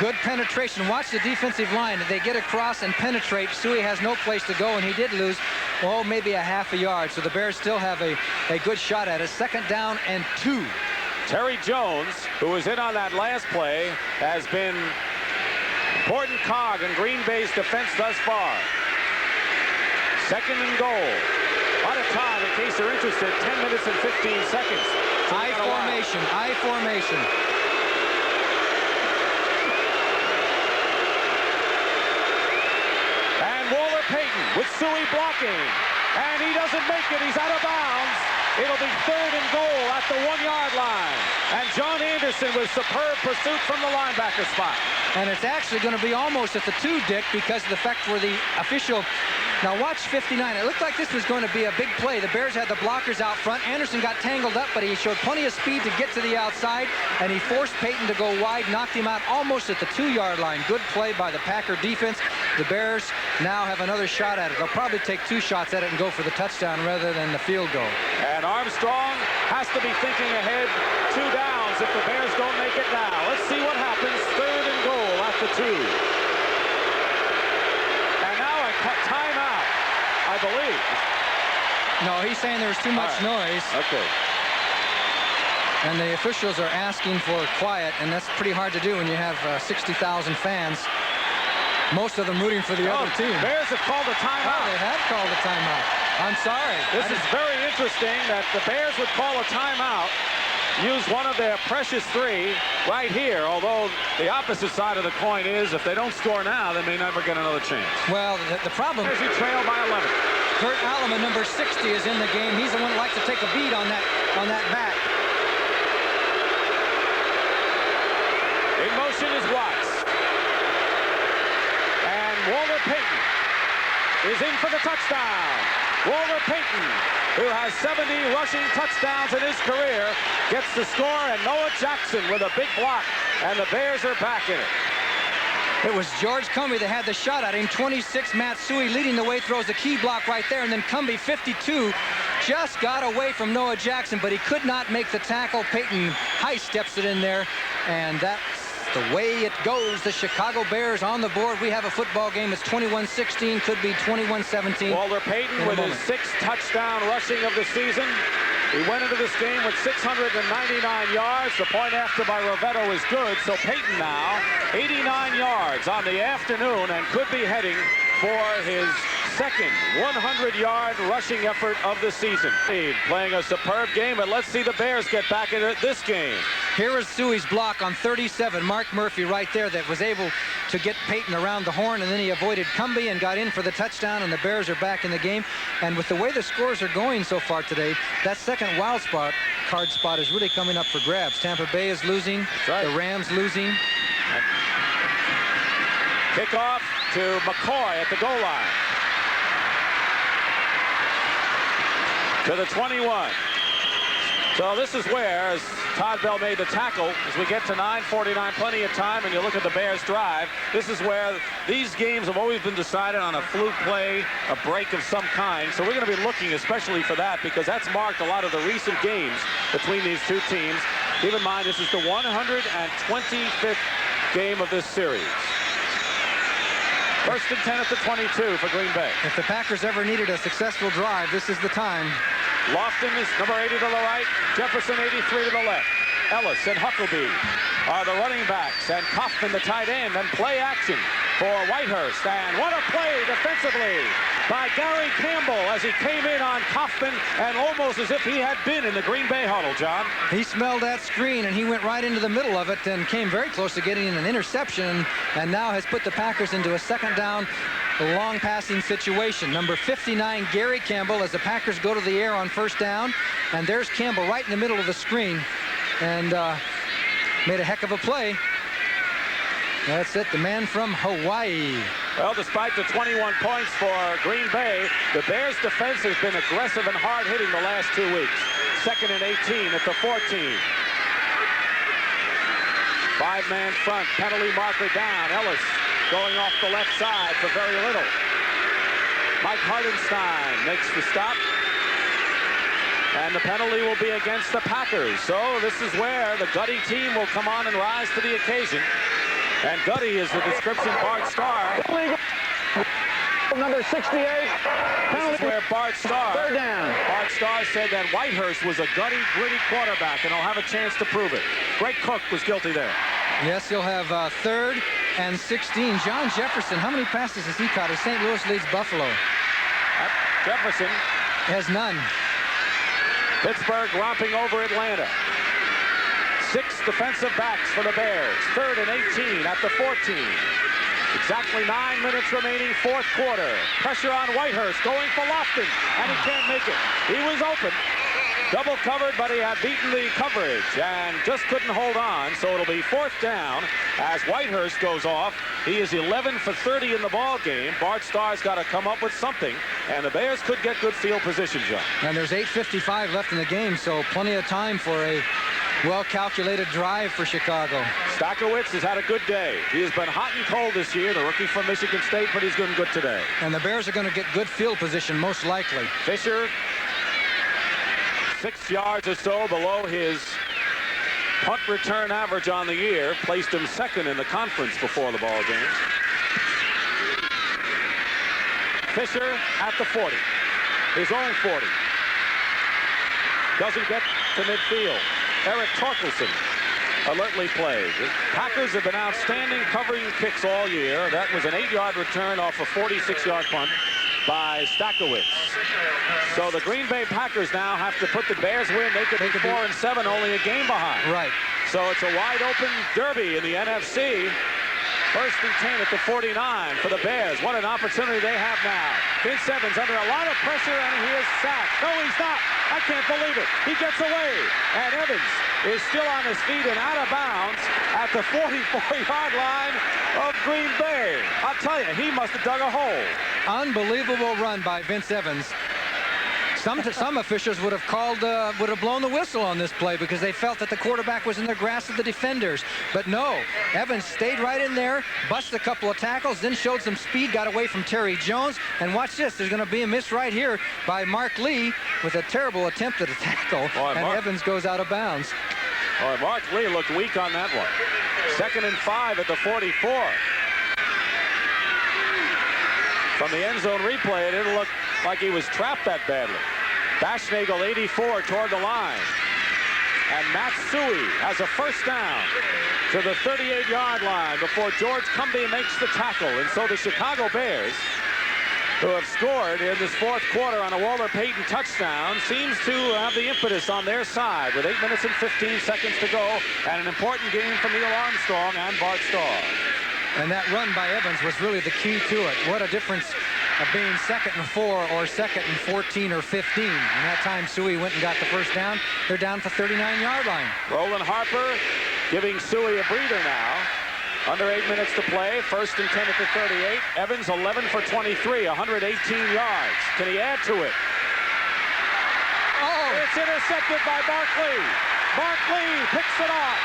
Good penetration. Watch the defensive line. They get across and penetrate. Suey has no place to go, and he did lose, well, maybe a half a yard. So the Bears still have a good shot at it. 2nd down and 2. Terry Jones, who was in on that last play, has been important cog in Green Bay's defense thus far. 2nd and goal. A lot of time, in case you're interested, 10 minutes and 15 seconds. So I formation, I formation. And Walter Payton with Suey blocking. And he doesn't make it. He's out of bounds. It'll be 3rd and goal at the 1-yard line. And John Anderson with superb pursuit from the linebacker spot. And it's actually going to be almost at the 2, Dick, because of the fact where the official... Now watch 59. It looked like this was going to be a big play. The Bears had the blockers out front. Anderson got tangled up, but he showed plenty of speed to get to the outside, and he forced Payton to go wide, knocked him out almost at the 2-yard line. Good play by the Packer defense. The Bears now have another shot at it. They'll probably take 2 shots at it and go for the touchdown rather than the field goal. And Armstrong has to be thinking ahead. 2 downs if the Bears don't make it now. Let's see what happens. 3rd and goal after 2. And now a timeout, I believe. No, he's saying there was too much noise. Okay. And the officials are asking for quiet, and that's pretty hard to do when you have 60,000 fans. Most of them rooting for the other team. Bears have called a timeout. Oh, they have called a timeout. I'm sorry. This is very interesting that the Bears would call a timeout, use one of their precious 3 right here, although the opposite side of the coin is if they don't score now, they may never get another chance. Well, the problem As you trail by 11. Kurt Alleman, number 60, is in the game. He's the one that likes to take a beat on that back. In motion is Watts. And Walter Payton is in for the touchdown. Walter Payton, who has 70 rushing touchdowns in his career, gets the score, and Noah Jackson with a big block, and the Bears are back in it. It was George Cumbie that had the shot at him. 26, Matsui leading the way, throws the key block right there, and then Cumbie, 52, just got away from Noah Jackson, but he could not make the tackle. Payton high steps it in there, and that's the way it goes. The Chicago Bears on the board. We have a football game. It's 21-16, could be 21-17. Walter Payton with his 6th touchdown rushing of the season. He went into this game with 699 yards. The point after by Rovetto is good. So Payton now 89 yards on the afternoon and could be heading for his 2nd 100-yard rushing effort of the season. Playing a superb game, and let's see the Bears get back into this game. Here is Suey's block on 37. Mark Murphy right there that was able to get Payton around the horn, and then he avoided Cumbie and got in for the touchdown, and the Bears are back in the game. And with the way the scores are going so far today, that 2nd wild card spot is really coming up for grabs. Tampa Bay is losing. Right. The Rams losing. Kickoff to McCoy at the goal line. To the 21. So this is where, as Todd Bell made the tackle, as we get to 9:49, plenty of time, and you look at the Bears drive, this is where these games have always been decided on a fluke play, a break of some kind. So we're going to be looking especially for that, because that's marked a lot of the recent games between these 2 teams. Keep in mind, this is the 125th game of this series. 1st and 10 at the 22 for Green Bay. If the Packers ever needed a successful drive, this is the time. Lofton is number 80 to the right. Jefferson 83 to the left. Ellis and Huckabee are the running backs, and Kaufman the tight end, and play action for Whitehurst. And what a play defensively by Gary Campbell as he came in on Kaufman, and almost as if he had been in the Green Bay huddle, John. He smelled that screen, and he went right into the middle of it and came very close to getting an interception, and now has put the Packers into a 2nd down long passing situation. Number 59, Gary Campbell, as the Packers go to the air on 1st down, and there's Campbell right in the middle of the screen, and made a heck of a play. That's it, the man from Hawaii. Well, despite the 21 points for Green Bay, the Bears defense has been aggressive and hard-hitting the last 2 weeks. 2nd and 18 at the 14. 5-man front, penalty marker down. Ellis going off the left side for very little. Mike Hartenstein makes the stop. And the penalty will be against the Packers. So this is where the Gutty team will come on and rise to the occasion. And Gutty is the description Bart Starr. Number 68. This is where Bart Starr. 3rd down. Bart Starr said that Whitehurst was a gutty, gritty quarterback, and he'll have a chance to prove it. Greg Cook was guilty there. Yes, he'll have 3rd and 16. John Jefferson, how many passes has he caught as St. Louis leads Buffalo? Jefferson Has none. Pittsburgh romping over Atlanta. 6 defensive backs for the Bears. 3rd and 18 at the 14. Exactly 9 minutes remaining, 4th quarter. Pressure on Whitehurst, going for Lofton, and he can't make it. He was open, double covered, but he had beaten the coverage and just couldn't hold on. So it'll be 4th down as Whitehurst goes off. He is 11 for 30 in the ball game. Bart Starr's got to come up with something, and the Bears could get good field position, John. And there's 8:55 left in the game, so plenty of time for a well-calculated drive for Chicago. Stackowitz has had a good day. He has been hot and cold this year, the rookie from Michigan State, but he's doing good today. And the Bears are going to get good field position, most likely. Fisher, 6 yards or so below his punt return average on the year, placed him second in the conference before the ball game. Fisher at the 40, his own 40. Doesn't get to midfield. Eric Torkelson alertly plays. The Packers have been outstanding covering kicks all year. That was an 8-yard return off a 46-yard punt by Stackowitz. So the Green Bay Packers now have to put the Bears win. They could be 4-7, only a game behind. Right. So it's a wide open derby in the NFC. 1st and 10 at the 49 for the Bears. What an opportunity they have now. Vince Evans under a lot of pressure, and he is sacked. No, he's not. I can't believe it. He gets away. And Evans is still on his feet and out of bounds at the 44-yard line of Green Bay. I'll tell you, he must have dug a hole. Unbelievable run by Vince Evans. Some officials would have blown the whistle on this play because they felt that the quarterback was in the grasp of the defenders. But no, Evans stayed right in there, busted a couple of tackles, then showed some speed, got away from Terry Jones. And watch this, there's going to be a miss right here by Mark Lee with a terrible attempt at a tackle. And Evans goes out of bounds. Boy, Mark Lee looked weak on that one. 2nd and 5 at the 44. From the end zone replay, it didn't look like he was trapped that badly. Bashnagel, 84, toward the line. And Matt Suey has a first down to the 38-yard line before George Cumbie makes the tackle. And so the Chicago Bears, who have scored in this 4th quarter on a Walter Payton touchdown, seems to have the impetus on their side with 8 minutes and 15 seconds to go, and an important game from Neil Armstrong and Bart Starr. And that run by Evans was really the key to it. What a difference of being 2nd and 4 or 2nd and 14 or 15. And that time Suey went and got the first down. They're down for 39-yard line. Roland Harper giving Suey a breather now. Under 8 minutes to play. 1st and 10 at the 38. Evans 11 for 23, 118 yards. Can he add to it? Oh! It's intercepted by Mark Lee. Mark Lee picks it off.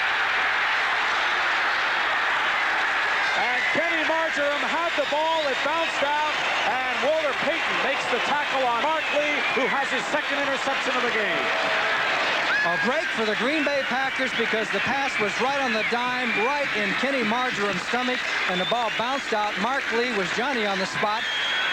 And Kenny Marjoram had the ball. It bounced out, and Walter Payton makes the tackle on Mark Lee, who has his 2nd interception of the game. A break for the Green Bay Packers because the pass was right on the dime, right in Kenny Marjoram's stomach, and the ball bounced out. Mark Lee was Johnny on the spot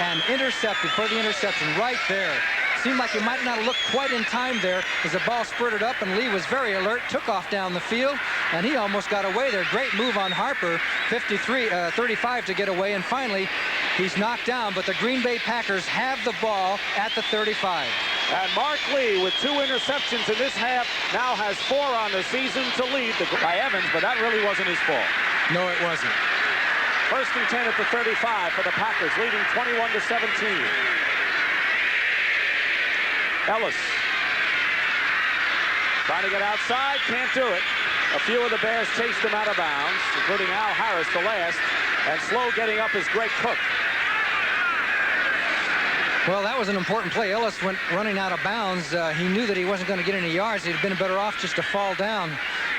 and intercepted for the interception right there. Seemed like he might not have looked quite in time there as the ball spurted up, and Lee was very alert, took off down the field, and he almost got away there. Great move on Harper, 35 to get away, and finally he's knocked down, but the Green Bay Packers have the ball at the 35. And Mark Lee, with 2 interceptions in this half, now has 4 on the season to lead by Evans, but that really wasn't his fault. No, it wasn't. 1st and 10 at the 35 for the Packers, leading 21-17. Ellis trying to get outside, can't do it. A few of the Bears chased him out of bounds, including Al Harris, the last, and slow getting up is Greg Cook. Well, that was an important play. Ellis went running out of bounds. He knew that he wasn't going to get any yards. He'd been better off just to fall down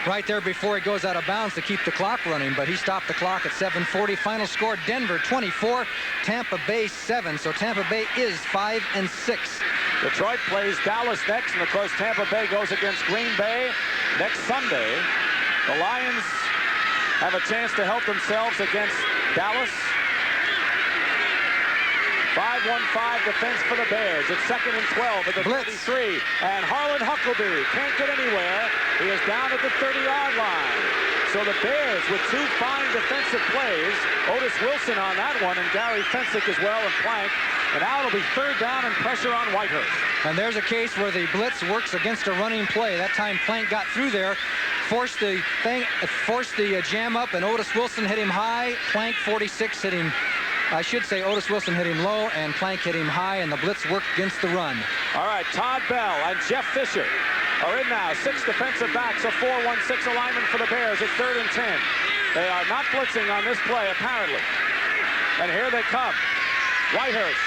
right there before he goes out of bounds to keep the clock running, but he stopped the clock at 7:40. Final score, Denver 24, Tampa Bay 7. So Tampa Bay is 5-6. Detroit plays Dallas next, and of course Tampa Bay goes against Green Bay next Sunday. The Lions have a chance to help themselves against Dallas. 5-1-5 defense for the Bears. It's 2nd and 12 at the 33. And Harlan Huckabee can't get anywhere. He is down at the 30-yard line. So the Bears with 2 fine defensive plays. Otis Wilson on that one, and Gary Fensick as well, and Plank. And now it'll be 3rd down and pressure on Whitehurst. And there's a case where the blitz works against a running play. That time Plank got through there, forced the jam up, and Otis Wilson hit him high. Plank 46 hit him. I should say Otis Wilson hit him low and Plank hit him high, and the blitz worked against the run. All right, Todd Bell and Jeff Fisher are in now. 6 defensive backs, a 4-1-6 alignment for the Bears at 3rd and 10. They are not blitzing on this play, apparently. And here they come. Whitehurst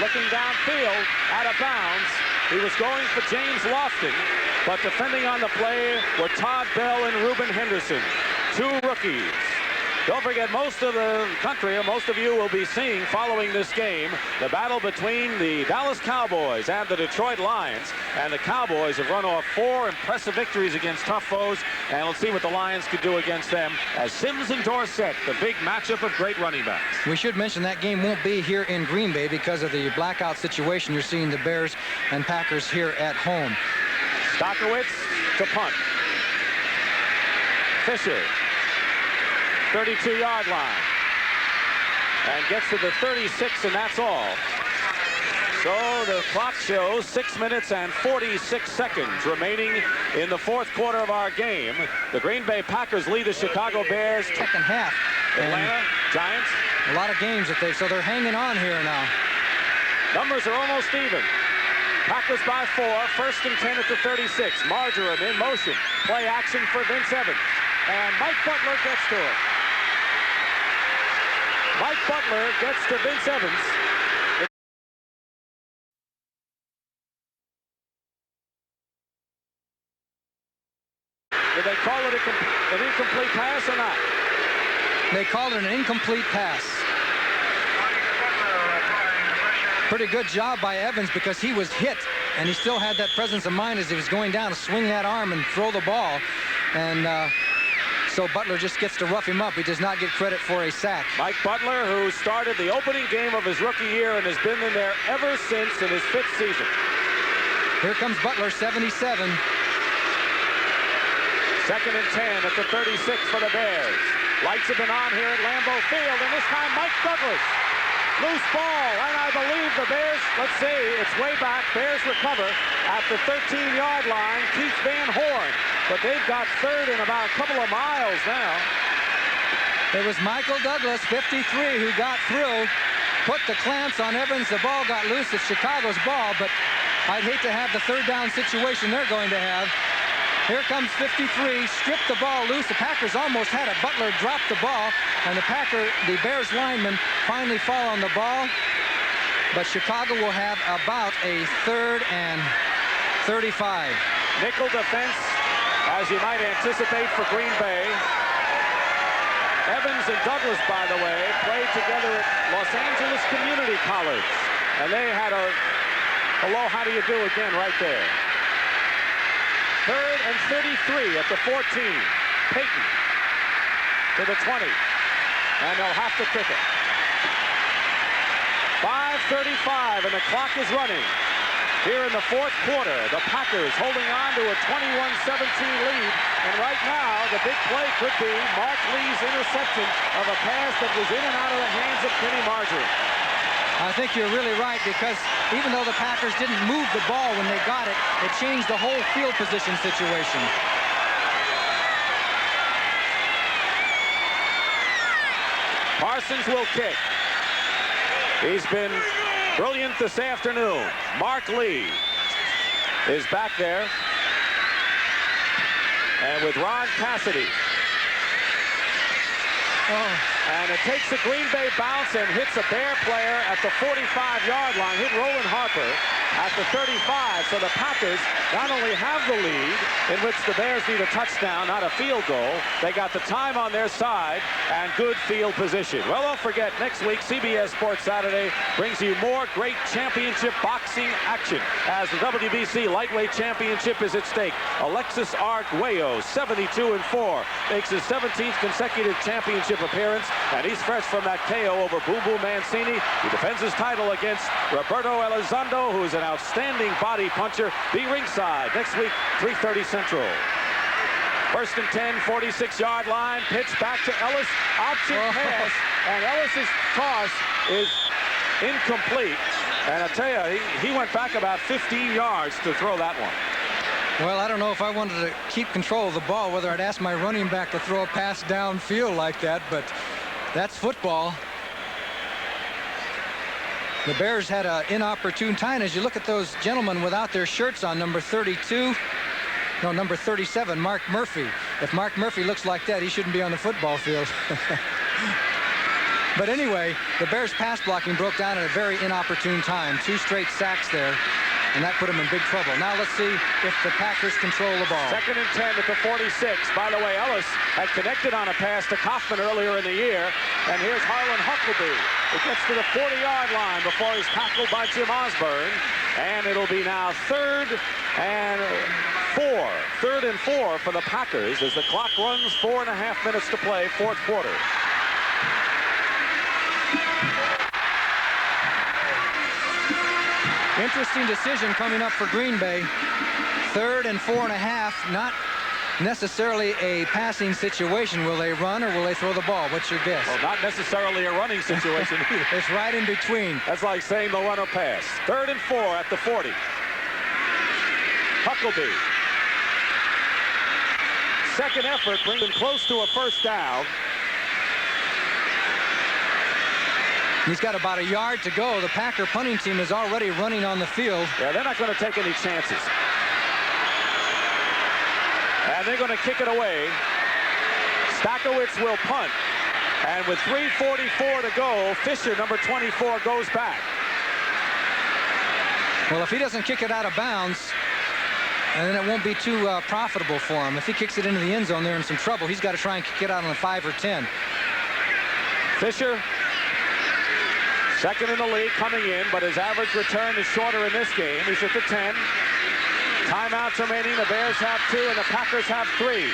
looking downfield, out of bounds. He was going for James Lofton, but defending on the play were Todd Bell and Reuben Henderson. two rookies. Don't forget, most of the country, or most of you will be seeing following this game, the battle between the Dallas Cowboys and the Detroit Lions. And the Cowboys have run off 4 impressive victories against tough foes. And we'll see what the Lions could do against them as Sims and Dorsett, the big matchup of great running backs. We should mention that game won't be here in Green Bay because of the blackout situation. You're seeing the Bears and Packers here at home. Stockowitz to punt. Fisher, 32-yard line, and gets to the 36, and that's all. So the clock shows 6 minutes and 46 seconds remaining in the fourth quarter of our game. The Green Bay Packers lead the Chicago Bears. Second half. Atlanta Giants. A lot of games that so they're hanging on here now. Numbers are almost even. Packers by 4, 1st and 10 at the 36. Marjoram in motion. Play action for Vince Evans. And Mike Butler gets to it. Mike Butler gets to Vince Evans. Did they call it an incomplete pass or not? They called it an incomplete pass. Pretty good job by Evans because he was hit, and he still had that presence of mind as he was going down to swing that arm and throw the ball. And so Butler just gets to rough him up. He does not get credit for a sack. Mike Butler, who started the opening game of his rookie year and has been in there ever since in his 5th season. Here comes Butler, 77. 2nd and 10 at the 36 for the Bears. Lights have been on here at Lambeau Field, and this time Mike Douglas. Loose ball, and I believe the Bears, let's see, it's way back. Bears recover at the 13-yard line. Keith Van Horn, but they've got 3rd in about a couple of miles now. It was Michael Douglas, 53, who got through, put the clamps on Evans. The ball got loose. It's Chicago's ball, but I'd hate to have the 3rd down situation they're going to have. Here comes 53, stripped the ball loose. The Packers almost had it. Butler dropped the ball, and the Bears linemen finally fall on the ball. But Chicago will have about a 3rd and 35. Nickel defense, as you might anticipate for Green Bay. Evans and Douglas, by the way, played together at Los Angeles Community College. And they had a hello, how do you do again right there. 3rd and 33 at the 14. Peyton to the 20. And they'll have to kick it. 5:35 and the clock is running. Here in the fourth quarter, the Packers holding on to a 21-17 lead. And right now, the big play could be Mark Lee's interception of a pass that was in and out of the hands of Kenny Marjoram. I think you're really right, because even though the Packers didn't move the ball when they got it, it changed the whole field position situation. Parsons will kick. He's been brilliant this afternoon. Mark Lee is back there. And with Ron Cassidy. And it takes a Green Bay bounce and hits a Bear player at the 45-yard line. Hit Roland Harper at the 35. So the Packers not only have the lead, in which the Bears need a touchdown, not a field goal, they got the time on their side and good field position. Well, don't forget, next week, CBS Sports Saturday brings you more great championship boxing action as the WBC Lightweight Championship is at stake. Alexis Arguello, 72-4, makes his 17th consecutive championship appearance, and he's fresh from that KO over Boom Boom Mancini. He defends his title against Roberto Elizondo, who is an outstanding body puncher. Be ringside next week, 3:30 Central. 1st and 10, 46-yard line. Pitch back to Ellis. Option pass, and Ellis's toss is incomplete. And I tell you, he went back about 15 yards to throw that one. Well, I don't know if I wanted to keep control of the ball, whether I'd ask my running back to throw a pass downfield like that, but that's football. The Bears had an inopportune time. As you look at those gentlemen without their shirts on, number 32, no, number 37, Mark Murphy. If Mark Murphy looks like that, he shouldn't be on the football field. But anyway, the Bears pass blocking broke down at a very inopportune time. 2 straight sacks there. and that put him in big trouble. Now let's see if the Packers control the ball. 2nd and 10 at the 46. By the way, Ellis had connected on a pass to Kaufman earlier in the year, and here's Harlan Huckleby. It gets to the 40-yard line before he's tackled by Jim Osborne, and it'll be now 3rd and 4. 3rd and 4 for the Packers as the clock runs 4.5 minutes to play, 4th quarter. Interesting decision coming up for Green Bay. 3rd and 4.5, not necessarily a passing situation. Will they run or will they throw the ball? What's your guess? Well, not necessarily a running situation either. It's right in between. That's like saying they'll run or pass. 3rd and 4 at the 40. Huckleby. Second effort brings him close to a first down. He's got about a yard to go. The Packer punting team is already running on the field. Yeah, they're not going to take any chances. And they're going to kick it away. Stakowicz will punt. And with 3:44 to go, Fisher, number 24, goes back. Well, if he doesn't kick it out of bounds, then it won't be too profitable for him. If he kicks it into the end zone, they're in some trouble. He's got to try and kick it out on the 5 or 10. Fisher, second in the league coming in, but his average return is shorter in this game. He's at the 10. Timeouts remaining. The Bears have 2 and the Packers have 3.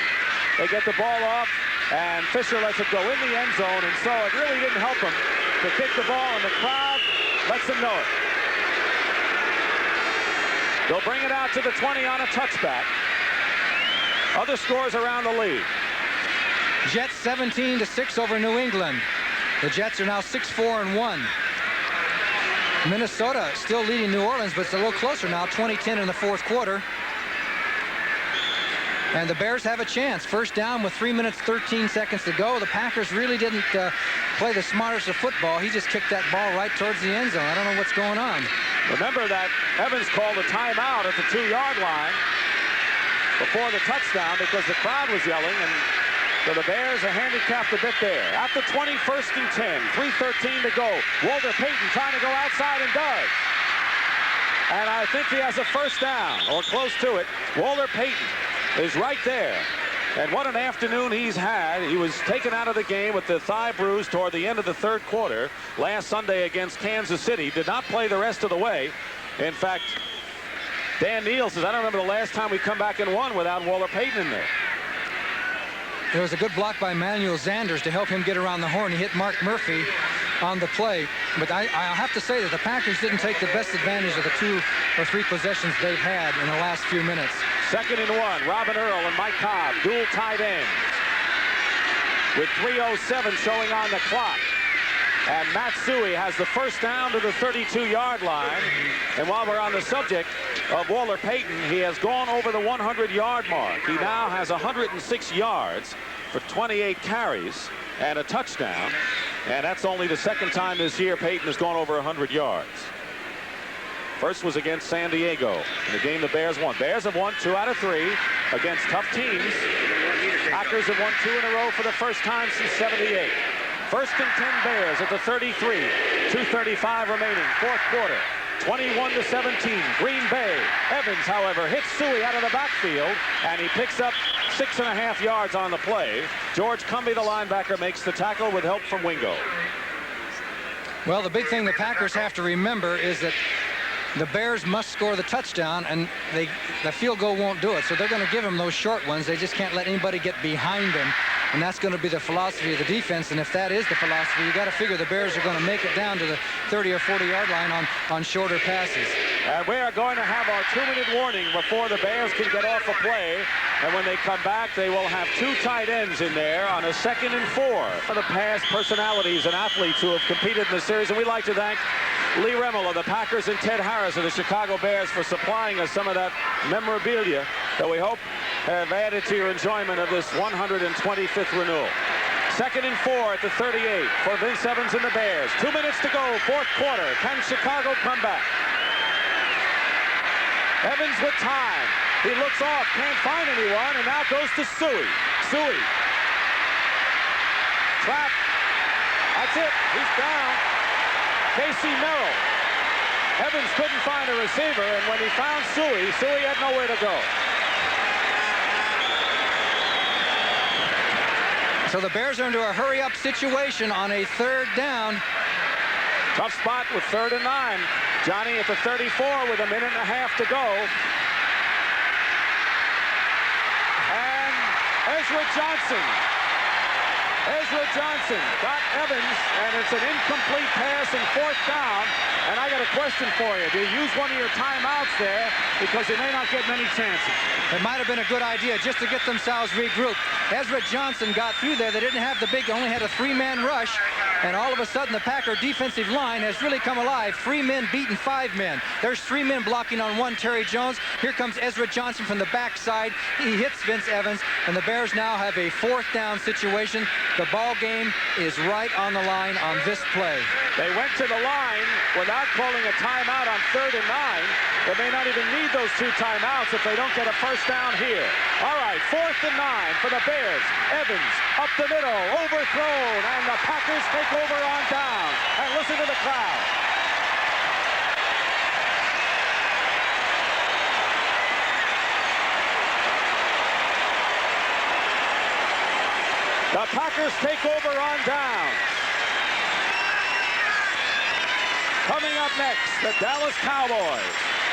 They get the ball off, and Fisher lets it go in the end zone, and so it really didn't help him to kick the ball, and the crowd lets him know it. They'll bring it out to the 20 on a touchback. Other scores around the league. Jets 17-6 over New England. The Jets are now 6-4-1. Minnesota still leading New Orleans, but it's a little closer now, 20-10 in the 4th quarter. And the Bears have a chance. First down with 3 minutes, 13 seconds to go. The Packers really didn't play the smartest of football. He just kicked that ball right towards the end zone. I don't know what's going on. Remember that Evans called a timeout at the 2-yard line before the touchdown because the crowd was yelling, and so the Bears are handicapped a bit there. At the 20, 1st and 10, 3:13 to go. Walter Payton trying to go outside and does. And I think he has a first down, or close to it. Walter Payton is right there. And what an afternoon he's had. He was taken out of the game with the thigh bruise toward the end of the 3rd quarter last Sunday against Kansas City. Did not play the rest of the way. In fact, Dan Neal says, I don't remember the last time we come back and won without Walter Payton in there. There was a good block by Manuel Zanders to help him get around the horn. He hit Mark Murphy on the play. But I'll have to say that the Packers didn't take the best advantage of the 2 or 3 possessions they've had in the last few minutes. 2nd and 1. Robin Earl and Mike Cobb, dual tight ends. With 3:07 showing on the clock. And Matt Suhey has the first down to the 32-yard line. And while we're on the subject of Walter Payton, he has gone over the 100-yard mark. He now has 106 yards for 28 carries and a touchdown. And that's only the 2nd time this year Payton has gone over 100 yards. First was against San Diego in the game the Bears won. Bears have won 2 out of 3 against tough teams. Packers have won 2 in a row for the first time since '78. 1st and 10 Bears at the 33. 2:35 remaining, 4th quarter. 21-17, Green Bay. Evans, however, hits Suhey out of the backfield, and he picks up 6.5 yards on the play. George Cumbie, the linebacker, makes the tackle with help from Wingo. Well, the big thing the Packers have to remember is that the Bears must score the touchdown, and the field goal won't do it. So they're going to give them those short ones. They just can't let anybody get behind them. And that's going to be the philosophy of the defense. And if that is the philosophy, you got to figure the Bears are going to make it down to the 30 or 40-yard line on shorter passes. And we are going to have our 2-minute warning before the Bears can get off a play. And when they come back, they will have 2 tight ends in there on a 2nd and 4 for the past personalities and athletes who have competed in the series. And we'd like to thank Lee Remmel of the Packers and Ted Harris of the Chicago Bears for supplying us some of that memorabilia that we hope have added to your enjoyment of this 125th renewal. 2nd and 4 at the 38 for Vince Evans and the Bears. 2 minutes to go, 4th quarter. Can Chicago come back? Evans with time. He looks off, can't find anyone, and now goes to Suhey. Suhey. Trap. That's it. He's down. Casey Merrill. Evans couldn't find a receiver, and when he found Suey had nowhere to go. So the Bears are into a hurry-up situation on a 3rd down. Tough spot with 3rd and 9. Johnny at the 34 with a minute and a half to go. And Ezra Johnson got Evans, and it's an incomplete pass and 4th down. And I got a question for you. Do you use one of your timeouts there? Because you may not get many chances. It might have been a good idea just to get themselves regrouped. Ezra Johnson got through there. They didn't have the big, only had a 3-man rush. And all of a sudden, the Packer defensive line has really come alive. 3 men beating 5 men. There's 3 men blocking on 1 Terry Jones. Here comes Ezra Johnson from the backside. He hits Vince Evans, and the Bears now have a 4th down situation. The ball game is right on the line on this play. They went to the line without calling a timeout on 3rd and 9. They may not even need those 2 timeouts if they don't get a 1st down here. All right, 4th and 9 for the Bears. Evans up the middle, overthrown, and the Packers take over on down. And listen to the crowd. The Packers take over on down. Coming up next, the Dallas Cowboys.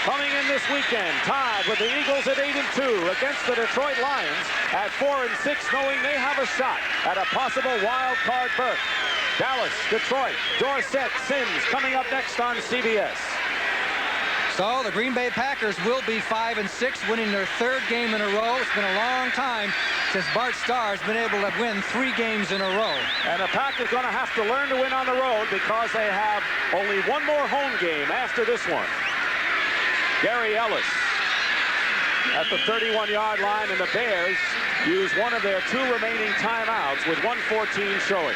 Coming in this weekend, tied with the Eagles at 8-2 against the Detroit Lions at 4-6, knowing they have a shot at a possible wild card berth. Dallas, Detroit, Dorsett, Sims coming up next on CBS. So the Green Bay Packers will be 5-6, winning their 3rd game in a row. It's been a long time since Bart Starr has been able to win 3 games in a row. And the Packers are going to have to learn to win on the road because they have only 1 more home game after this one. Gary Ellis at the 31-yard line, and the Bears use one of their 2 remaining timeouts with 1:14 showing.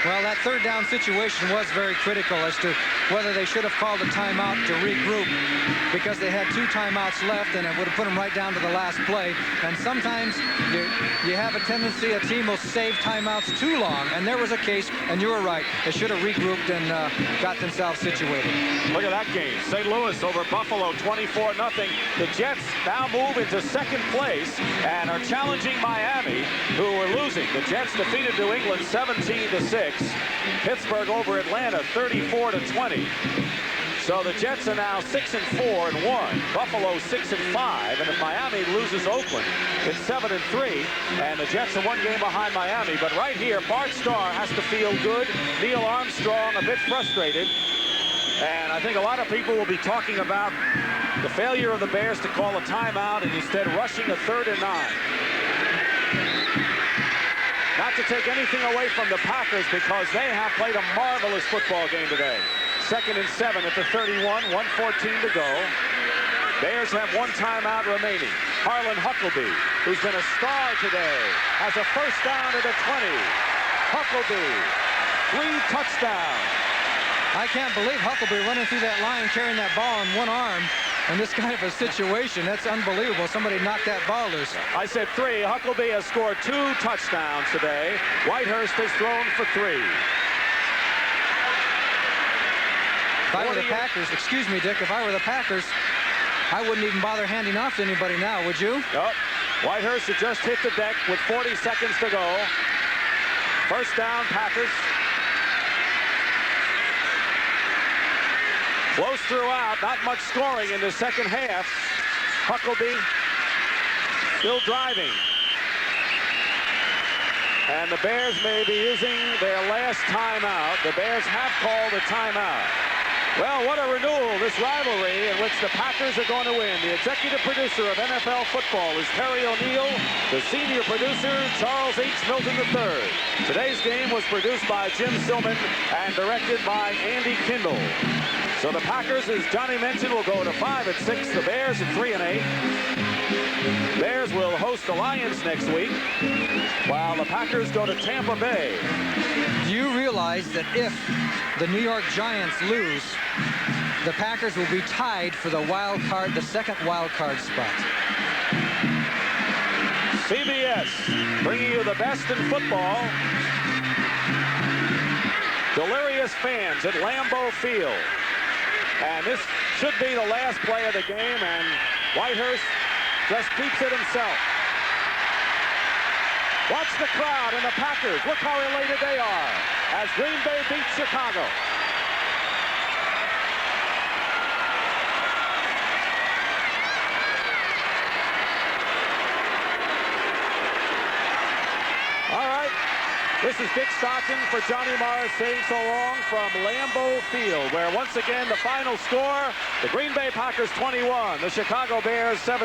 Well, that 3rd down situation was very critical as to whether they should have called a timeout to regroup, because they had 2 timeouts left, and it would have put them right down to the last play. And sometimes you have a tendency, a team will save timeouts too long, and there was a case, and you were right. They should have regrouped and got themselves situated. Look at that game. St. Louis over Buffalo, 24-0. The Jets now move into 2nd place and are challenging Miami, who were losing. The Jets defeated New England 17-6. Pittsburgh over Atlanta 34-20. So the Jets are now 6-4-1. Buffalo 6-5, and if Miami loses Oakland, it's 7-3, and the Jets are 1 game behind Miami. But right here, Bart Starr has to feel good. Neil Armstrong a bit frustrated, and I think a lot of people will be talking about the failure of the Bears to call a timeout and instead rushing a 3rd and 9. Not to take anything away from the Packers, because they have played a marvelous football game today. 2nd and 7 at the 31, 1:14 to go. Bears have 1 timeout remaining. Harlan Huckleby, who's been a star today, has a 1st down at the 20. Huckleby, 3 touchdowns. I can't believe Huckleby running through that line, carrying that ball in 1 arm. In this kind of a situation, that's unbelievable. Somebody knocked that ball loose. I said 3. Huckleby has scored 2 touchdowns today. Whitehurst has thrown for 3. If I were the Packers, excuse me, Dick, if I were the Packers, I wouldn't even bother handing off to anybody now, would you? Nope. Whitehurst had just hit the deck with 40 seconds to go. 1st down, Packers. Close throughout, not much scoring in the 2nd half. Huckleby still driving. And the Bears may be using their last timeout. The Bears have called a timeout. Well, what a renewal, this rivalry in which the Packers are going to win. The executive producer of NFL football is Terry O'Neill. The senior producer, Charles H. Milton III. Today's game was produced by Jim Silman and directed by Andy Kindle. So the Packers, as Johnny mentioned, will go to 5-6. The Bears at 3-8. Bears will host the Lions next week, while the Packers go to Tampa Bay. Do you realize that if the New York Giants lose, the Packers will be tied for the wild card, the 2nd wild card spot? CBS bringing you the best in football. Delirious fans at Lambeau Field. And this should be the last play of the game, and Whitehurst just keeps it himself. Watch the crowd and the Packers. Look how elated they are as Green Bay beats Chicago. All right. This is Dick Stockton for Johnny Morris saying so long from Lambeau Field, where once again the final score, the Green Bay Packers 21, the Chicago Bears 7.